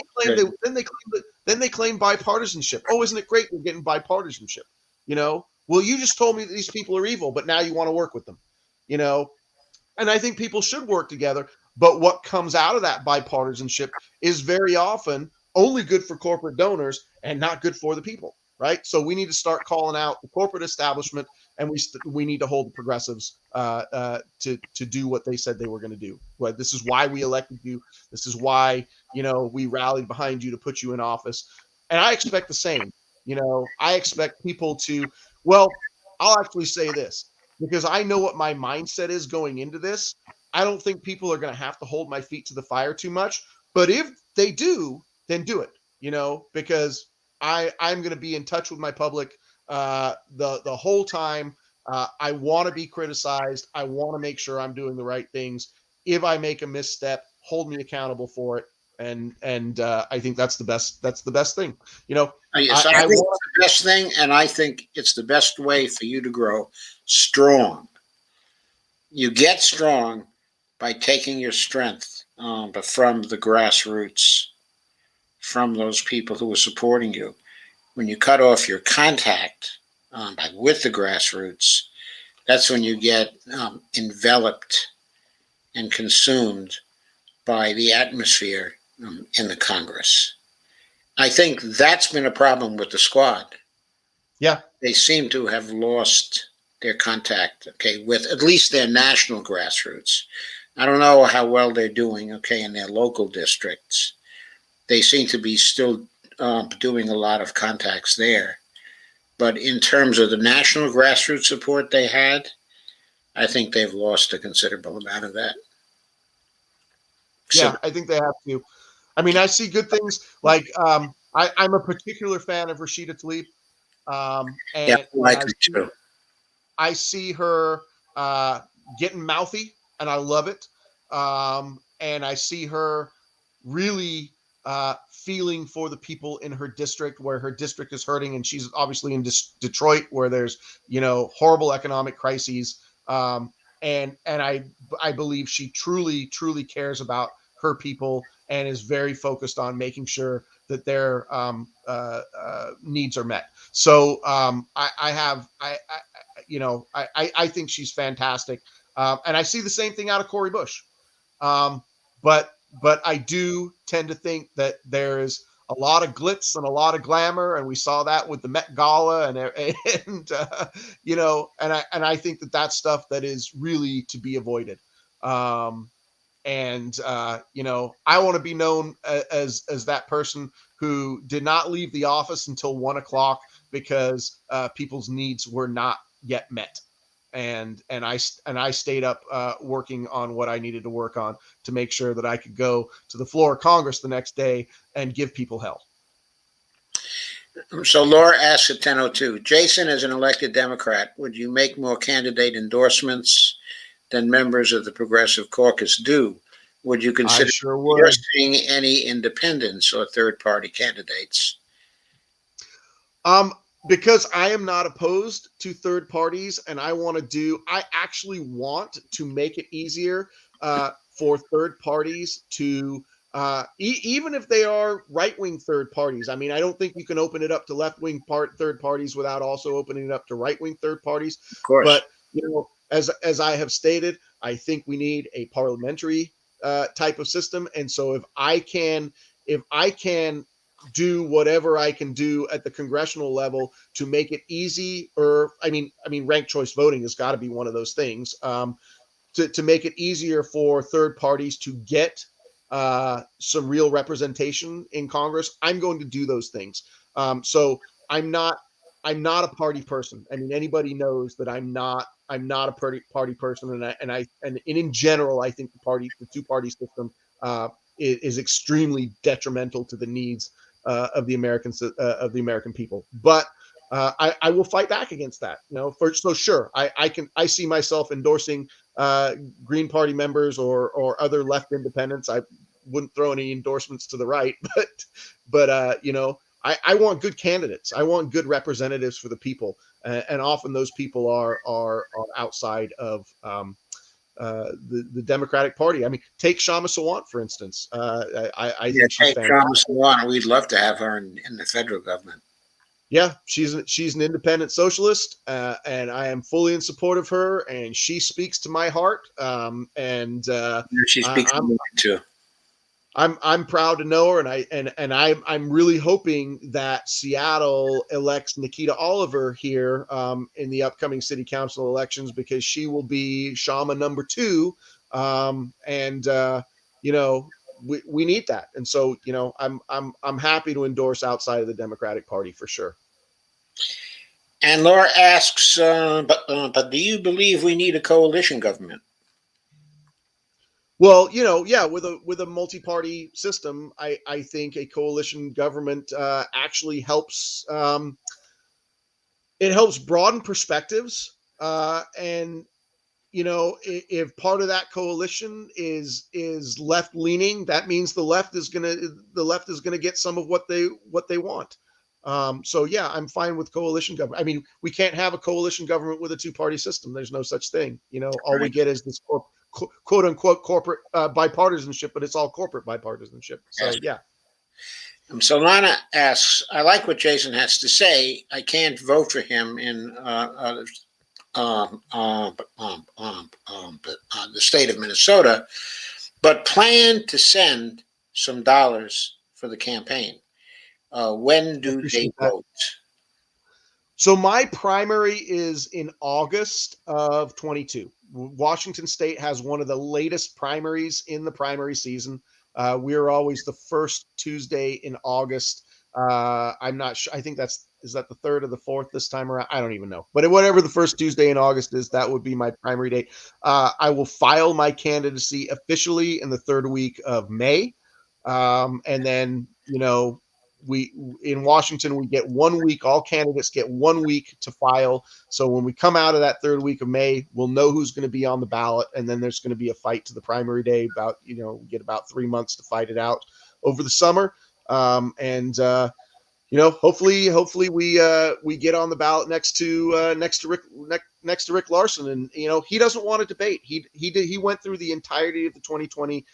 Speaker 2: they claim bipartisanship. Oh, isn't it great we're getting bipartisanship? Well, you just told me that these people are evil, but now you want to work with them. And I think people should work together. But what comes out of that bipartisanship is very often only good for corporate donors and not good for the people. Right. So we need to start calling out the corporate establishment, and we need to hold the progressives to do what they said they were going to do. Well, this is why we elected you. This is why, we rallied behind you to put you in office. And I expect the same. I expect people to, well, I'll actually say this because I know what my mindset is going into this. I don't think people are going to have to hold my feet to the fire too much. But if they do, then do it, because I'm going to be in touch with my public the whole time. I want to be criticized. I want to make sure I'm doing the right things. If I make a misstep, hold me accountable for it. And I think that's the best. That's the best thing.
Speaker 1: Yes, I think it's the best thing, and I think it's the best way for you to grow strong. You get strong by taking your strength, but from the grassroots, from those people who are supporting you. When you cut off your contact with the grassroots, that's when you get enveloped and consumed by the atmosphere in the Congress. I think that's been a problem with the squad.
Speaker 2: Yeah.
Speaker 1: They seem to have lost their contact, with at least their national grassroots. I don't know how well they're doing, in their local districts. They seem to be still doing a lot of contacts there. But in terms of the national grassroots support they had, I think they've lost a considerable amount of that.
Speaker 2: Yeah, I think they have to. I mean, I see good things. Like I'm a particular fan of Rashida Tlaib. And I see her getting mouthy, and I love it. and I see her really feeling for the people in her district, where her district is hurting, and she's obviously in Detroit, where there's horrible economic crises. And I believe she truly cares about her people and is very focused on making sure that their needs are met. So I think she's fantastic, and I see the same thing out of Cori Bush. Um, but I do tend to think that there's a lot of glitz and a lot of glamour, and we saw that with the Met Gala, and I think that that's stuff that is really to be avoided. I want to be known as that person who did not leave the office until 1 o'clock because people's needs were not yet met. And I stayed up working on what I needed to work on to make sure that I could go to the floor of Congress the next day and give people hell.
Speaker 1: So Laura asks at 10:02, Jason, as an elected Democrat, would you make more candidate endorsements than members of the Progressive Caucus do? Would you consider endorsing any independents or third-party candidates?
Speaker 2: Because I am not opposed to third parties, and I actually want to make it easier for third parties to, even if they are right-wing third parties. I mean, I don't think you can open it up to left-wing third parties without also opening it up to right-wing third parties.
Speaker 1: Of course.
Speaker 2: But, as I have stated, I think we need a parliamentary type of system. And so if I can do whatever I can do at the congressional level to make it easy, or I mean, ranked choice voting has got to be one of those things, to make it easier for third parties to get some real representation in Congress. I'm going to do those things. So I'm not a party person. I mean, anybody knows that I'm not a party person, and in general, I think the two-party system is extremely detrimental to the needs of the American people. But I will fight back against that. So sure, I see myself endorsing Green Party members or other left independents. I wouldn't throw any endorsements to the right, but I want good candidates. I want good representatives for the people, and often those people are outside of the Democratic Party. I mean, take Shama Sawant, for instance. I think she's fantastic.
Speaker 1: Shama Sawant. We'd love to have her in the federal government.
Speaker 2: Yeah, she's an independent socialist, and I am fully in support of her. And she speaks to my heart.
Speaker 1: She speaks to mine too.
Speaker 2: I'm proud to know her, and I'm really hoping that Seattle elects Nikita Oliver here in the upcoming city council elections, because she will be Shama number 2, we need that. And so I'm happy to endorse outside of the Democratic Party for sure.
Speaker 1: And Laura asks, but do you believe we need a coalition government?
Speaker 2: Well, with a multi-party system, I think a coalition government actually helps. It helps broaden perspectives, and if part of that coalition is left leaning, that means the left is gonna get some of what they want. So yeah, I'm fine with coalition government. I mean, we can't have a coalition government with a two-party system. There's no such thing. All we get is this quote unquote corporate bipartisanship, but it's all corporate bipartisanship. So yeah.
Speaker 1: So Lana asks, I like what Jason has to say. I can't vote for him in the state of Minnesota, but plan to send some dollars for the campaign. When do they vote?
Speaker 2: So my primary is in August of 22. Washington State has one of the latest primaries in the primary season. We're always the first Tuesday in August. I'm not sure. I think is that the 3rd or the 4th this time around? I don't even know. But whatever the first Tuesday in August is, that would be my primary date. I will file my candidacy officially in the 3rd week of May. And then, we in Washington, we get 1 week. All candidates get 1 week to file. So when we come out of that third week of May, we'll know who's going to be on the ballot, and then there's going to be a fight to the primary day. We get about 3 months to fight it out over the summer. Hopefully we get on the ballot next to Rick Larson, and he doesn't want to debate. He went through the entirety of the 2020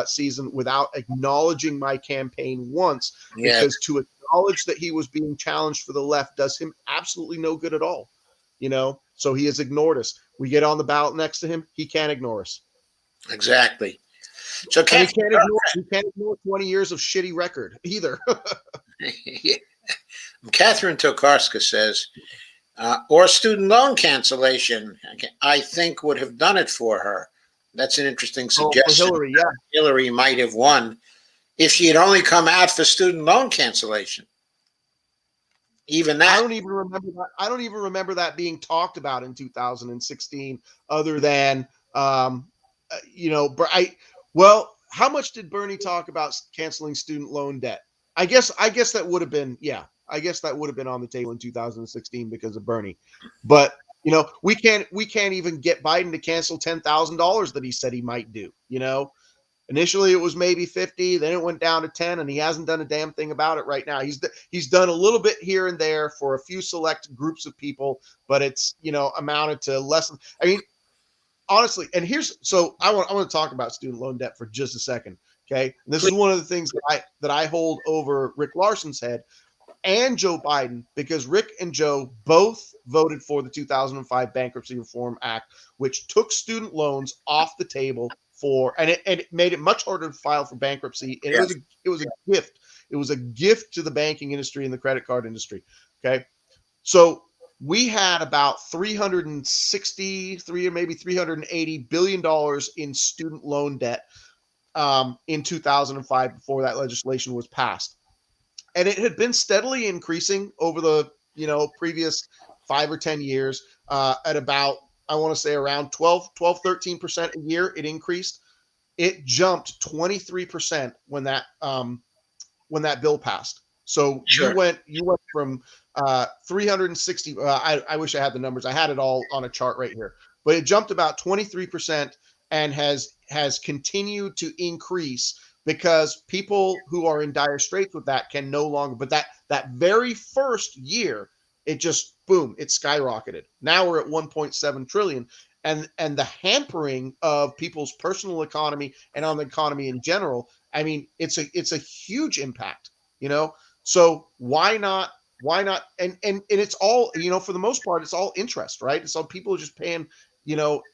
Speaker 2: season without acknowledging my campaign once, because to acknowledge that he was being challenged for the left does him absolutely no good at all. So he has ignored us. We get on the ballot next to him, he can't ignore us.
Speaker 1: Exactly. So
Speaker 2: he can't ignore 20 years of shitty record either.
Speaker 1: Catherine Tokarska says, or student loan cancellation, I think would have done it for her. That's an interesting suggestion.
Speaker 2: Hillary, yeah.
Speaker 1: Hillary might have won if she had only come out for student loan cancellation. Even that.
Speaker 2: I don't even remember that being talked about in 2016, other than, how much did Bernie talk about canceling student loan debt? I guess that would have been, I guess that would have been on the table in 2016 because of Bernie. But, we can't even get Biden to cancel $10,000 that he said he might do. Initially it was maybe 50, then it went down to 10, and he hasn't done a damn thing about it right now. He's done a little bit here and there for a few select groups of people, but it's, amounted to less. Honestly, and I want to talk about student loan debt for just a second. Okay. And this is one of the things that I hold over Rick Larson's head and Joe Biden, because Rick and Joe both voted for the 2005 Bankruptcy Reform Act, which took student loans off the table and it made it much harder to file for bankruptcy. And it was a gift. It was a gift to the banking industry and the credit card industry. Okay. So we had about $363 or maybe $380 billion in student loan debt in 2005 before that legislation was passed. And it had been steadily increasing over the previous 5 or 10 years at about, I want to say, around 13% a year. It increased. It jumped 23% when that bill passed. So sure. you went from 360. I wish I had the numbers. I had it all on a chart right here, but it jumped about 23% and has continued to increase, because people who are in dire straits with that can no longer. But that very first year, it just boom, it skyrocketed. Now we're at 1.7 trillion, and the hampering of people's personal economy and on the economy in general. I mean, it's a huge impact. So why not? And it's all, for the most part, it's all interest, right? It's all people are just paying,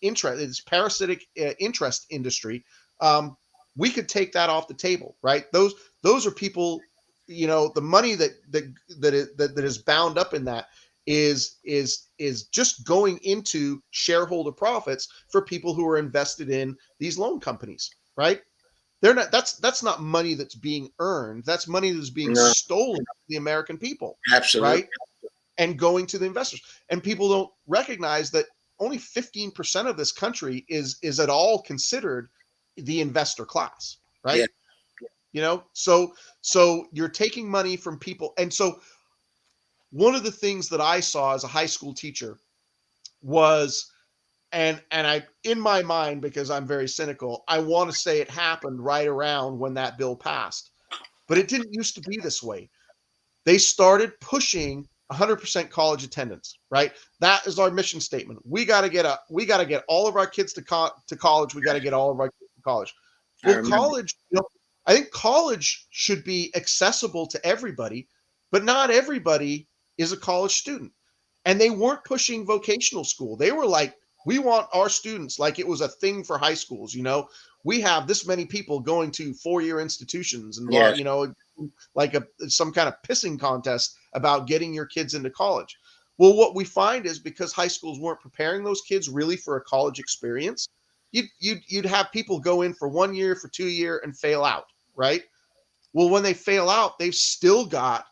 Speaker 2: interest. It's parasitic interest industry. We could take that off the table, right? Those are people, the money that is bound up in that is just going into shareholder profits for people who are invested in these loan companies, right? They're not. That's not money that's being earned. That's money that's being stolen from the American people.
Speaker 1: Absolutely.
Speaker 2: Right? And going to the investors. And people don't recognize that only 15% of this country is at all considered the investor class, right? Yeah. So you're taking money from people. And so one of the things that I saw as a high school teacher was, and I, in my mind, because I'm very cynical, I want to say it happened right around when that bill passed, but it didn't used to be this way. They started pushing 100% college attendance, right? That is our mission statement. We got to get all of our kids to college. We got to get all of our kids to college. Well, college, I think college should be accessible to everybody, but not everybody is a college student. And they weren't pushing vocational school. They were like, we want our students, like it was a thing for high schools. We have this many people going to 4-year institutions, and like some kind of pissing contest about getting your kids into college. Well, what we find is, because high schools weren't preparing those kids really for a college experience, you'd have people go in for 1 year, for 2 year, and fail out, right? Well, when they fail out, they've still got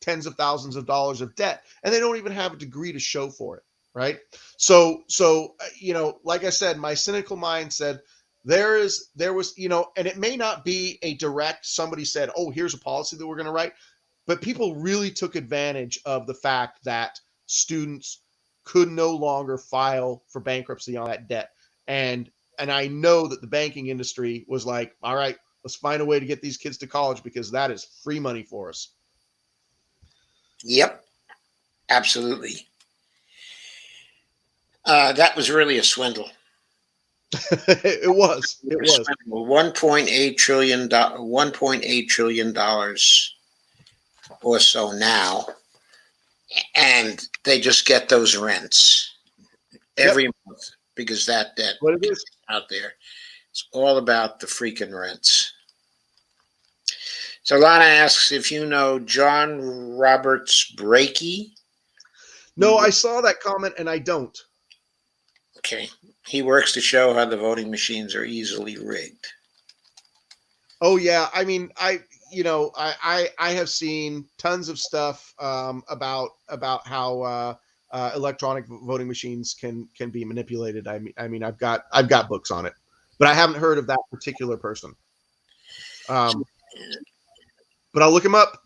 Speaker 2: tens of thousands of dollars of debt, and they don't even have a degree to show for it, right? So like I said, my cynical mind said there was, and it may not be a direct, somebody said, oh, here's a policy that we're going to write. but people really took advantage of the fact that students could no longer file for bankruptcy on that debt. And I know that the banking industry was like, all right, let's find a way to get these kids to college because that is free money for us.
Speaker 1: Yep, absolutely. That was really a swindle.
Speaker 2: It was.
Speaker 1: $1.8 trillion or so now, and they just get those rents every month because that debt
Speaker 2: What it is
Speaker 1: out there. It's all about the freaking rents. So Lana asks if you know John Roberts Brakey.
Speaker 2: No, I saw that comment and I don't.
Speaker 1: Okay. He works to show how the voting machines are easily rigged.
Speaker 2: Oh yeah, I mean, I have seen tons of stuff about how electronic voting machines can be manipulated. I mean, I've got books on it, but I haven't heard of that particular person. But I'll look him up.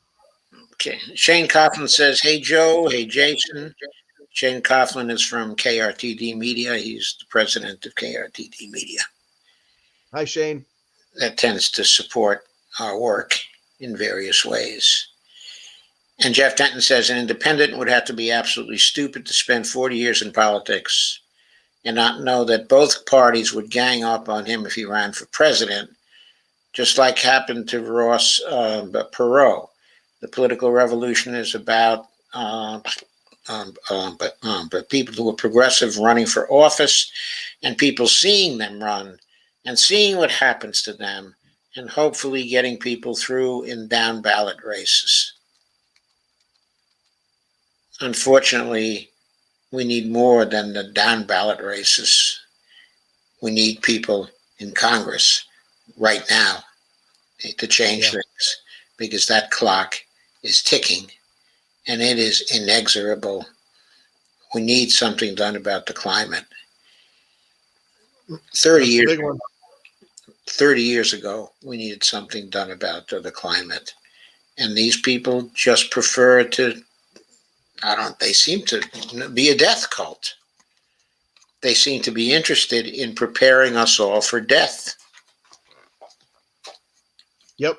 Speaker 1: Okay. Shane Coughlin says, "Hey Joe, hey Jason." Shane Coughlin is from KRTD Media. He's the president of KRTD Media.
Speaker 2: Hi, Shane.
Speaker 1: That tends to support our work in various ways. And Jeff Denton says, an independent would have to be absolutely stupid to spend 40 years in politics and not know that both parties would gang up on him if he ran for president, just like happened to Ross Perot. The political revolution is about but people who are progressive running for office and people seeing them run and seeing what happens to them and hopefully getting people through in down ballot races. Unfortunately, we need more than the down ballot races. We need people in Congress right now to change things because that clock is ticking and it is inexorable. We need something done about the climate. 30 years ago, we needed something done about the climate. And these people just prefer to, they seem to be a death cult. They seem to be interested in preparing us all for death.
Speaker 2: Yep.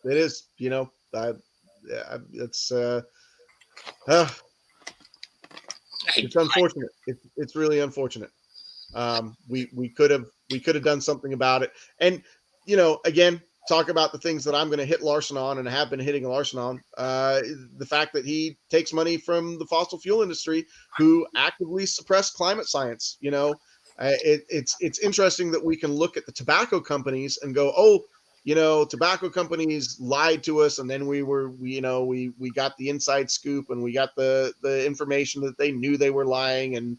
Speaker 2: It is, it's it's unfortunate. It's really unfortunate. We could have done something about it. And again, talk about the things that I'm going to hit Larson on and have been hitting Larson on. The fact that he takes money from the fossil fuel industry who actively suppress climate science. It's interesting that we can look at the tobacco companies and go, oh, tobacco companies lied to us, and then we got the inside scoop, and we got the information that they knew they were lying, and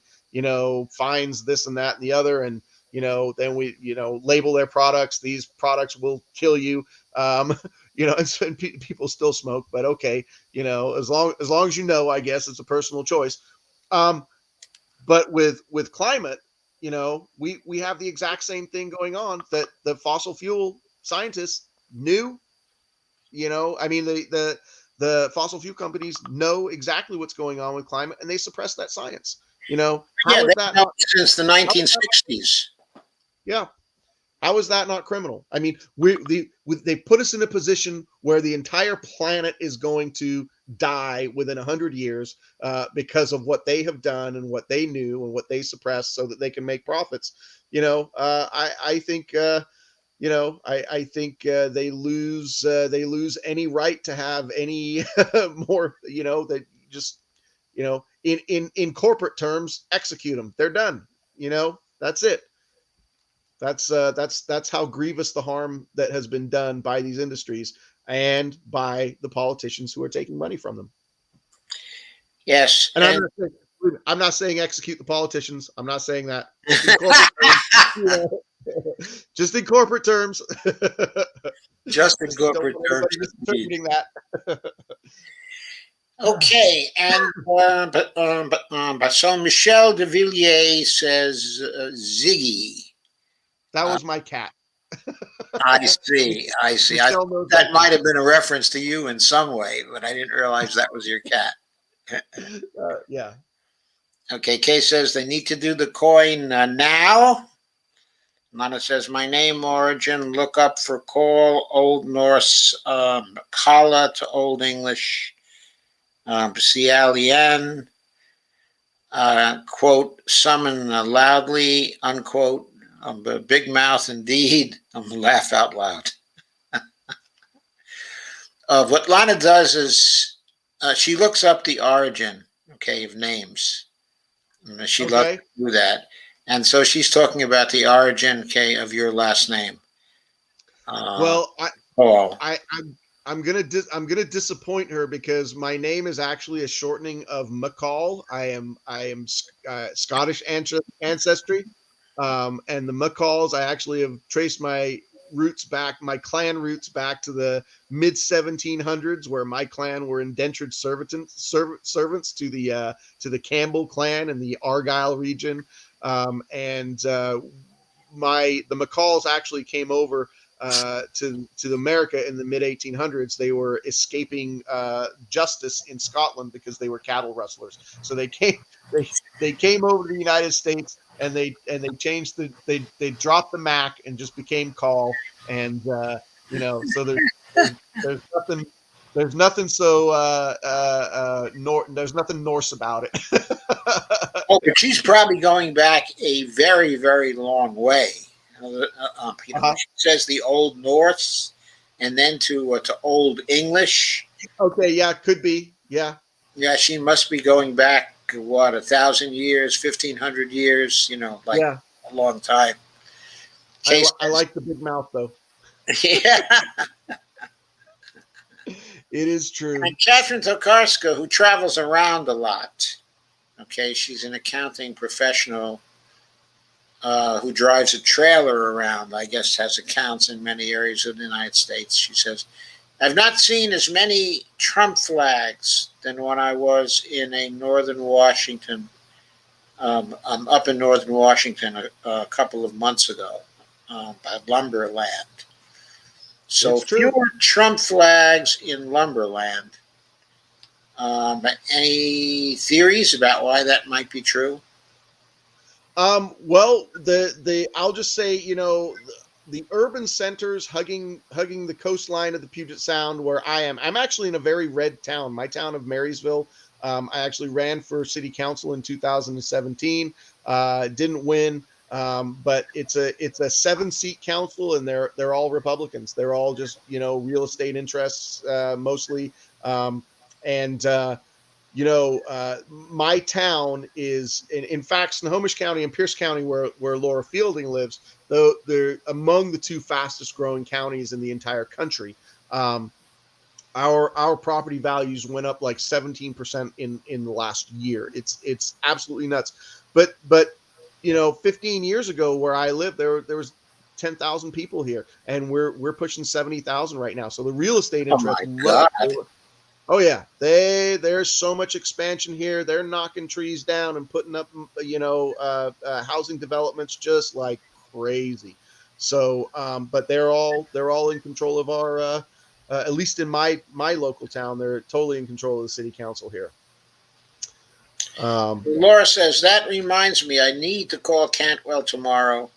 Speaker 2: fines this and that and the other, and then we label their products. These products will kill you, and people still smoke, but okay, as long as I guess it's a personal choice. But with climate, we have the exact same thing going on that the fossil fuel scientists knew. I mean, the fossil fuel companies know exactly what's going on with climate, and they suppress that science. How is that not,
Speaker 1: since the 1960s?
Speaker 2: Yeah. How is that not criminal? I mean, they put us in a position where the entire planet is going to die within 100 years because of what they have done and what they knew and what they suppressed so that they can make profits. I think I think they lose any right to have any more. That just in corporate terms, execute them. They're done. That's it. That's how grievous the harm that has been done by these industries and by the politicians who are taking money from them.
Speaker 1: Yes,
Speaker 2: and I'm not saying execute the politicians. I'm not saying that. Just in corporate terms.
Speaker 1: Just in corporate terms.
Speaker 2: Interpreting that.
Speaker 1: Okay, and but so Michelle de Villiers says Ziggy.
Speaker 2: That was my cat.
Speaker 1: I see. I see.
Speaker 2: Michelle knows I
Speaker 1: That might have been a reference to you in some way, but I didn't realize that was your cat.
Speaker 2: yeah.
Speaker 1: Okay, Kay says they need to do the coin now. Lana says, my name origin, look up for call, Old Norse, kala to Old English, Cialien, quote, summon loudly, unquote, big mouth indeed, laugh out loud. What Lana does is she looks up the origin, okay, of names. She loves
Speaker 2: Okay.
Speaker 1: to do that. And so she's talking about the origin, okay, of your last name.
Speaker 2: Well,
Speaker 1: Paul.
Speaker 2: I'm gonna disappoint her because my name is actually a shortening of McCall. I am Scottish ancestry, and the McCalls. I actually have traced my clan roots back to the mid 1700s, where my clan were indentured servants to the Campbell clan in the Argyll region, and the McCalls actually came over to America in the mid 1800s. They were escaping justice in Scotland because they were cattle rustlers. So they came over to the United States, and they changed they dropped the Mac and just became Call. And so there's nothing. There's nothing there's nothing Norse about it.
Speaker 1: Oh, but she's probably going back a very, very long way. She says the Old Norse, and then to Old English.
Speaker 2: Okay, yeah, could be, yeah.
Speaker 1: Yeah, she must be going back what 1,000 years, 1,500 years. Like
Speaker 2: Yeah,
Speaker 1: a long time.
Speaker 2: I like the big mouth though.
Speaker 1: Yeah.
Speaker 2: It is true.
Speaker 1: And Catherine Tokarska, who travels around a lot. Okay, she's an accounting professional who drives a trailer around, I guess has accounts in many areas of the United States. She says, I've not seen as many Trump flags than when I was in a northern Washington, I'm up in northern Washington a couple of months ago at Lumberland. So fewer Trump flags in Lumberland. Any theories about why that might be true?
Speaker 2: Well, I'll just say, the urban centers hugging the coastline of the Puget Sound where I am. I'm actually in a very red town, my town of Marysville. I actually ran for city council in 2017. Didn't win, but it's a 7-seat council, and they're all Republicans. They're all just real estate interests mostly, and my town is, in fact, Snohomish County and Pierce County, where Laura Fielding lives, though they're among the 2 fastest growing counties in the entire country. Our property values went up like 17% in the last year. It's absolutely nuts. But 15 years ago, where I lived, there was 10,000 people here, and we're pushing 70,000 right now. So the real estate interest love it. Oh yeah, there's so much expansion here. They're knocking trees down and putting up, housing developments just like crazy. So, but they're all in control of our, at least in my local town, they're totally in control of the city council here.
Speaker 1: Laura says, that reminds me, I need to call Cantwell tomorrow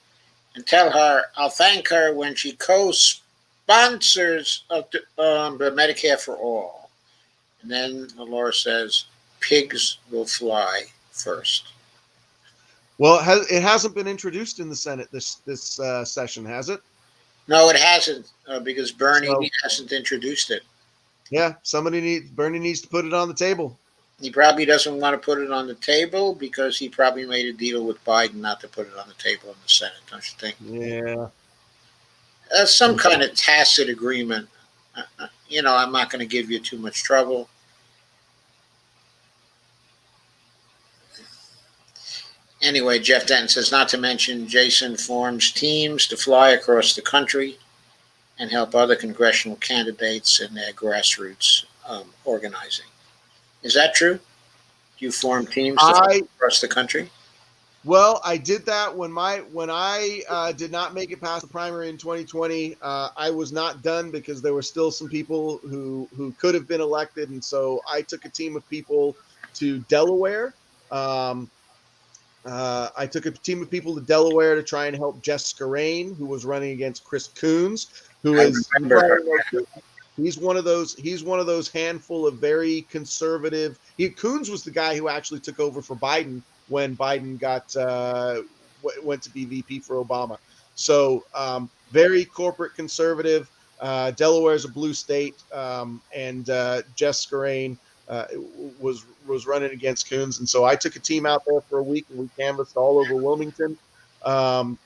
Speaker 1: and tell her I'll thank her when she co-sponsors the Medicare for All. And then Laura says, pigs will fly first.
Speaker 2: Well, it hasn't been introduced in the Senate this session, has it?
Speaker 1: No, it hasn't, because Bernie hasn't introduced it.
Speaker 2: Yeah, Bernie needs to put it on the table.
Speaker 1: He probably doesn't want to put it on the table because he probably made a deal with Biden not to put it on the table in the Senate, don't you think?
Speaker 2: Yeah.
Speaker 1: Some kind of tacit agreement. I'm not going to give you too much trouble. Anyway, Jeff Denton says, not to mention Jason forms teams to fly across the country and help other congressional candidates in their grassroots organizing. Is that true? Do you form teams to fly across the country?
Speaker 2: Well, I did that when I did not make it past the primary in 2020. I was not done because there were still some people who could have been elected, and so I took a team of people to Delaware. Um, I took a team of people to Delaware to try and help Jess Skarain, who was running against Chris Coons, who
Speaker 1: I
Speaker 2: is you
Speaker 1: remember her.
Speaker 2: probably know, he's one of those handful of very conservative. Coons was the guy who actually took over for Biden when Biden went to be VP for Obama. So very corporate conservative. Delaware is a blue state, and Jess Skarain was running against Coons, and so I took a team out there for a week and we canvassed all over Wilmington. Um,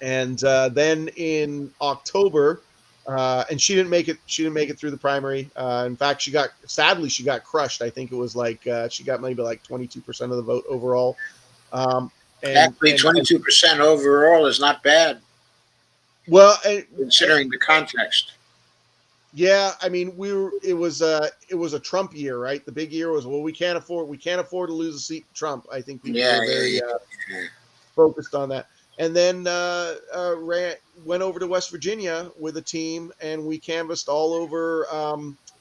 Speaker 2: and then in October, and she didn't make it. She didn't make it through the primary. In fact, she got crushed. I think it was like she got maybe like 22% of the vote overall. Um,
Speaker 1: Actually,
Speaker 2: and
Speaker 1: 22% overall is not bad
Speaker 2: well,
Speaker 1: considering the context.
Speaker 2: yeah, I mean, it was a Trump year, right? The big year was, well, we can't afford to lose a seat to Trump. I think people
Speaker 1: Yeah,
Speaker 2: were very
Speaker 1: yeah.
Speaker 2: focused on that. And then went over to West Virginia with a team, and we canvassed all over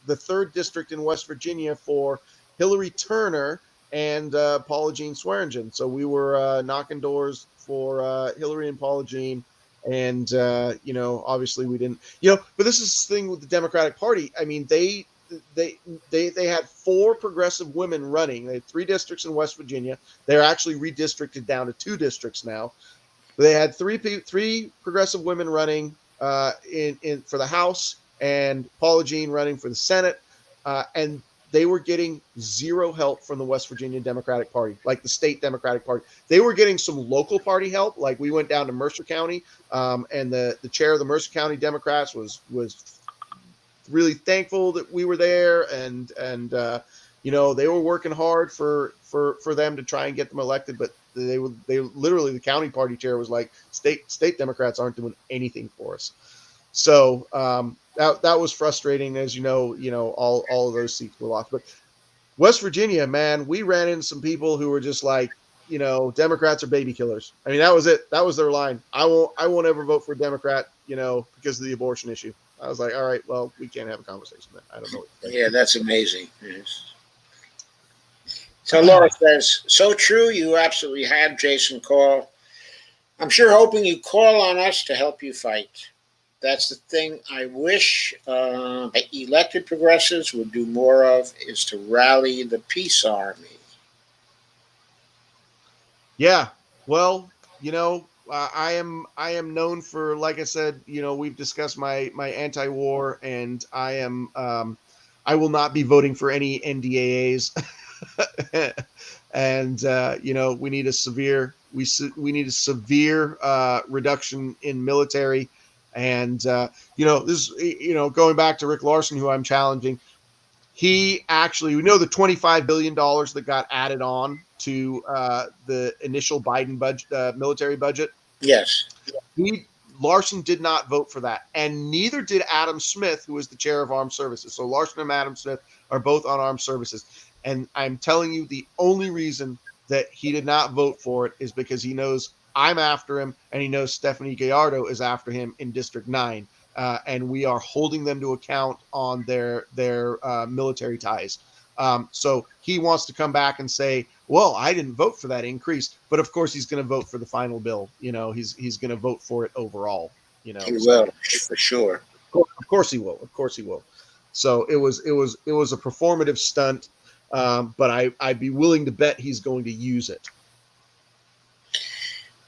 Speaker 2: the 3rd district in West Virginia for Hillary Turner and Paula Jean Swearingen. So we were knocking doors for Hillary and Paula Jean. And obviously we didn't, but this is the thing with the Democratic Party. I mean, they had 4 progressive women running. They had 3 districts in West Virginia. They're actually redistricted down to 2 districts now. They had three progressive women running in for the House, and Paula Jean running for the Senate, and they were getting zero help from the West Virginia Democratic Party, like the state Democratic Party. They were getting some local party help, like we went down to Mercer County, and the chair of the Mercer County Democrats was really thankful that we were there, and they were working hard for them to try and get them elected, but they literally, the county party chair was like, state Democrats aren't doing anything for us. So that was frustrating. As all of those seats were lost. But West Virginia, man, we ran into some people who were just like, Democrats are baby killers. I mean, that was it. That was their line. I won't ever vote for a Democrat, because of the abortion issue. I was like, all right, well, we can't have a conversation then. I don't know what to say.
Speaker 1: Yeah, that's amazing. Yes. So Laura says, so true. You absolutely had Jason call. I'm sure hoping you call on us to help you fight. That's the thing I wish elected progressives would do more of, is to rally the peace army.
Speaker 2: Yeah. Well, I am known for, like I said, we've discussed my anti-war, and I will not be voting for any NDAAs. And we need a severe reduction in military. And this going back to Rick Larson, who I'm challenging. He actually, the $25 billion that got added on to the initial Biden budget, military budget.
Speaker 1: Yes.
Speaker 2: Larson did not vote for that, and neither did Adam Smith, who is the chair of Armed Services. So Larson and Adam Smith are both on Armed Services. And I'm telling you, the only reason that he did not vote for it is because he knows I'm after him, and he knows Stephanie Gallardo is after him in District 9. And we are holding them to account on their military ties. So he wants to come back and say, well, I didn't vote for that increase, but of course he's going to vote for the final bill. He's going to vote for it overall.
Speaker 1: He will, for sure.
Speaker 2: Of course he will. Of course he will. So it was a performative stunt, but I'd be willing to bet he's going to use it.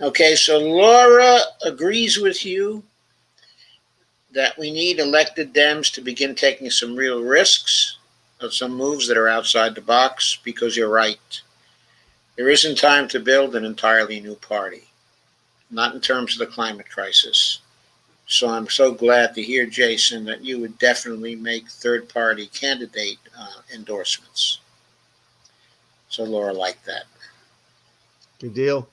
Speaker 1: Okay, so Laura agrees with you that we need elected Dems to begin taking some real risks of some moves that are outside the box, because you're right. There isn't time to build an entirely new party, not in terms of the climate crisis. So I'm so glad to hear, Jason, that you would definitely make third-party candidate endorsements. So Laura liked that.
Speaker 2: Good deal.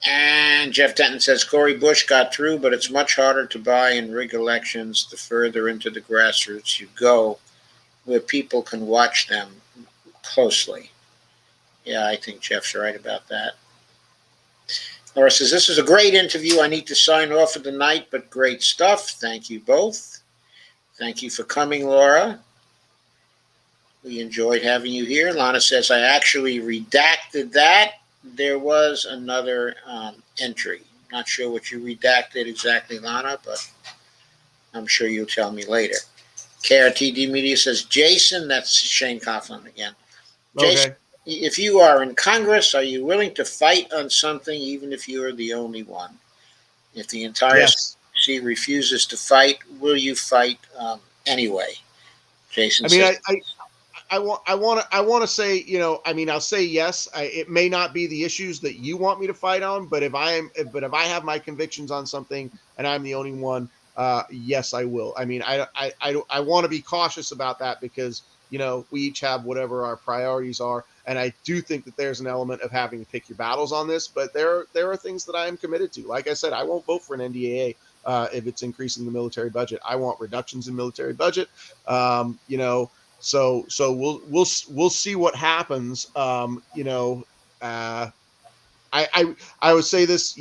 Speaker 1: And Jeff Denton says, Cory Bush got through, but it's much harder to buy and rig elections the further into the grassroots you go, where people can watch them closely. Yeah, I think Jeff's right about that. Laura says, this is a great interview. I need to sign off for the night, but great stuff. Thank you both. Thank you for coming, Laura. We enjoyed having you here. Lana says, I actually redacted that. There was another entry. Not sure what you redacted exactly, Lana, but I'm sure you'll tell me later. KRTD Media says, Jason, that's Shane Coughlin again. Jason,
Speaker 2: Okay.
Speaker 1: if you are in Congress, are you willing to fight on something even if you are the only one? If the entire
Speaker 2: Yes.
Speaker 1: CDC refuses to fight, will you fight anyway? Jason
Speaker 2: I mean,
Speaker 1: says,
Speaker 2: I want to say, I mean, I'll say yes. It may not be the issues that you want me to fight on, but if I have my convictions on something and I'm the only one, yes, I will. I mean, I want to be cautious about that because, we each have whatever our priorities are. And I do think that there's an element of having to pick your battles on this, but there are things that I am committed to. Like I said, I won't vote for an NDAA if it's increasing the military budget. I want reductions in military budget. So we'll see what happens. I would say this,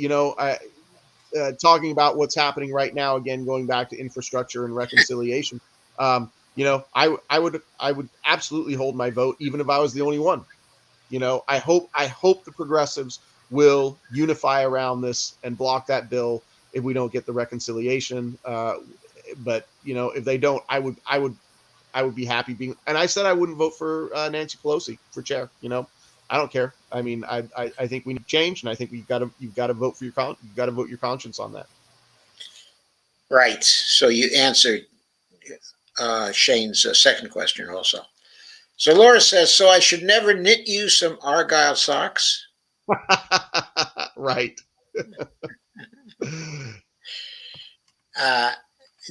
Speaker 2: talking about what's happening right now, again, going back to infrastructure and reconciliation. I would absolutely hold my vote, even if I was the only one. I hope the progressives will unify around this and block that bill if we don't get the reconciliation. But if they don't, I would be happy being. And I said I wouldn't vote for Nancy Pelosi for chair. I don't care. I mean, I think we need change, and I think you've got to vote for you've got to vote your conscience on that.
Speaker 1: right. So you answered Shane's second question also. So Laura says, so I should never knit you some Argyle socks.
Speaker 2: Right.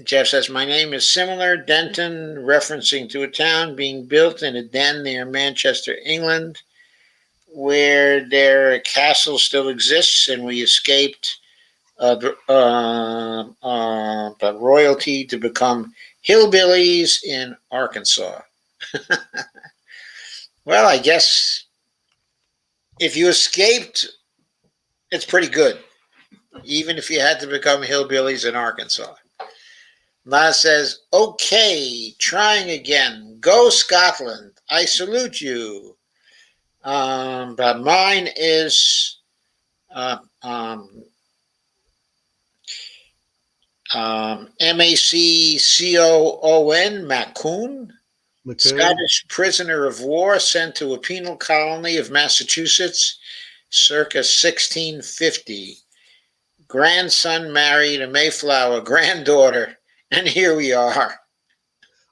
Speaker 1: Jeff says, my name is similar, Denton, referencing to a town being built in a den near Manchester, England, where their castle still exists, and we escaped the royalty to become hillbillies in Arkansas. Well, I guess if you escaped, it's pretty good, even if you had to become hillbillies in Arkansas. Ma says, okay, trying again. Go Scotland. I salute you. But mine is Maccoon, Maccoon, Scottish prisoner of war sent to a penal colony of Massachusetts circa 1650. Grandson married a Mayflower granddaughter, and here we are.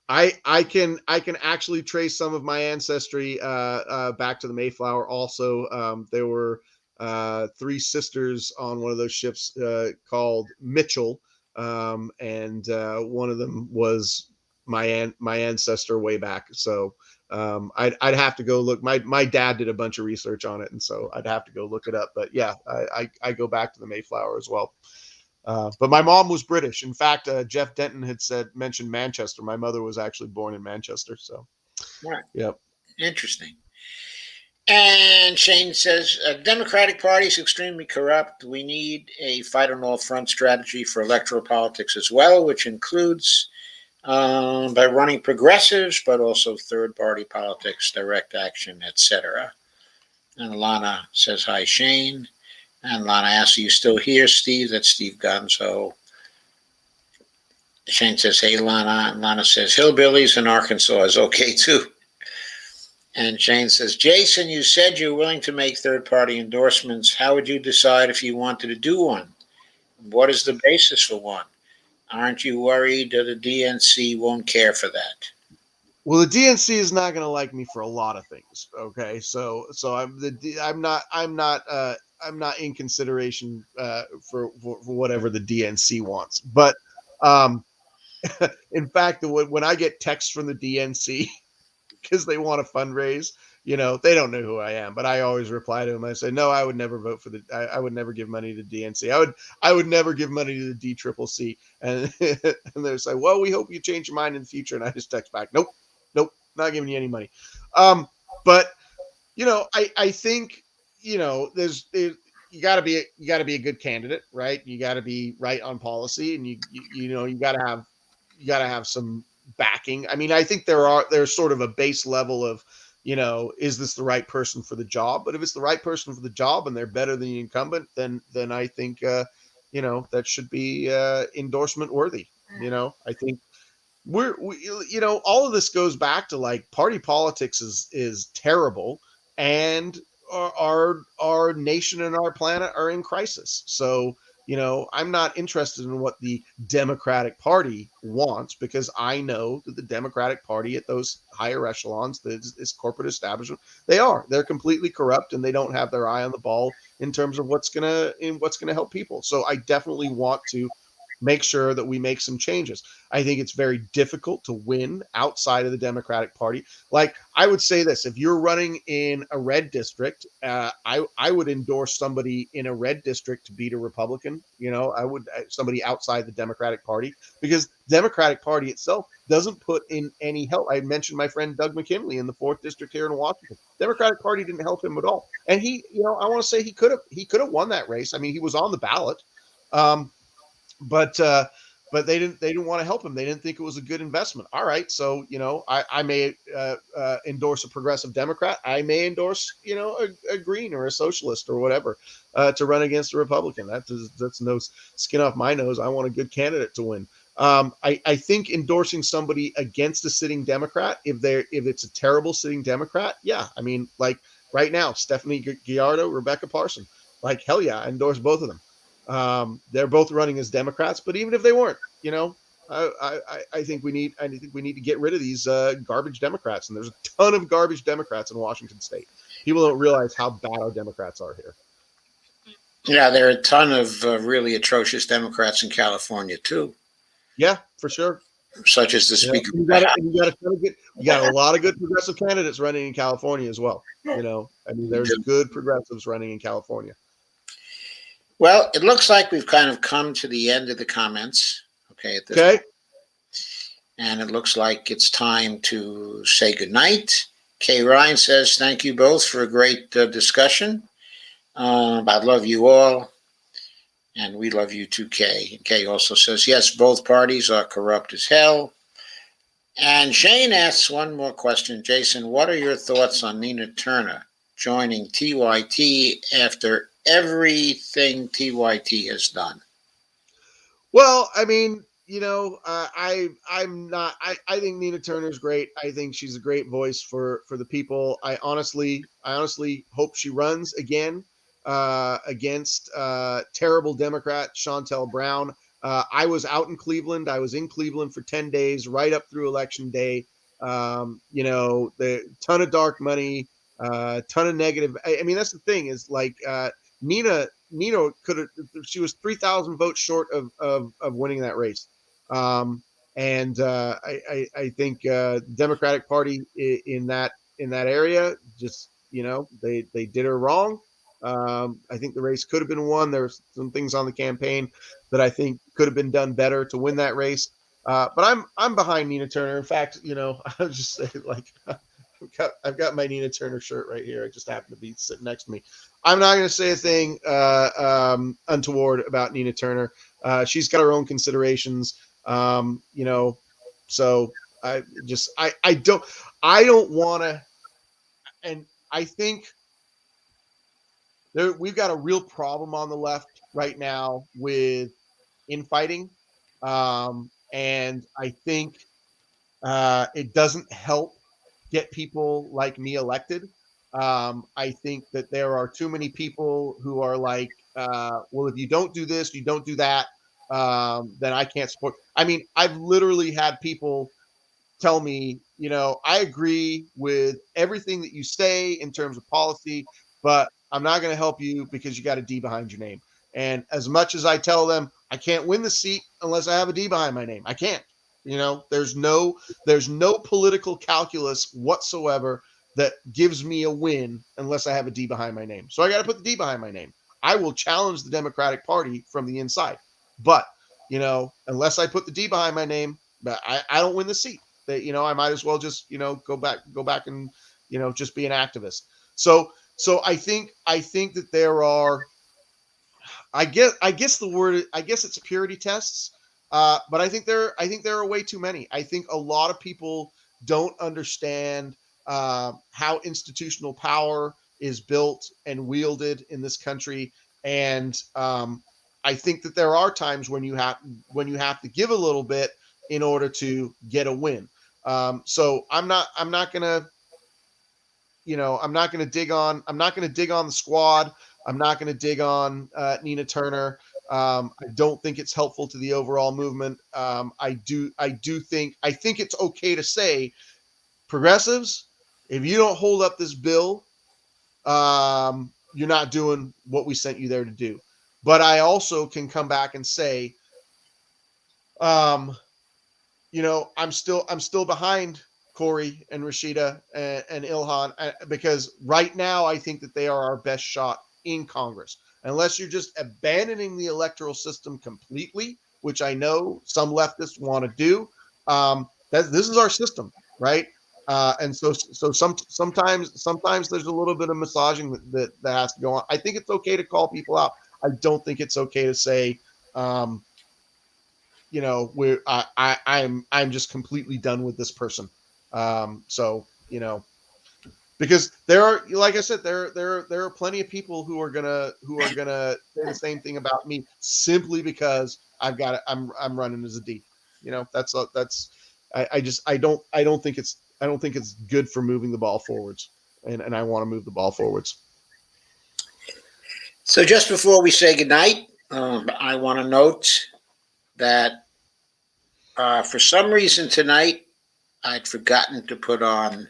Speaker 2: I can actually trace some of my ancestry back to the Mayflower. Also, there were 3 sisters on one of those ships called Mitchell, and one of them was my ancestor way back. So I'd have to go look. My dad did a bunch of research on it, and so I'd have to go look it up. But yeah, I go back to the Mayflower as well. But my mom was British. In fact, Jeff Denton had mentioned Manchester. My mother was actually born in Manchester. So,
Speaker 1: Right.
Speaker 2: Yep.
Speaker 1: Interesting. And Shane says, Democratic Party is extremely corrupt. We need a fight on all front strategy for electoral politics as well, which includes by running progressives, but also third-party politics, direct action, etc. And Lana says, hi, Shane. And Lana asks, are you still here, Steve? That's Steve Gonzo. Shane says, hey, Lana. And Lana says, hillbillies in Arkansas is okay, too. And Shane says, Jason, you said you're willing to make third-party endorsements. How would you decide if you wanted to do one? What is the basis for one? Aren't you worried that the DNC won't care for that?
Speaker 2: Well, the DNC is not going to like me for a lot of things. Okay, so I'm not in consideration for whatever the DNC wants. But in fact, when I get texts from the DNC because they want to fundraise, they don't know who I am, but I always reply to them. I say, no, I would never vote for I would never give money to DNC. I would never give money to the DCCC. And and they're like, well, we hope you change your mind in the future. And I just text back, nope, not giving you any money. But I think, you got to be a good candidate, right? You got to be right on policy, and you got to have some backing. I mean, I think there's sort of a base level of, is this the right person for the job? But if it's the right person for the job and they're better than the incumbent, then I think, that should be endorsement worthy. I think all of this goes back to, like, party politics is terrible, and our nation and our planet are in crisis. So I'm not interested in what the Democratic Party wants, because I know that the Democratic Party at those higher echelons, this corporate establishment, they're completely corrupt, and they don't have their eye on the ball in terms of what's gonna help people. So I definitely want to make sure that we make some changes. I think it's very difficult to win outside of the Democratic Party. Like, I would say this: if you're running in a red district, I would endorse somebody in a red district to beat a Republican. I would somebody outside the Democratic Party, because the Democratic Party itself doesn't put in any help. I mentioned my friend Doug McKinley in the 4th district here in Washington. Democratic Party didn't help him at all, and he, I want to say he could have won that race. I mean, he was on the ballot. But they didn't want to help him. They didn't think it was a good investment. All right, so I may endorse a progressive Democrat. I may endorse a Green or a socialist or whatever to run against a Republican. That's no skin off my nose. I want a good candidate to win. I think endorsing somebody against a sitting Democrat, if it's a terrible sitting Democrat, yeah. I mean, like right now, Stephanie Gallardo, Rebecca Parson, like, hell yeah, I endorse both of them. They're both running as Democrats, but even if they weren't, I think we need to get rid of these garbage Democrats. And there's a ton of garbage Democrats in Washington State. People don't realize how bad our Democrats are here.
Speaker 1: Yeah, there are a ton of really atrocious Democrats in California too.
Speaker 2: Yeah, for sure.
Speaker 1: Such as the Speaker.
Speaker 2: You got a lot of good progressive candidates running in California as well. I mean, there's good progressives running in California.
Speaker 1: Well, it looks like we've kind of come to the end of the comments. Okay.
Speaker 2: Okay.
Speaker 1: And it looks like it's time to say goodnight. Kay Ryan says, thank you both for a great discussion. I love you all. And we love you too, Kay. And Kay also says, yes, both parties are corrupt as hell. And Shane asks one more question. Jason, what are your thoughts on Nina Turner joining TYT after everything TYT has done?
Speaker 2: Well, I mean, I think Nina Turner's great. I think she's a great voice for the people. I honestly hope she runs again against terrible Democrat Shontel Brown. I was out in Cleveland. I was in Cleveland for 10 days, right up through Election Day. The ton of dark money, ton of negative. I mean, that's the thing is, like, Nina could have. She was 3,000 votes short of winning that race, and I think Democratic Party in that area just they did her wrong. I think the race could have been won. There's some things on the campaign that I think could have been done better to win that race. But I'm behind Nina Turner. In fact, I'll just say, like, I've got my Nina Turner shirt right here. It just happened to be sitting next to me. I'm not going to say a thing untoward about Nina Turner. She's got her own considerations, so I don't want to, and I think we've got a real problem on the left right now with infighting, and I think it doesn't help get people like me elected. I think that there are too many people who are like, well, if you don't do this, you don't do that, then I can't support. I mean, I've literally had people tell me, I agree with everything that you say in terms of policy, but I'm not going to help you because you got a D behind your name. And as much as I tell them I can't win the seat unless I have a D behind my name, I can't. There's no political calculus whatsoever that gives me a win unless I have a D behind my name. So I got to put the D behind my name. I will challenge the Democratic Party from the inside, but unless I put the D behind my name, I don't win the seat. That I might as well just go back and just be an activist. So I think that there are, I guess the word, I guess it's purity tests. But I think there are way too many. I think a lot of people don't understand how institutional power is built and wielded in this country, and I think that there are times when you have to give a little bit in order to get a win. So I'm not gonna I'm not gonna dig on the squad. I'm not gonna dig on Nina Turner. I don't think it's helpful to the overall movement. I think it's okay to say, progressives, if you don't hold up this bill, you're not doing what we sent you there to do. But I also can come back and say, um, I'm still behind Corey and Rashida and Ilhan, because right now I think that they are our best shot in Congress. Unless you're just abandoning the electoral system completely, which I know some leftists want to do. This is our system, right? And so sometimes there's a little bit of massaging that has to go on. I think it's okay to call people out. I don't think it's okay to say, I'm just completely done with this person. So because there are, like I said, there are plenty of people who are gonna say the same thing about me simply because I'm running as a D. That's I don't think it's good for moving the ball forwards, and I want to move the ball forwards.
Speaker 1: So just before we say goodnight, I want to note that for some reason tonight, I'd forgotten to put on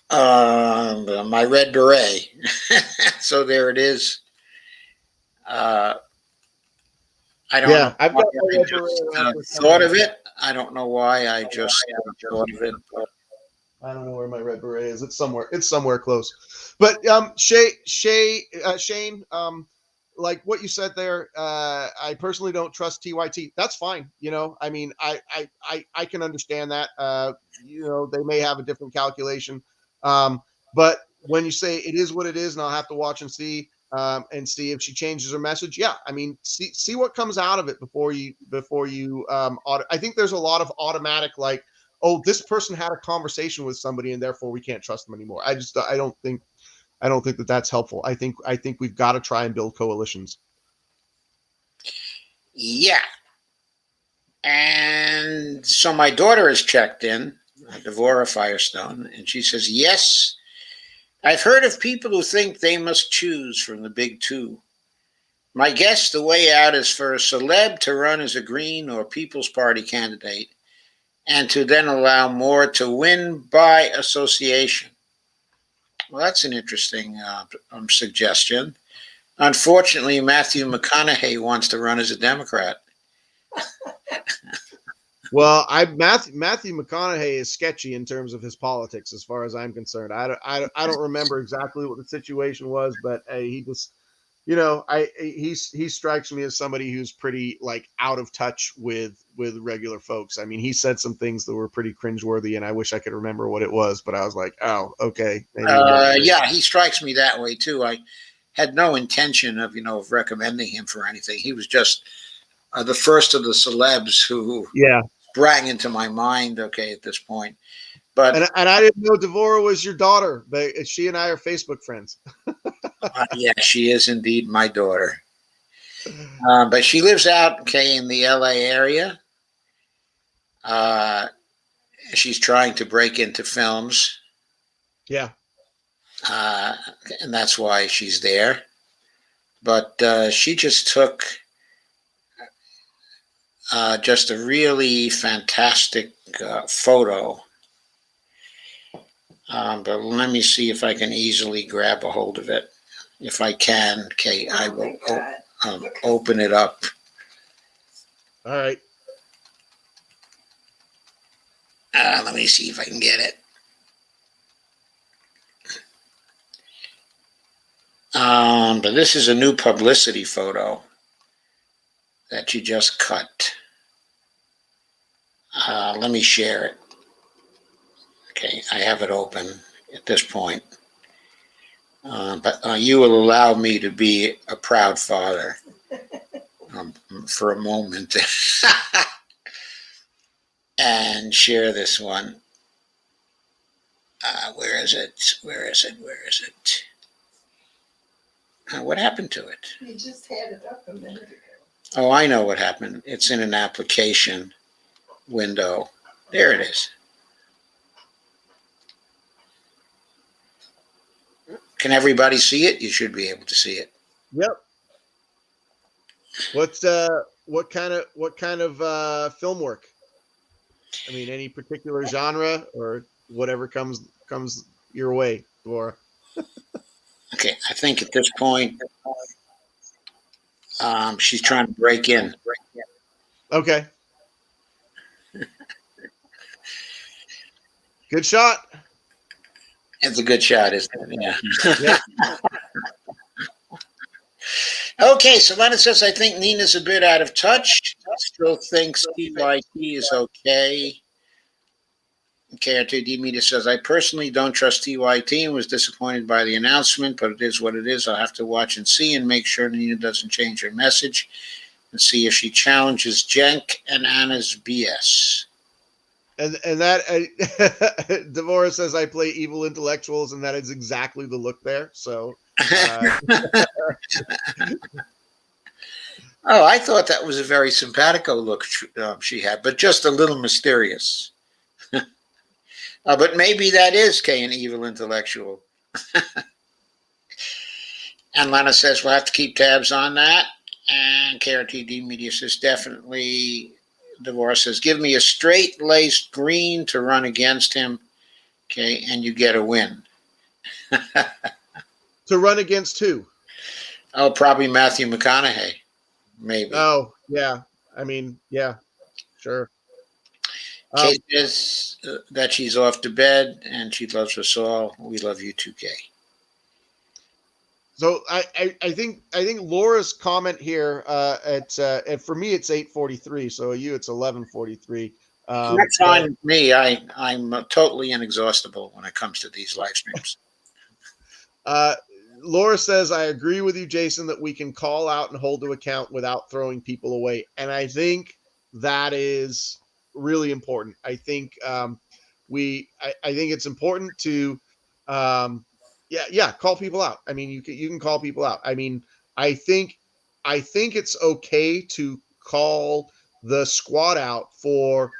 Speaker 1: my red beret. So there it is. I don't know
Speaker 2: I've
Speaker 1: why
Speaker 2: got my
Speaker 1: I
Speaker 2: red
Speaker 1: just
Speaker 2: beret
Speaker 1: thought of it. I don't know why I just thought of it.
Speaker 2: I don't know where my red beret is. It's somewhere. It's somewhere close. But Shane, like what you said there, I personally don't trust TYT. That's fine. I mean, I can understand that. They may have a different calculation. But when you say it is what it is, and I'll have to watch and see if she changes her message. Yeah, I mean, see what comes out of it before you. I think there's a lot of automatic, like, oh, this person had a conversation with somebody and therefore we can't trust them anymore. I don't think that that's helpful. I think we've got to try and build coalitions.
Speaker 1: Yeah. And so my daughter has checked in, Devorah Firestone, and she says, yes, I've heard of people who think they must choose from the big two. My guess, the way out is for a celeb to run as a Green or People's Party candidate and to then allow more to win by association. Well, that's an interesting suggestion. Unfortunately, Matthew McConaughey wants to run as a Democrat.
Speaker 2: Well, Matthew McConaughey is sketchy in terms of his politics, as far as I'm concerned. I don't remember exactly what the situation was, but he just, he strikes me as somebody who's pretty, like, out of touch with regular folks. I mean, he said some things that were pretty cringeworthy, and I wish I could remember what it was, but I was like, oh, okay.
Speaker 1: Yeah, he strikes me that way too. I had no intention of recommending him for anything. He was just the first of the celebs who sprang into my mind. Okay, at this point, but
Speaker 2: and I didn't know Devorah was your daughter, but she and I are Facebook friends.
Speaker 1: Yeah, she is indeed my daughter. But she lives out in the LA area. She's trying to break into films.
Speaker 2: Yeah.
Speaker 1: And that's why she's there. But she just took just a really fantastic photo. But let me see if I can easily grab a hold of it. If I can, okay, I will open it up.
Speaker 2: All right.
Speaker 1: Let me see if I can get it. But this is a new publicity photo that you just cut. Let me share it. Okay, I have it open at this point. But you will allow me to be a proud father for a moment and share this one. Where is it? Where is it? Where is it? What happened to it?
Speaker 3: You just had it up a minute ago.
Speaker 1: Oh, I know what happened. It's in an application window. There it is. Can everybody see it? You should be able to see it.
Speaker 2: Yep. What kind of film work? I mean, any particular genre or whatever comes your way, Laura?
Speaker 1: Okay, I think at this point, she's trying to break in.
Speaker 2: Okay. Good shot.
Speaker 1: It's a good shot, isn't it? Yeah.
Speaker 2: Yeah.
Speaker 1: Okay, so Lena says, I think Nina's a bit out of touch. Still thinks TYT is okay. KRTD Media says, I personally don't trust TYT and was disappointed by the announcement, but it is what it is. I'll have to watch and see and make sure Nina doesn't change her message and see if she challenges Jenk and Anna's BS.
Speaker 2: And that Devorah says I play evil intellectuals, and that is exactly the look there. So,
Speaker 1: oh, I thought that was a very simpatico look she had, but just a little mysterious. But maybe that is Kay, an evil intellectual. And Lena says we'll have to keep tabs on that. And KRTD Media says definitely. Devorah says, give me a straight-laced green to run against him, okay, and you get a win.
Speaker 2: To run against who?
Speaker 1: Oh, probably Matthew McConaughey, maybe.
Speaker 2: Oh, yeah. I mean, yeah, sure.
Speaker 1: Kay says that she's off to bed and she loves us all. We love you too, Kay.
Speaker 2: So I think Laura's comment here at for me it's 8:43, so you it's 11:43.
Speaker 1: That's fine with me. I'm totally inexhaustible when it comes to these live streams.
Speaker 2: Laura says, I agree with you, Jason, that we can call out and hold to account without throwing people away. And I think that is really important. I think I think it's important to call people out. I mean, you can call people out. I mean, I think it's okay to call the squad out for,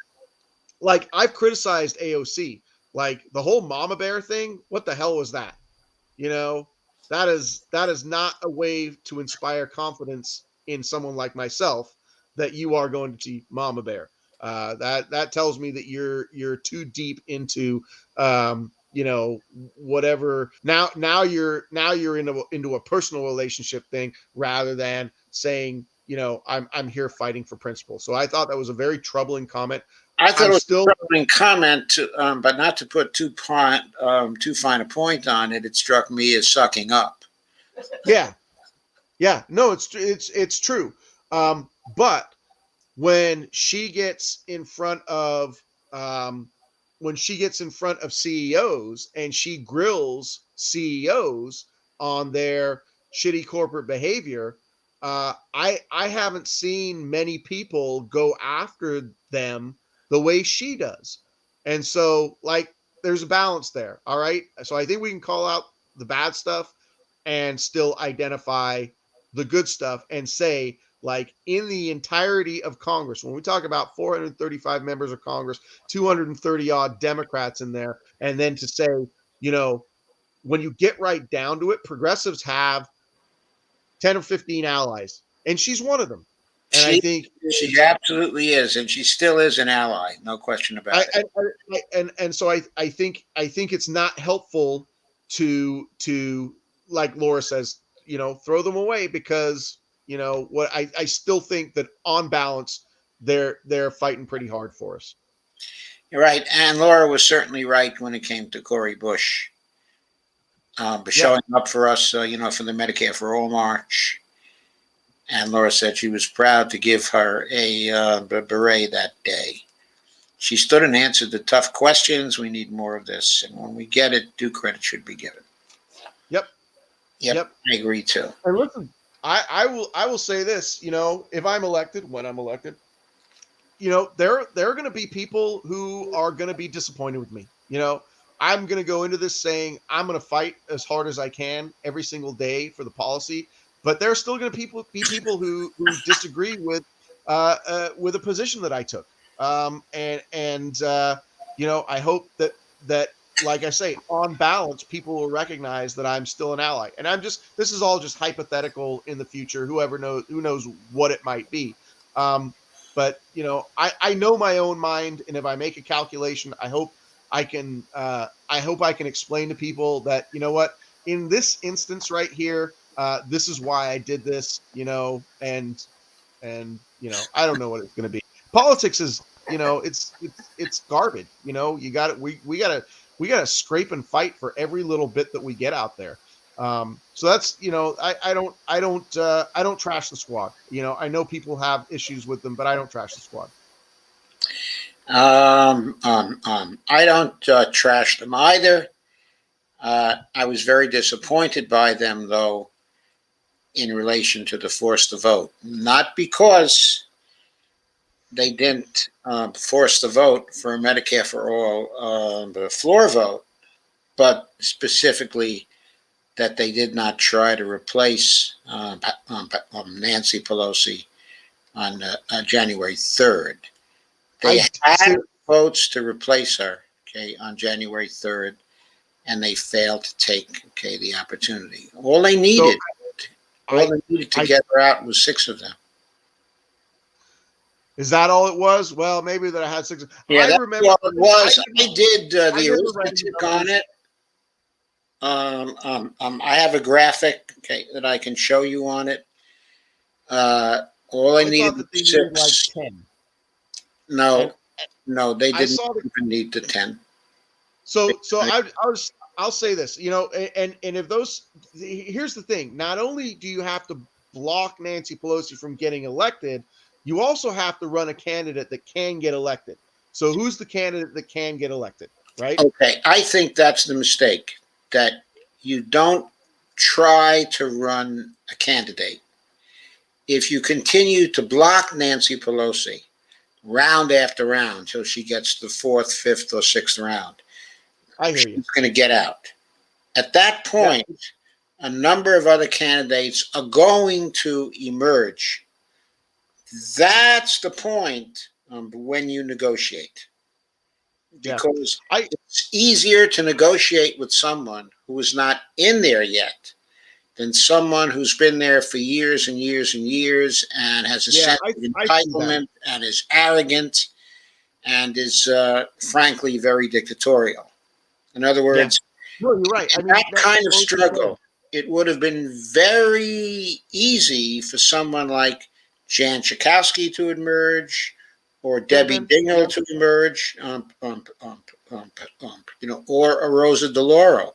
Speaker 2: like, I've criticized AOC, like the whole mama bear thing. What the hell was that? You know, that is not a way to inspire confidence in someone like myself that you are going to see mama bear. That tells me that you're too deep into whatever. Now you're into a personal relationship thing rather than saying, I'm here fighting for principle. So I thought that was a very troubling comment.
Speaker 1: I thought it was a troubling comment, but not to put too fine a point on it. It struck me as sucking up.
Speaker 2: Yeah. No, it's true. But when she gets in front of CEOs and she grills CEOs on their shitty corporate behavior, I haven't seen many people go after them the way she does. And so, like, there's a balance there. All right. So I think we can call out the bad stuff and still identify the good stuff and say, like, in the entirety of Congress, when we talk about 435 members of Congress, 230 odd Democrats in there, and then to say, when you get right down to it, progressives have 10 or 15 allies, and she's one of them. And I think
Speaker 1: she absolutely is, and she still is an ally, no question about
Speaker 2: it. And so I think it's not helpful to like Laura says, throw them away, because what I still think that on balance they're fighting pretty hard for us.
Speaker 1: You're right, and Laura was certainly right when it came to Cori Bush, but showing up for us, for the Medicare for All March. And Laura said she was proud to give her a beret that day. She stood and answered the tough questions. We need more of this. And when we get it, due credit should be given.
Speaker 2: Yep.
Speaker 1: Yep. I agree too.
Speaker 2: And listen, I will say this, if I'm elected, when I'm elected, there are going to be people who are going to be disappointed with me. I'm going to go into this saying I'm going to fight as hard as I can every single day for the policy, but there are still going to be people who disagree with a position that I took. I hope that like I say, on balance, people will recognize that I'm still an ally. And this is all just hypothetical in the future. Who knows what it might be. But I know my own mind, and if I make a calculation, I hope I can explain to people that, what, in this instance right here, this is why I did this, and I don't know what it's going to be. Politics is, it's garbage. We got to scrape and fight for every little bit that we get out there. So that's, I don't trash the squad. I know people have issues with them, but I don't trash the squad.
Speaker 1: I don't trash them either. I was very disappointed by them, though, in relation to the force to vote. Not because they didn't force the vote for Medicare for all, the floor vote, but specifically that they did not try to replace Nancy Pelosi on January 3rd. They had votes to replace her, on January 3rd, and they failed to take, the opportunity. All they needed to get her out was 6 of them.
Speaker 2: Is that all it was? Well, maybe that I had 6.
Speaker 1: Yeah, that's all it was. I did the arithmetic on it. I have a graphic, that I can show you on it. All I needed was 6.
Speaker 2: Like 10.
Speaker 1: No, they didn't even need the 10.
Speaker 2: So I'll say this, and if here's the thing, not only do you have to block Nancy Pelosi from getting elected, you also have to run a candidate that can get elected. So who's the candidate that can get elected, right?
Speaker 1: Okay, I think that's the mistake, that you don't try to run a candidate. If you continue to block Nancy Pelosi round after round until she gets the 4th, 5th, or 6th round,
Speaker 2: I hear you.
Speaker 1: She's going to get out. At that point, a number of other candidates are going to emerge. That's the point when you negotiate. Because it's easier to negotiate with someone who is not in there yet than someone who's been there for years and years and years and has a sense of entitlement and is arrogant and is, frankly, very dictatorial. In other words,
Speaker 2: no, you're right.
Speaker 1: That kind of struggle, it would have been very easy for someone like Jan Schakowsky to emerge, or Debbie Dingell to emerge, or a Rosa DeLauro.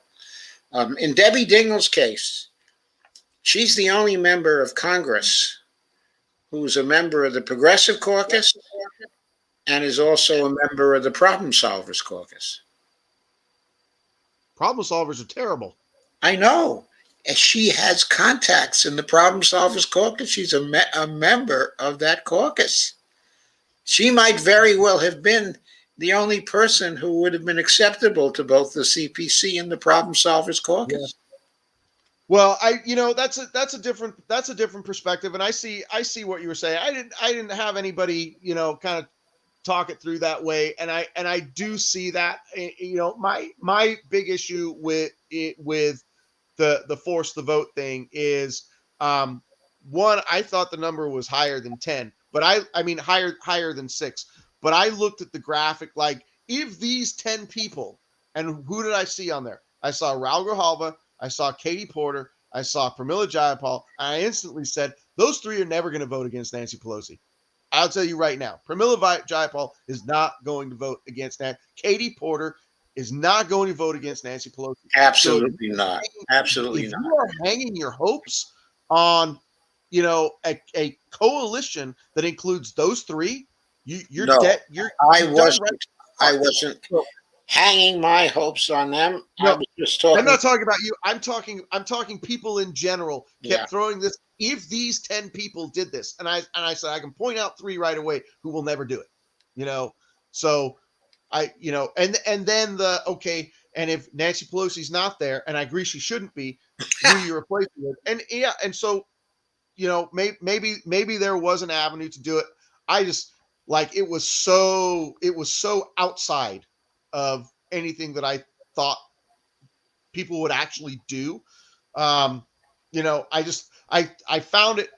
Speaker 1: In Debbie Dingell's case, she's the only member of Congress who's a member of the Progressive Caucus and is also a member of the Problem Solvers Caucus.
Speaker 2: Problem solvers are terrible.
Speaker 1: I know. She has contacts in the Problem Solvers Caucus. She's a member of that caucus. She might very well have been the only person who would have been acceptable to both the CPC and the Problem Solvers Caucus.
Speaker 2: Yeah. Well, that's a different perspective, and I see what you were saying. I didn't have anybody, kind of talk it through that way, and I do see that. My big issue with the force the vote thing is, one, I thought the number was higher than 10, but I mean higher than 6. But I looked at the graphic, like, if these 10 people, and who did I see on there? I saw Raul Grijalva, I saw Katie Porter, I saw Pramila Jayapal, and I instantly said, those 3 are never going to vote against Nancy Pelosi. I'll tell you right now, Pramila Jayapal is not going to vote against that. Katie Porter is not going to vote against Nancy Pelosi.
Speaker 1: Absolutely not. Absolutely not.
Speaker 2: If you are hanging your hopes on, a coalition that includes those 3, you're dead. I wasn't
Speaker 1: hanging my hopes on them.
Speaker 2: No,
Speaker 1: I was just talking.
Speaker 2: I'm not talking about you. I'm talking people in general kept
Speaker 1: Yeah.
Speaker 2: throwing this. If these 10 people did this, and I said I can point out 3 right away who will never do it. So and then and if Nancy Pelosi's not there, and I agree she shouldn't be, who you replace it with? And so maybe there was an avenue to do it. I just it was so outside of anything that I thought people would actually do. I found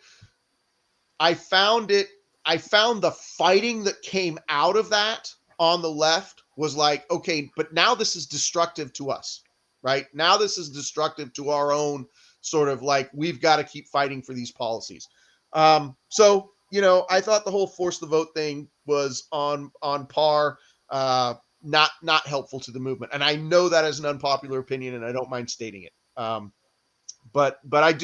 Speaker 2: the fighting that came out of that on the left was like, okay, but now this is destructive to us, right? Now this is destructive to our own sort of we've got to keep fighting for these policies. So I thought the whole force the vote thing was on par, not helpful to the movement. And I know that is an unpopular opinion, and I don't mind stating it. But I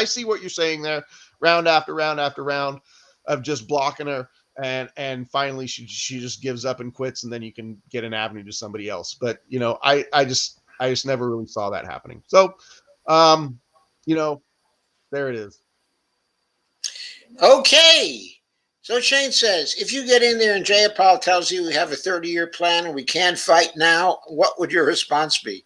Speaker 2: see what you're saying there. Round after round after round of just blocking her, and finally she just gives up and quits, and then you can get an avenue to somebody else. But I just never really saw that happening. So there it is.
Speaker 1: Okay. So Shane says, if you get in there and Jayapal tells you we have a 30-year plan and we can't fight now, what would your response be?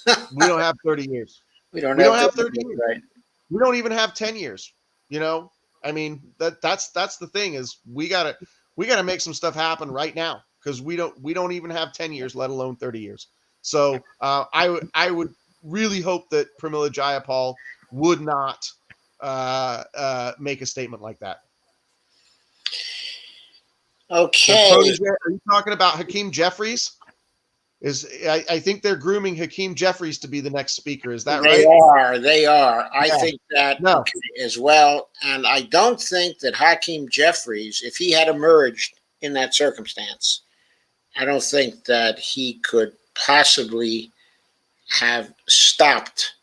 Speaker 2: We don't have 30 years.
Speaker 1: We don't
Speaker 2: have 30 years.
Speaker 1: Right.
Speaker 2: We don't even have 10 years. I mean, that's the thing is we gotta make some stuff happen right now, because we don't even have 10 years, let alone 30 years. So I would really hope that Pramila Jayapal would not make a statement like that.
Speaker 1: Okay.
Speaker 2: Are you talking about Hakeem Jeffries? I think they're grooming Hakeem Jeffries to be the next speaker. Is that right?
Speaker 1: They are. I think that as well. And I don't think that Hakeem Jeffries, if he had emerged in that circumstance, I don't think that he could possibly have stopped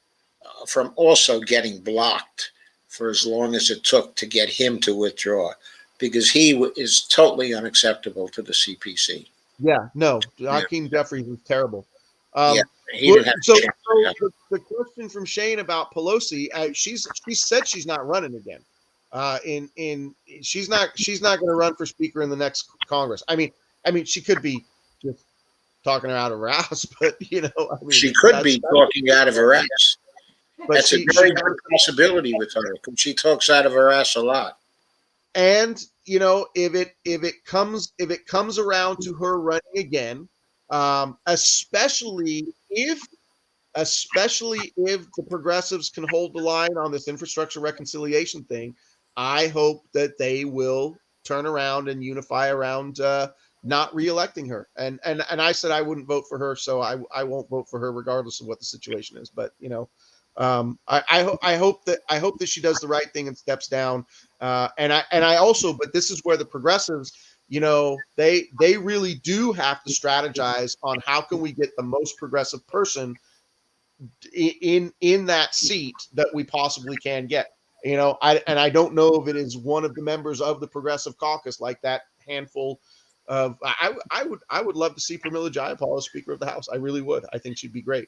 Speaker 1: from also getting blocked for as long as it took to get him to withdraw, because he is totally unacceptable to the CPC.
Speaker 2: Yeah, no, Hakeem Jeffries was terrible.
Speaker 1: He didn't have
Speaker 2: so the question from Shane about Pelosi, she said she's not running again. She's not going to run for speaker in the next Congress. I mean, she could be just talking her out of her ass, but
Speaker 1: she could be talking out of her ass. But that's a very good possibility with her, because she talks out of her ass a lot.
Speaker 2: And if it comes around to her running again, especially if the progressives can hold the line on this infrastructure reconciliation thing, I hope that they will turn around and unify around not reelecting her. And I said I wouldn't vote for her, so I won't vote for her regardless of what the situation is. But I hope that she does the right thing and steps down. And I also, but this is where the progressives, they really do have to strategize on how can we get the most progressive person in that seat that we possibly can get. I don't know if it is one of the members of the Progressive Caucus, like that handful of. I would love to see Pramila Jayapal as Speaker of the House. I really would. I think she'd be great.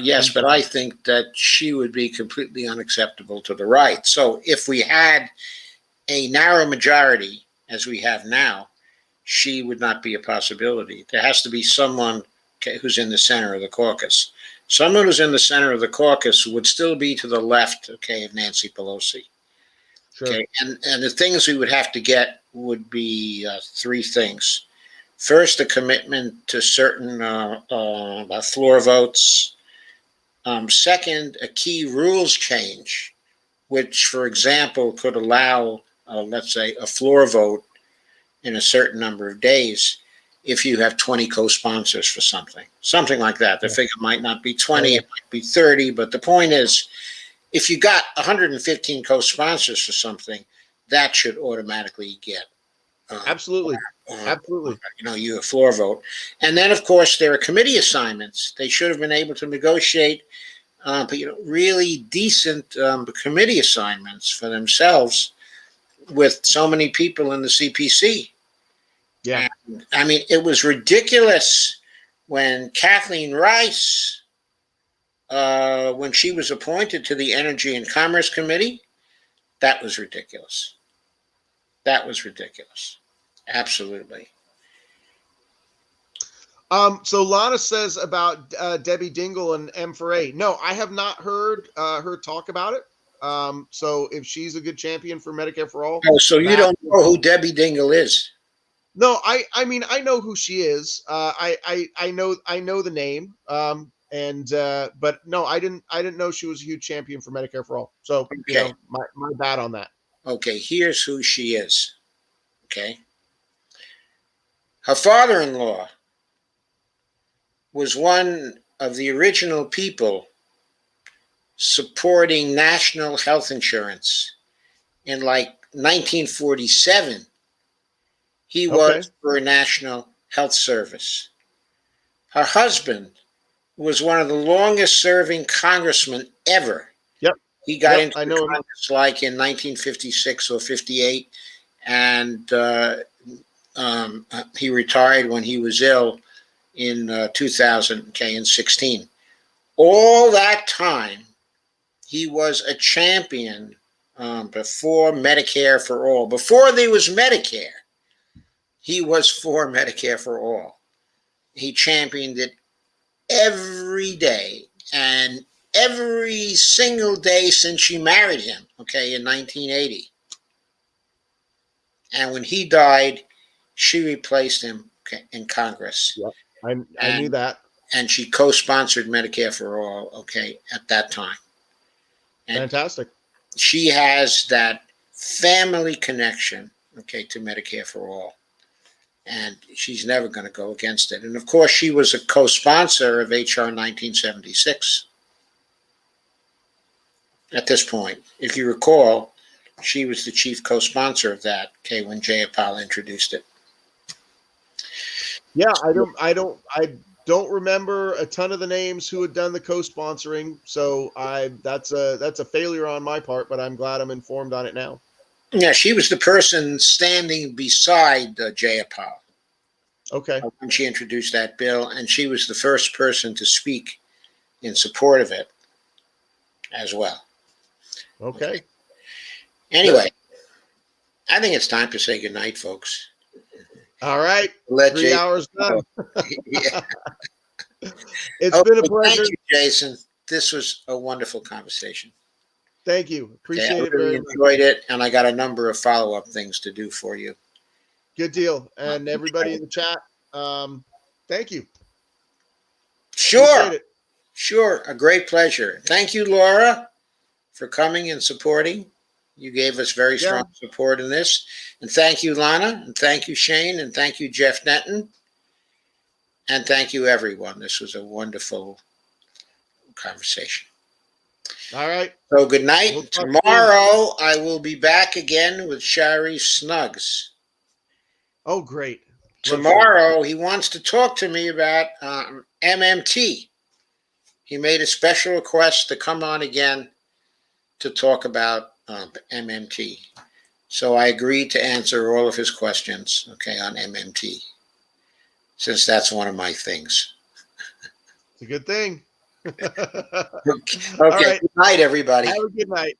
Speaker 1: Yes, but I think that she would be completely unacceptable to the right. So if we had a narrow majority, as we have now, she would not be a possibility. There has to be someone who's in the center of the caucus. Someone who's in the center of the caucus would still be to the left, of Nancy Pelosi.
Speaker 2: Sure.
Speaker 1: Okay, and the things we would have to get would be 3 things. First, a commitment to certain floor votes. Second, a key rules change, which, for example, could allow, let's say, a floor vote in a certain number of days if you have 20 co-sponsors for something like that. The figure might not be 20, it might be 30, but the point is, if you got 115 co-sponsors for something, that should automatically get
Speaker 2: absolutely.
Speaker 1: You a floor vote. And then, of course, there are committee assignments. They should have been able to negotiate really decent committee assignments for themselves with so many people in the CPC.
Speaker 2: Yeah.
Speaker 1: And, I mean, it was ridiculous when Kathleen Rice, when she was appointed to the Energy and Commerce Committee, that was ridiculous. That was ridiculous. Absolutely.
Speaker 2: So Lana says about Debbie Dingle and M4A. No, I have not heard her talk about it. So if she's a good champion for Medicare for All.
Speaker 1: Oh, so you don't know who Debbie Dingle is?
Speaker 2: No, I mean, I know who she is. I know the name. But no, I didn't know she was a huge champion for Medicare for All. So,
Speaker 1: Okay.
Speaker 2: my bad on that.
Speaker 1: Okay, here's who she is. Okay. Her father-in-law was one of the original people supporting national health insurance in like 1947. He was for a national health service. Her husband was one of the longest serving congressmen ever.
Speaker 2: Yep.
Speaker 1: He got into
Speaker 2: Congress
Speaker 1: like in 1956 or 58, and he retired when he was ill in 2016. All that time, he was a champion before Medicare for All. Before there was Medicare, he was for Medicare for All. He championed it every day, and every single day since she married him, in 1980. And when he died, she replaced him in Congress.
Speaker 2: Yep, I knew that.
Speaker 1: And she co-sponsored Medicare for All, at that time. And
Speaker 2: fantastic.
Speaker 1: She has that family connection, to Medicare for All. And she's never going to go against it. And of course, she was a co-sponsor of HR 1976. At this point, if you recall, she was the chief co-sponsor of that, when Jayapal introduced it.
Speaker 2: Yeah, I don't remember a ton of the names who had done the co-sponsoring, so that's a failure on my part, but I'm glad I'm informed on it now.
Speaker 1: Yeah, she was the person standing beside Jayapal.
Speaker 2: Okay.
Speaker 1: When she introduced that bill, and she was the first person to speak in support of it as well.
Speaker 2: Okay.
Speaker 1: Anyway, I think it's time to say goodnight, folks.
Speaker 2: All right.
Speaker 1: Let
Speaker 2: 3 hours done.
Speaker 1: Yeah.
Speaker 2: It's been a pleasure.
Speaker 1: Thank you, Jason. This was a wonderful conversation.
Speaker 2: Thank you. Appreciate it very much.
Speaker 1: Enjoyed it, and I got a number of follow-up things to do for you.
Speaker 2: Good deal. And everybody in the chat, thank you.
Speaker 1: Sure. Sure. A great pleasure. Thank you, Laura, for coming and supporting. You gave us very strong support in this. And thank you, Lana. And thank you, Shane. And thank you, Jeff Netton. And thank you, everyone. This was a wonderful conversation.
Speaker 2: All right.
Speaker 1: So good night. Tomorrow, I will be back again with Shari Snuggs.
Speaker 2: Oh, great.
Speaker 1: Tomorrow, he wants to talk to me about MMT. He made a special request to come on again to talk about MMT. So I agreed to answer all of his questions, on MMT, since that's one of my things.
Speaker 2: It's a good thing.
Speaker 1: Okay. Right. Good night, everybody.
Speaker 2: Have a good night.